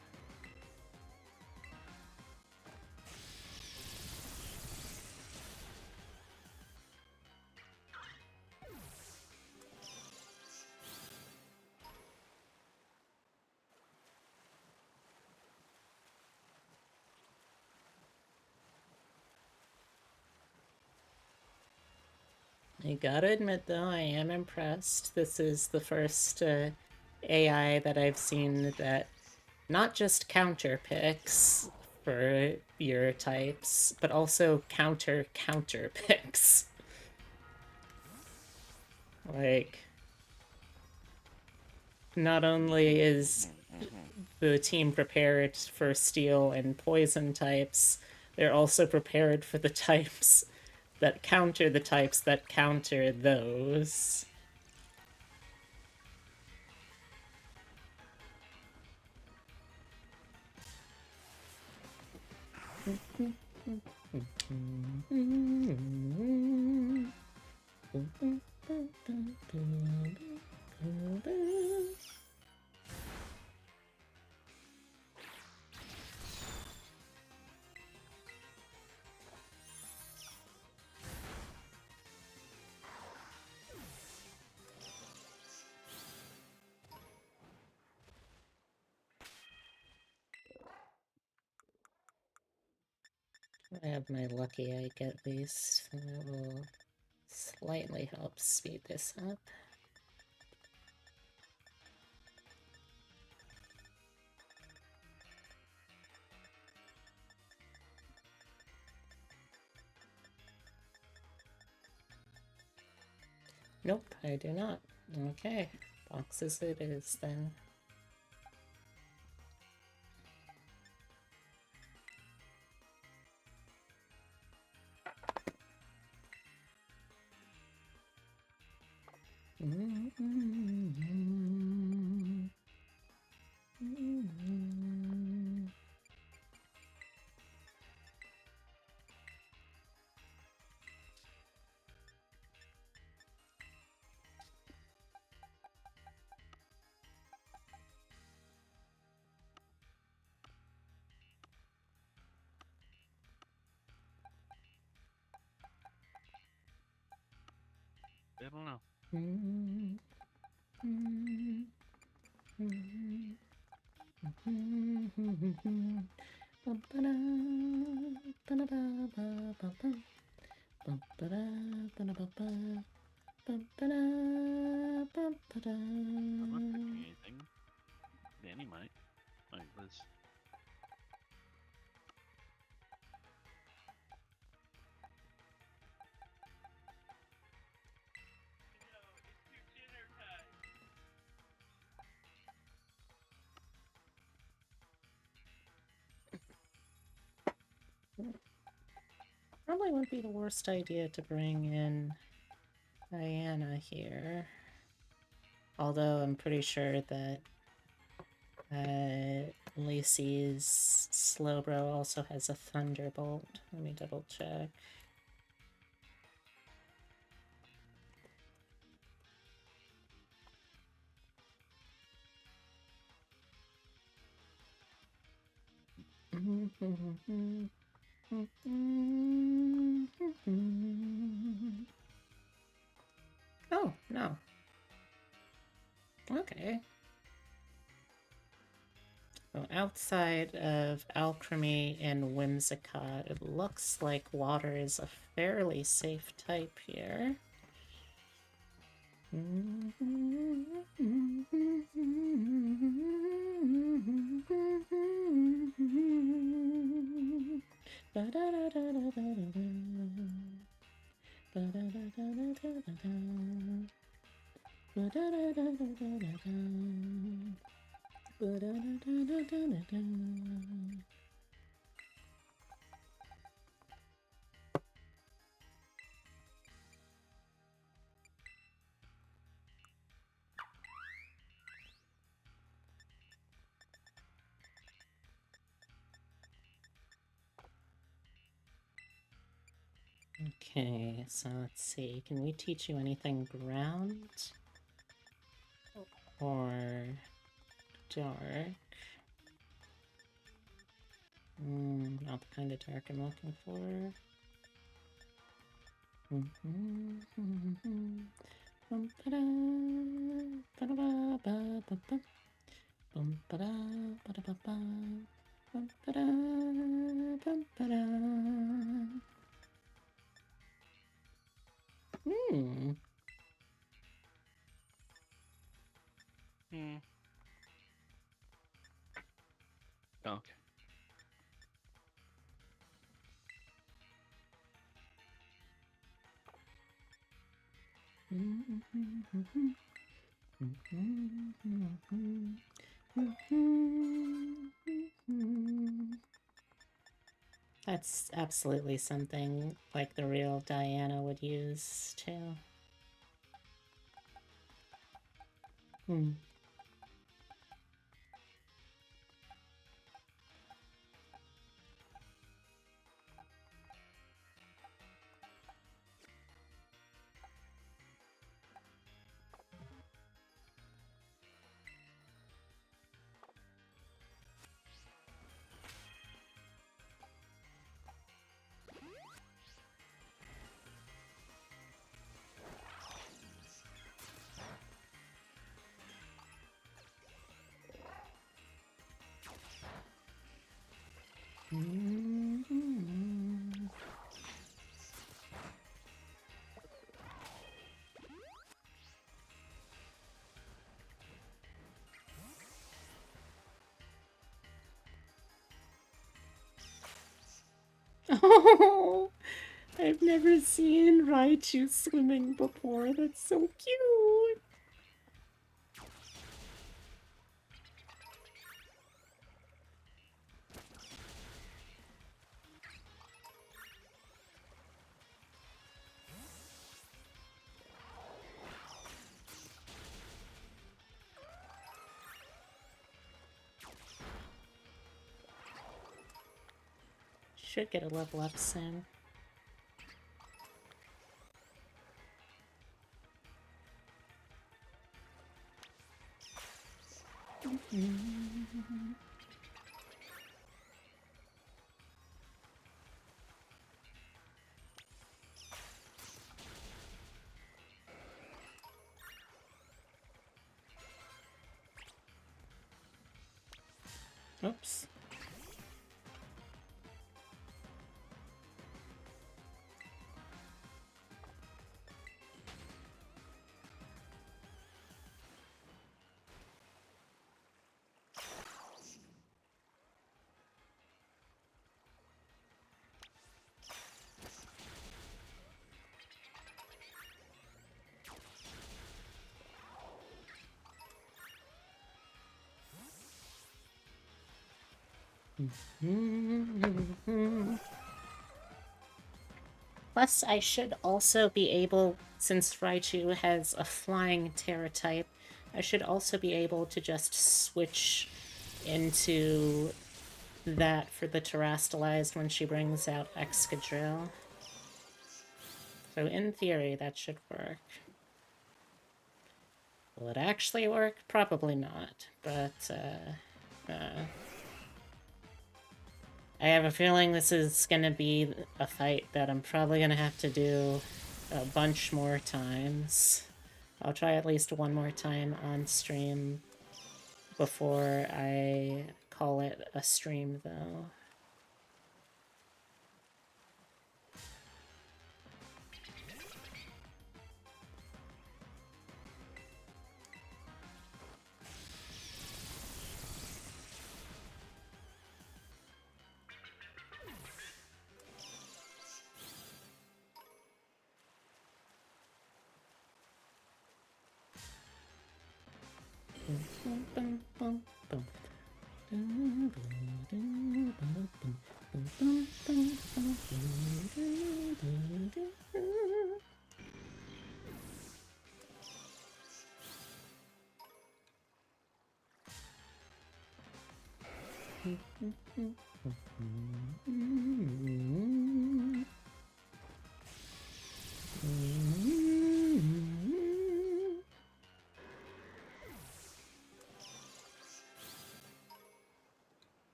I gotta admit, though, I am impressed. This is the first AI that I've seen that not just counter picks for your types, but also counter picks. Like, not only is the team prepared for steel and poison types, they're also prepared for the types that counter the types that counter those. I have my lucky egg at least, so that will slightly help speed this up. Nope, I do not. Okay, boxes it is then. I don't know. I'm not picking anything. Danny might. Like this. Probably wouldn't be the worst idea to bring in Diana here. Although I'm pretty sure that Lacey's Slowbro also has a Thunderbolt. Let me double check. Oh, no. Okay. So outside of Alchemy and Whimsicott, it looks like water is a fairly safe type here. Okay, so let's see. Can we teach you anything ground? Or dark? Not the kind of dark I'm looking for. Hmm. Hmm. Okay. That's absolutely something like the real Diana would use, too. Hmm. Oh, I've never seen Raichu swimming before. That's so cute. Should get a level up soon. Oops. Plus, I should also be able, since Raichu has a flying Terra type, I should also be able to just switch into that for the Terastallized when she brings out Excadrill. So in theory, that should work. Will it actually work? Probably not, but I have a feeling this is gonna be a fight that I'm probably gonna have to do a bunch more times. I'll try at least one more time on stream before I call it a stream, though.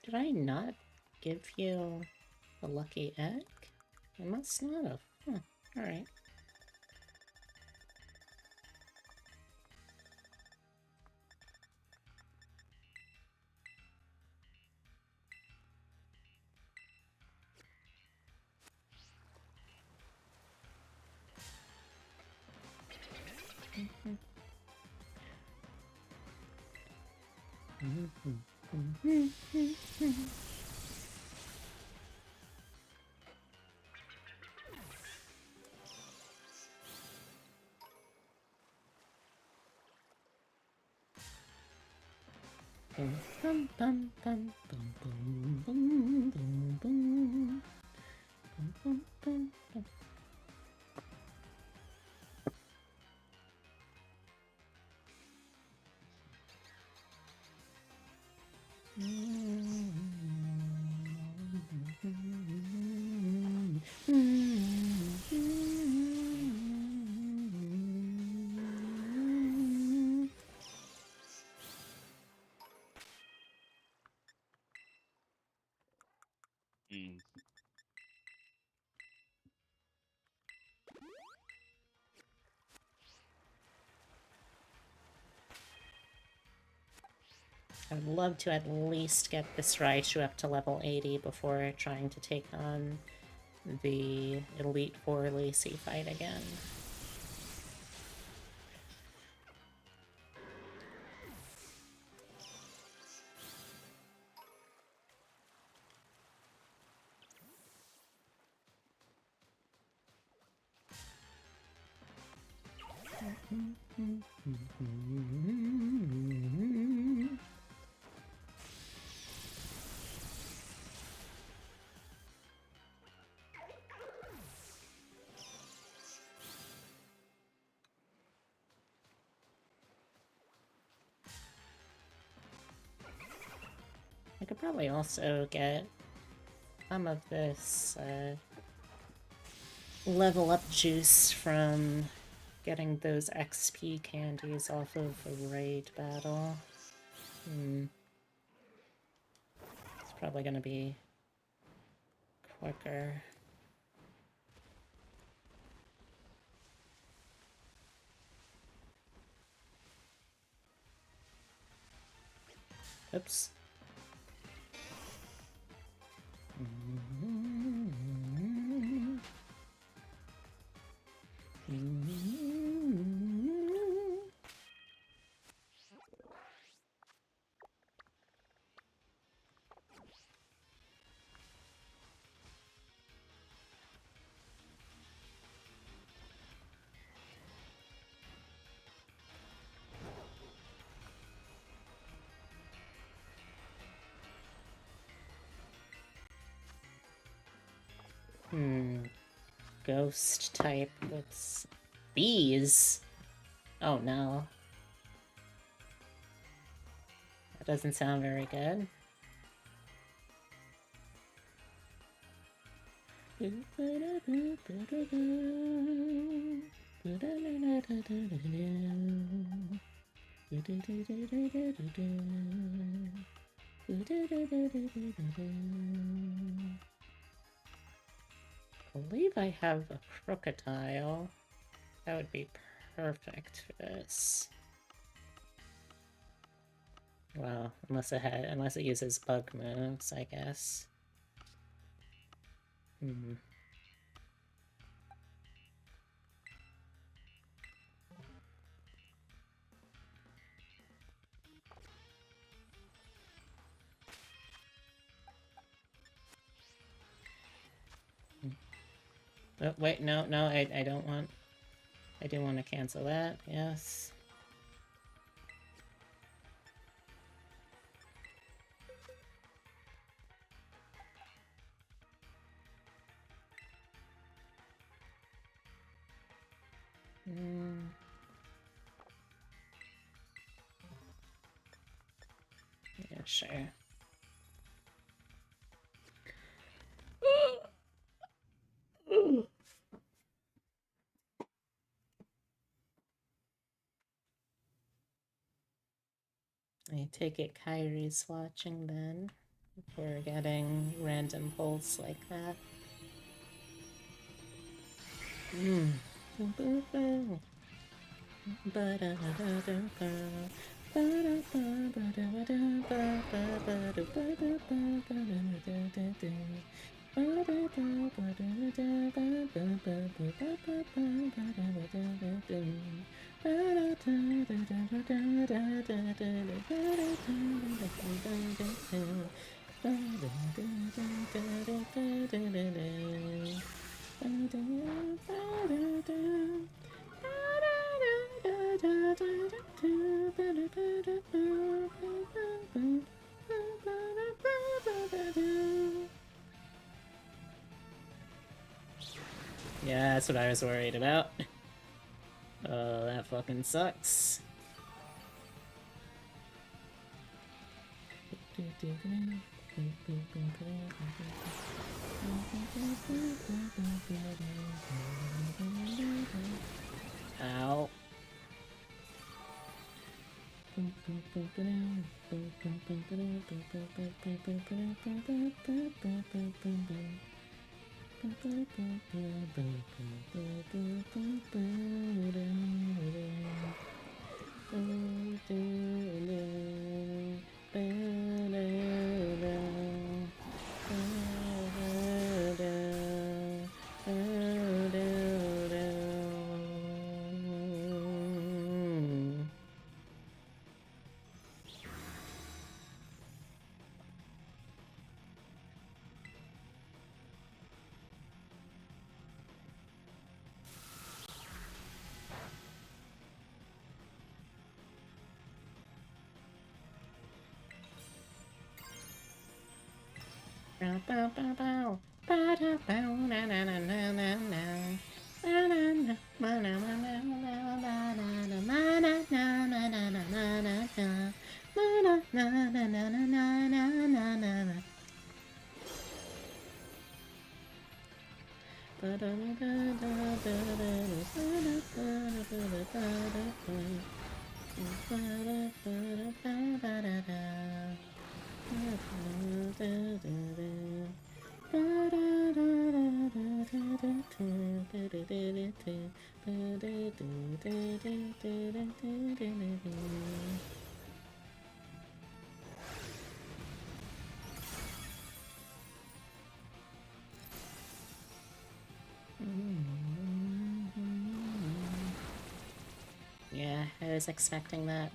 Did I not give you a lucky egg? I must not have. Huh. Alright. Mm. I would love to at least get this Raichu up to level 80 before trying to take on the Elite Four Lacey fight again. I could probably also get some of this level up juice from getting those XP candies off of a raid battle. It's probably gonna be quicker. Oops. Ghost type with bees? Oh no. That doesn't sound very good. I believe I have a crocodile. That would be perfect for this. Well, unless it uses bug moves, I guess. Oh, wait, no, I don't want... I do want to cancel that, yes. Yeah, sure. I take it Kyrie's watching then, if we're getting random pulls like that. Yeah, that's what I was worried about. Oh, that fucking sucks. Ow. Yeah, I was expecting that.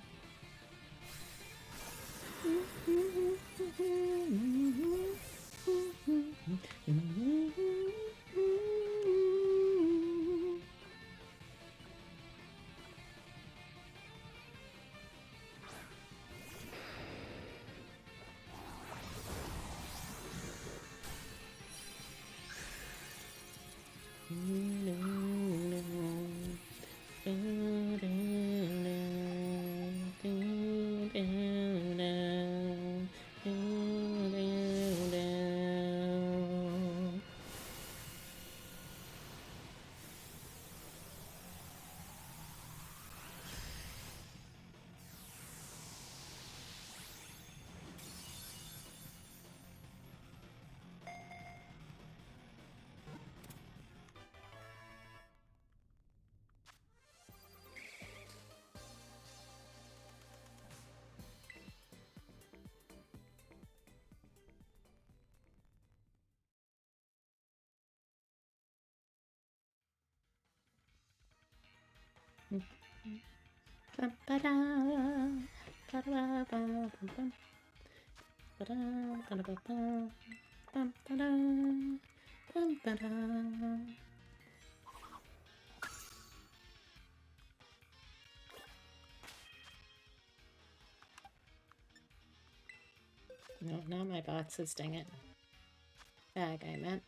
No, not my boxes, dang it. Bag, I meant.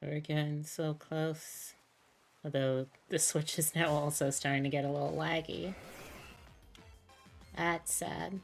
We're getting so close. Although the Switch is now also starting to get a little laggy. That's sad.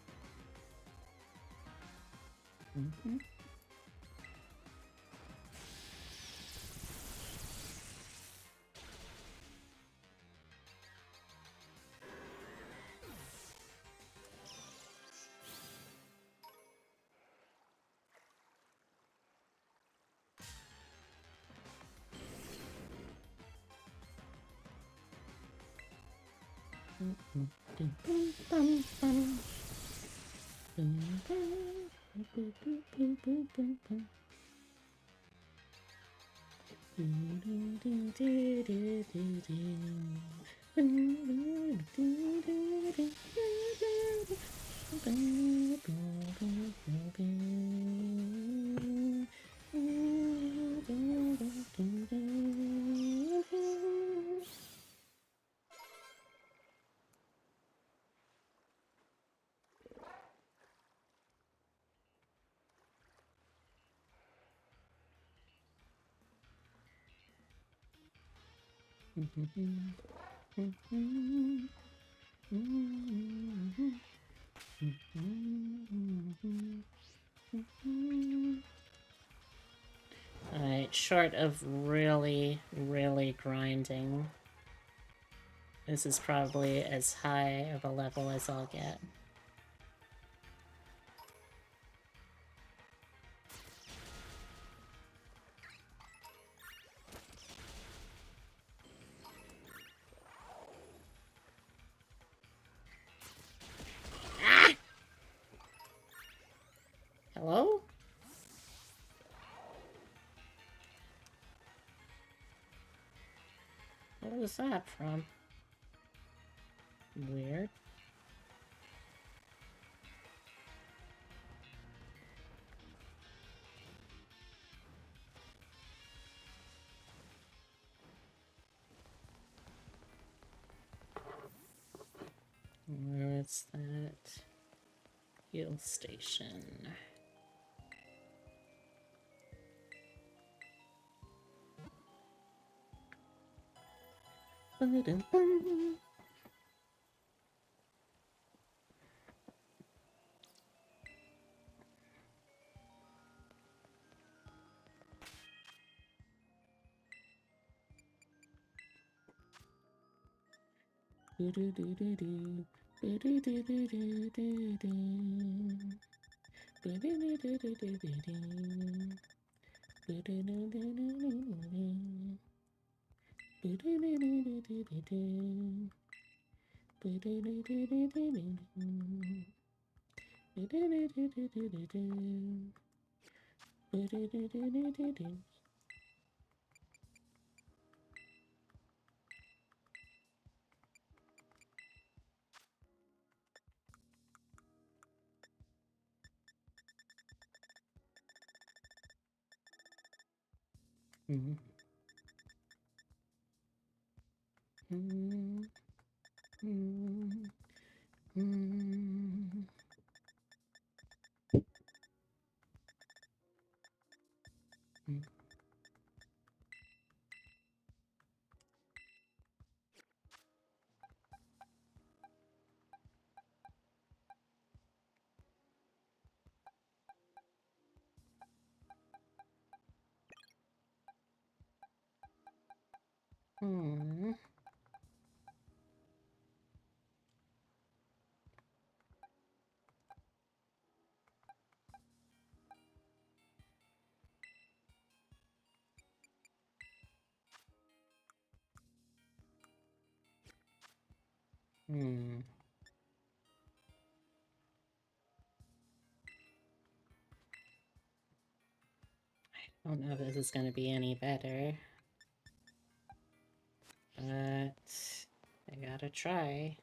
Alright, short of really, really grinding, this is probably as high of a level as I'll get. Hello? What was that from? Weird. What's that? Heal station. Ba-dum-bum. Do-do-do-do-do. Do-do-do-do-do-do-do. Do-do-do-do-do-do-do. Do-do-do-do-do-do-do. Do-do-do-do-do-do-do. Do-do-do-do-do-do-do. Do-do-do-do-do-do-do. Do-do-do-do-do-do-do. Mhm. Mhm. Mhm. Mhm. Mhm. Hmm. I don't know if this is gonna be any better. But I gotta try.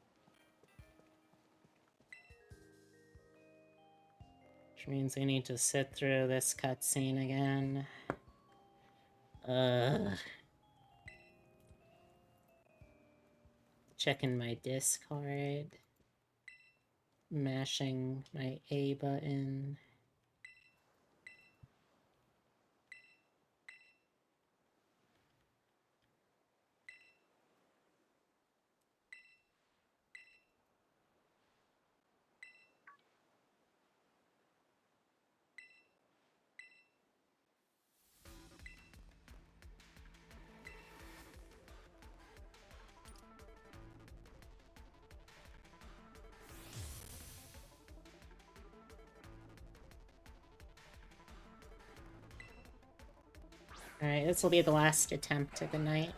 Which means I need to sit through this cutscene again. Checking my Discord. Mashing my A button. Alright, this will be the last attempt of the night.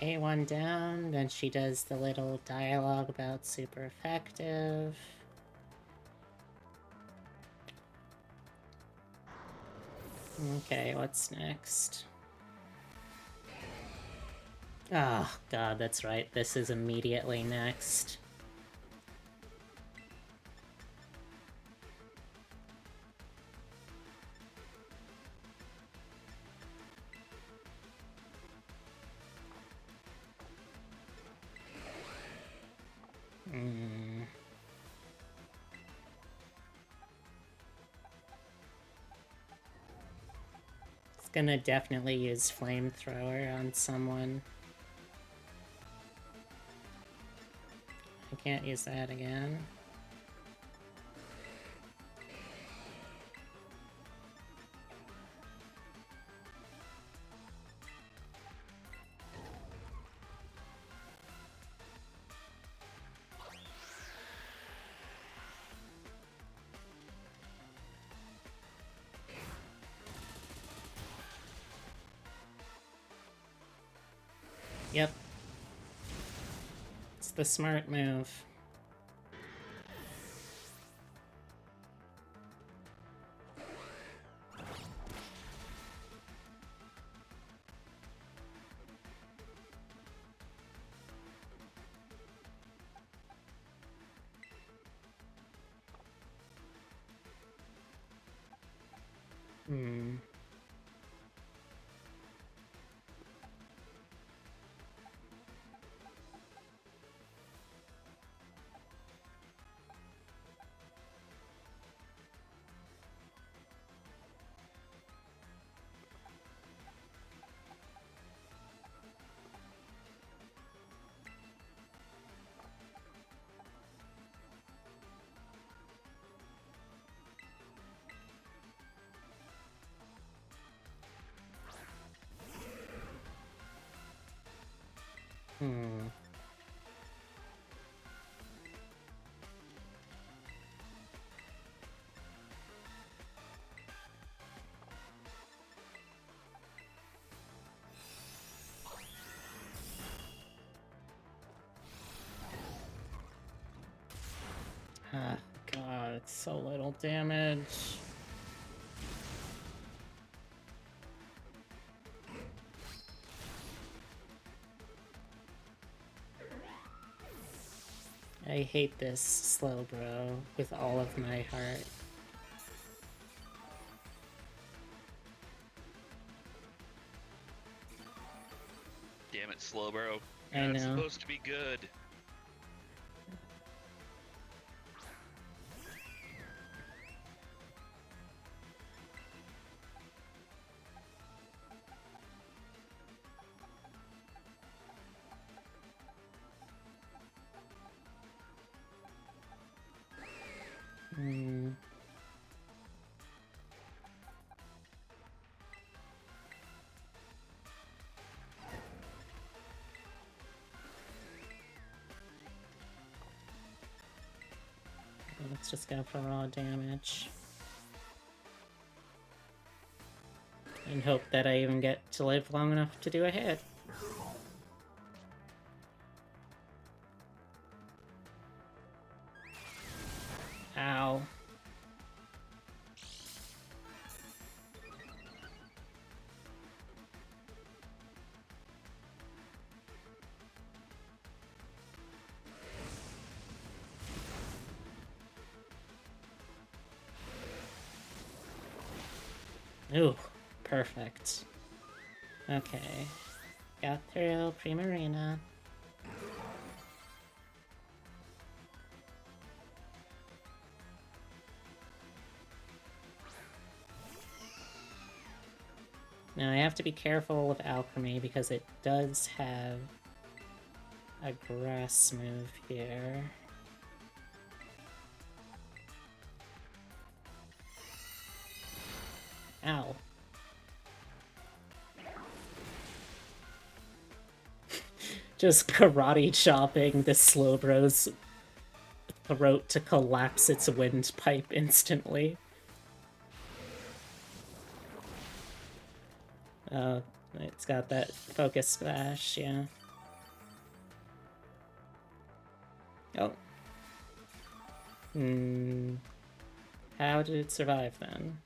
Okay, one down, then she does the little dialogue about super effective. Okay, what's next? Oh, God, that's right. This is immediately next. It's gonna definitely use flamethrower on someone. I can't use that again. Yep. It's the smart move. Hmm. Hmm. Ah, God, it's so little damage. I hate this Slowbro with all of my heart. Damn it, Slowbro. I It's know. supposed to be good. Hmm. Let's just go for raw damage. And hope that I even get to live long enough to do a hit. Ow. Ooh, perfect. Okay. Got through Primarina. Now I have to be careful with Alchemy because it does have a grass move here. Ow. Just karate chopping the Slowbro's throat to collapse its windpipe instantly. It's got that focus splash, yeah. Oh. How did it survive then?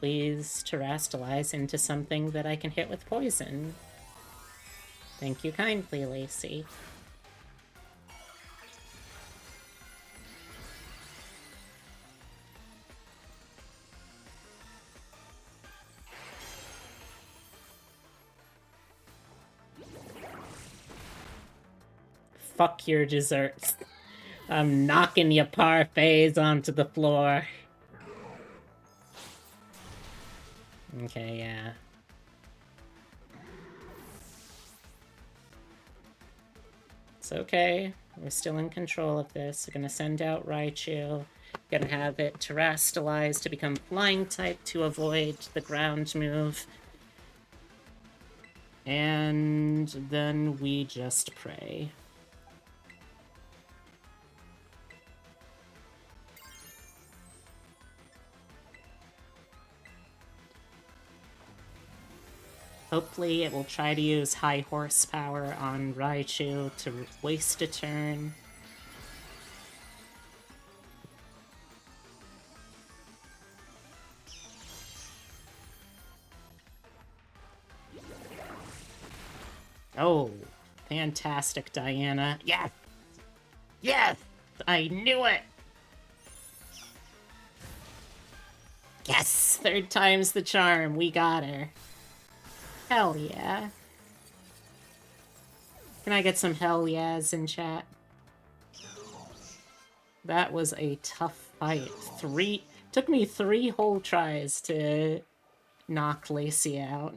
Please terastalize into something that I can hit with poison. Thank you kindly, Lacey. Fuck your desserts. I'm knocking your parfaits onto the floor. Okay, yeah. It's okay. We're still in control of this. We're gonna send out Raichu. Gonna have it terastalize to become flying type to avoid the ground move. And then we just pray. Hopefully it will try to use high horsepower on Raichu to waste a turn. Oh, fantastic, Diana. Yes! Yes! I knew it! Yes! Third time's the charm. We got her. Hell yeah. Can I get some hell yeahs in chat? That was a tough fight. Took me 3 whole tries to knock Lacey out.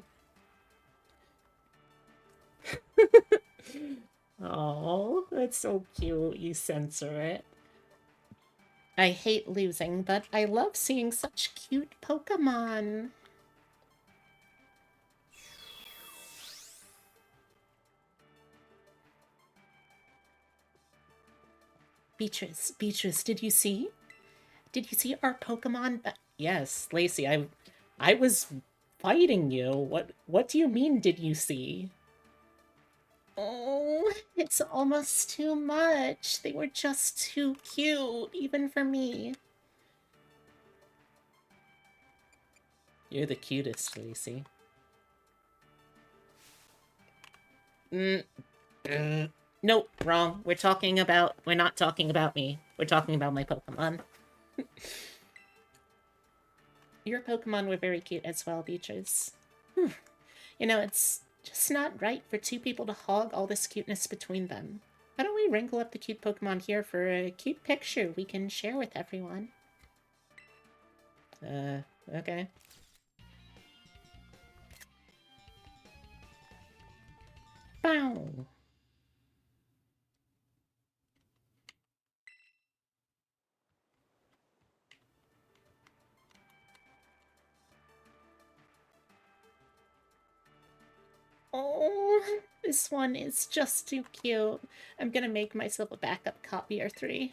Oh, that's so cute. You censor it. I hate losing, but I love seeing such cute Pokemon. Beatrice, did you see? Did you see our Pokemon? Yes, Lacey, I was fighting you. What do you mean, did you see? Oh, it's almost too much. They were just too cute, even for me. You're the cutest, Lacey. Nope, wrong. We're not talking about me. We're talking about my Pokemon. Your Pokemon were very cute as well, Beatrice. You know, it's just not right for two people to hog all this cuteness between them. Why don't we wrangle up the cute Pokemon here for a cute picture we can share with everyone? Okay. Bow! Oh, this one is just too cute. I'm gonna make myself a backup copy or 3.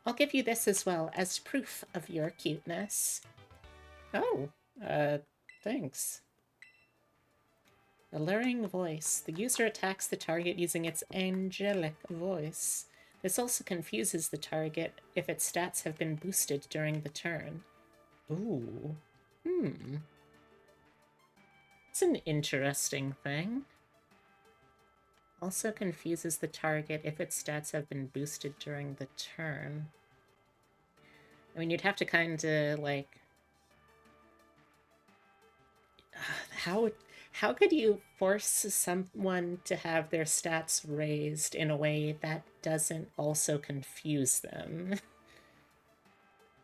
I'll give you this as well as proof of your cuteness. Oh, thanks. Alluring voice. The user attacks the target using its angelic voice. This also confuses the target if its stats have been boosted during the turn. Ooh. It's an interesting thing. Also confuses the target if its stats have been boosted during the turn. I mean, you'd have to kind of, like... How could you force someone to have their stats raised in a way that doesn't also confuse them?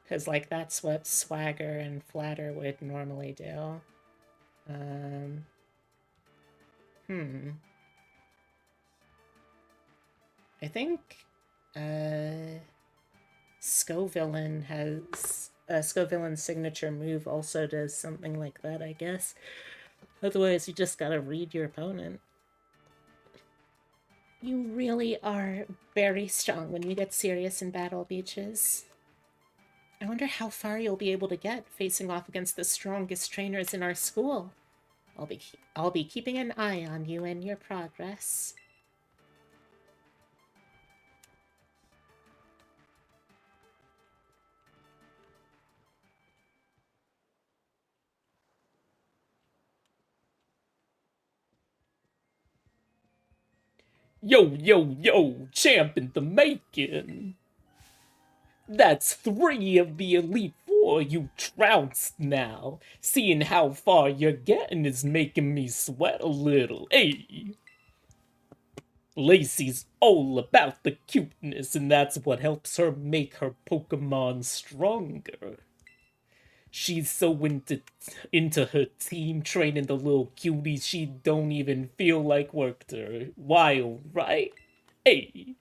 Because, like, that's what Swagger and Flatter would normally do. I think, Scovillain has... Scovillain's signature move also does something like that, I guess. Otherwise, you just gotta read your opponent. You really are very strong when you get serious in battle, Beaches. I wonder how far you'll be able to get facing off against the strongest trainers in our school. I'll be keeping an eye on you and your progress. Yo, champ in the making. That's 3 of the Elite 4 you trounced now. Seeing how far you're getting is making me sweat a little, hey. Lacey's all about the cuteness, and that's what helps her make her Pokemon stronger. She's so into her team training the little cuties she don't even feel like work to wild, right? Hey,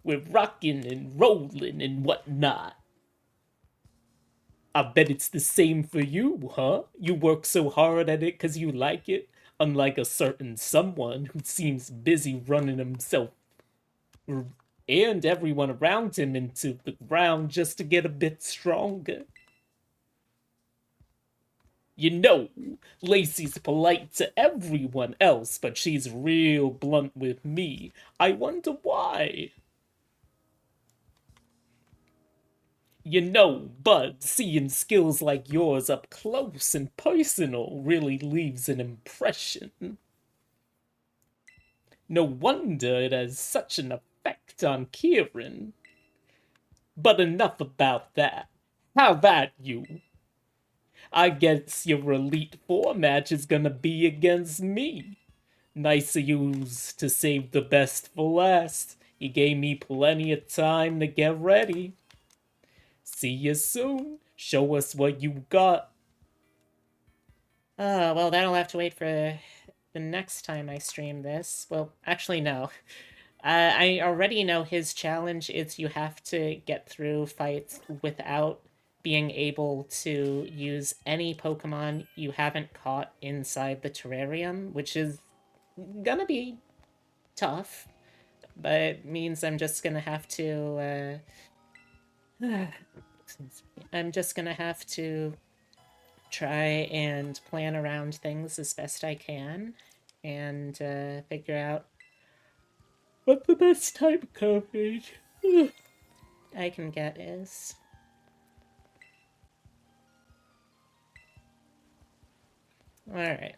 we're rocking and rolling and whatnot. I bet it's the same for you, huh? You work so hard at it 'cause you like it, unlike a certain someone who seems busy running himself and everyone around him into the ground just to get a bit stronger. You know, Lacey's polite to everyone else, but she's real blunt with me. I wonder why. You know, Bud, seeing skills like yours up close and personal really leaves an impression. No wonder it has such an effect on Kieran. But enough about that. How about you? I guess your Elite Four match is gonna be against me. Nice of you to save the best for last. You gave me plenty of time to get ready. See you soon. Show us what you got. Well, that'll have to wait for the next time I stream this. Well, actually, no. I already know his challenge is you have to get through fights without being able to use any Pokemon you haven't caught inside the terrarium, which is gonna be tough. but it means I'm just gonna have to, excuse me. I'm just gonna have to try and plan around things as best I can and figure out what the best time coverage I can get is. Alright.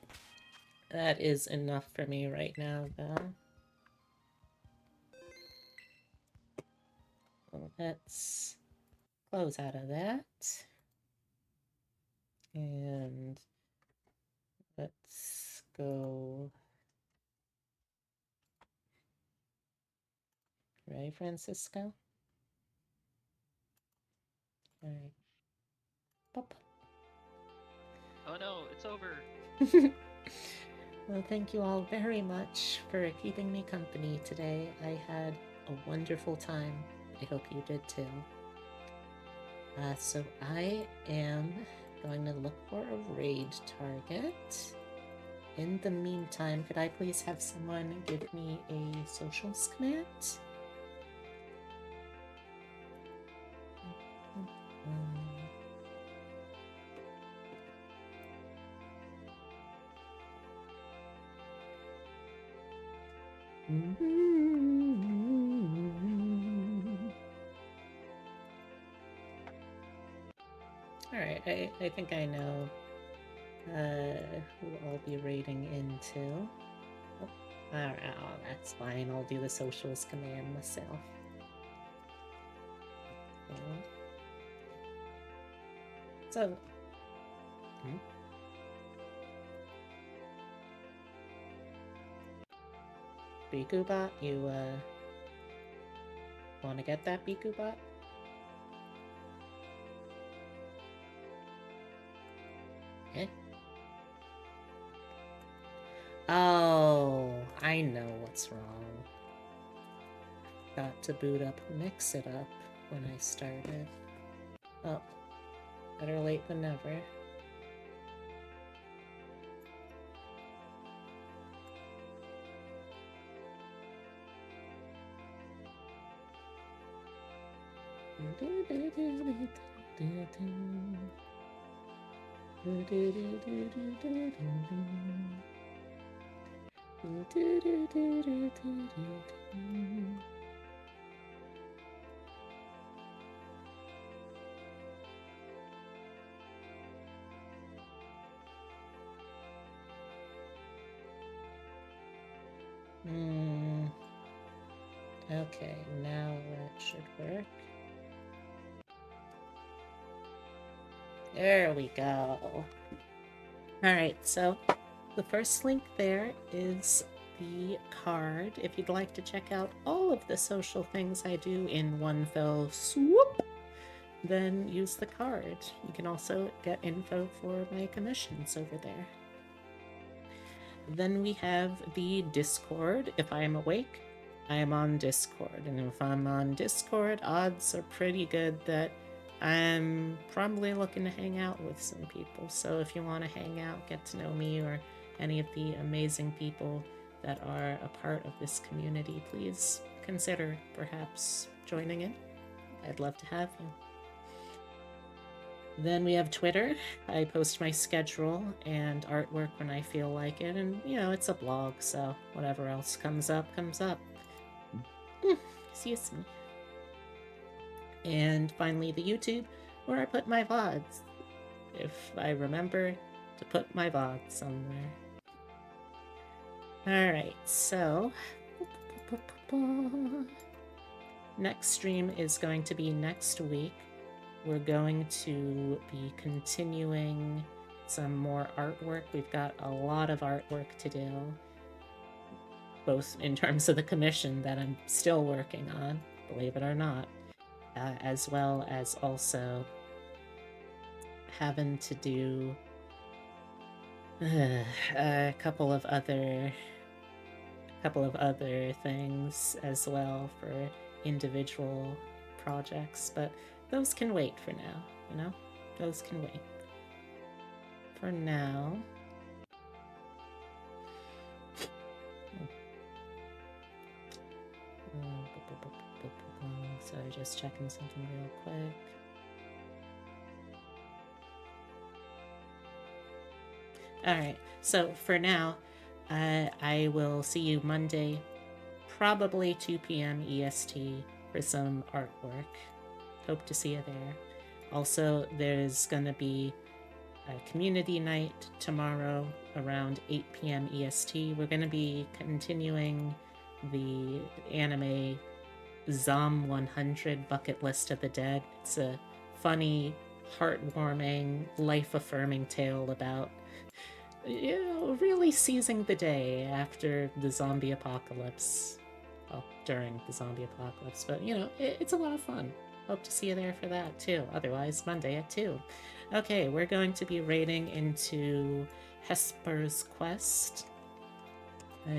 That is enough for me right now, though. Well, let's close out of that. And let's go. Right, Francisco? Alright. Pop. Oh no, it's over. Well, thank you all very much for keeping me company today. I had a wonderful time. I hope you did too. So I am going to look for a raid target. In the meantime, could I please have someone give me a socials command? Alright, I think I know who I'll be raiding into. Oh, alright, oh, that's fine. I'll do the socials command myself. Okay. So, Bikubot, you wanna get that Bikubot? Eh? Oh, I know what's wrong. Got to boot up Mix It Up when I started. Oh, better late than never. Okay, now that should work. There we go. Alright, so the first link there is the card. If you'd like to check out all of the social things I do in one fell swoop, then use the card. You can also get info for my commissions over there. Then we have the Discord. If I am awake, I am on Discord. And if I'm on Discord, odds are pretty good that I'm probably looking to hang out with some people. So if you want to hang out, get to know me or any of the amazing people that are a part of this community, please consider perhaps joining in. I'd love to have you. Then we have Twitter. I post my schedule and artwork when I feel like it, and you know, it's a blog, so whatever else comes up, comes up. Excuse me. And finally the YouTube, where I put my VODs. If I remember to put my VODs somewhere. Alright, so next stream is going to be next week. We're going to be continuing some more artwork. We've got a lot of artwork to do, both in terms of the commission that I'm still working on, believe it or not, as well as also having to do a couple of other things as well for individual projects, but those can wait for now, you know? Those can wait. For now... So just checking something real quick. Alright, so for now, I will see you Monday, probably 2 p.m. EST, for some artwork. Hope to see you there. Also, there's gonna be a community night tomorrow around 8 p.m. EST. We're gonna be continuing the anime Zom 100 Bucket List of the Dead. It's a funny, heartwarming, life-affirming tale about, really seizing the day after the zombie apocalypse. Well, during the zombie apocalypse, but it's a lot of fun. Hope to see you there for that too. Otherwise, Monday at 2. Okay, we're going to be raiding into Hesper's Quest.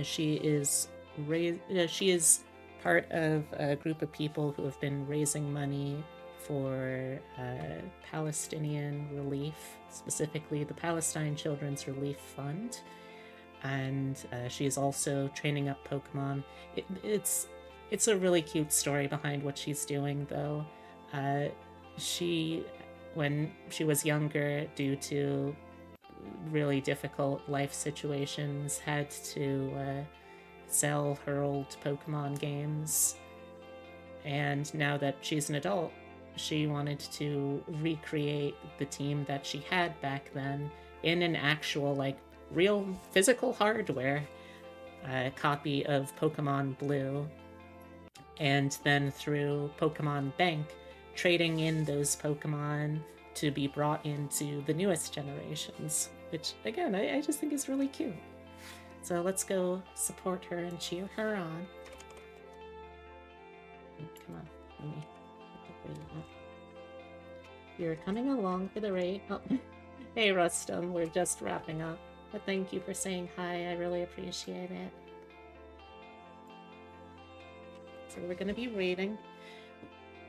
She is part of a group of people who have been raising money for Palestinian relief, specifically the Palestine Children's Relief Fund. And she is also training up Pokemon. It's a really cute story behind what she's doing, though. When she was younger, due to really difficult life situations, had to sell her old Pokemon games. And now that she's an adult, she wanted to recreate the team that she had back then in an actual, real physical hardware copy of Pokemon Blue. And then through Pokemon Bank, trading in those Pokemon to be brought into the newest generations, which, again, I just think is really cute. So let's go support her and cheer her on. Come on, let me put the raid up. You're coming along for the raid. Oh, hey Rustum, we're just wrapping up. But thank you for saying hi, I really appreciate it. So we're gonna be raiding.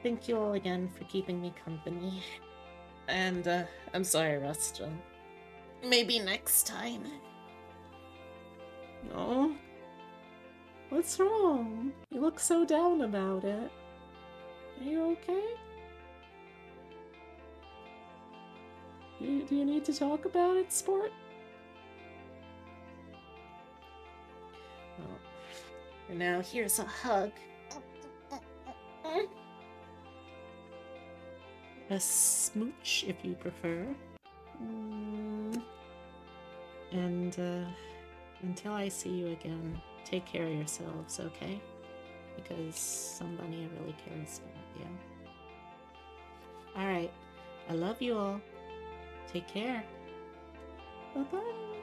Thank you all again for keeping me company. And, I'm sorry, Rustum. Maybe next time. No? What's wrong? You look so down about it. Are you okay? Do you need to talk about it, sport? Well, for now, here's a hug. A smooch, if you prefer. And, until I see you again, take care of yourselves, okay? Because somebody really cares about you. Alright, I love you all. Take care. Bye-bye.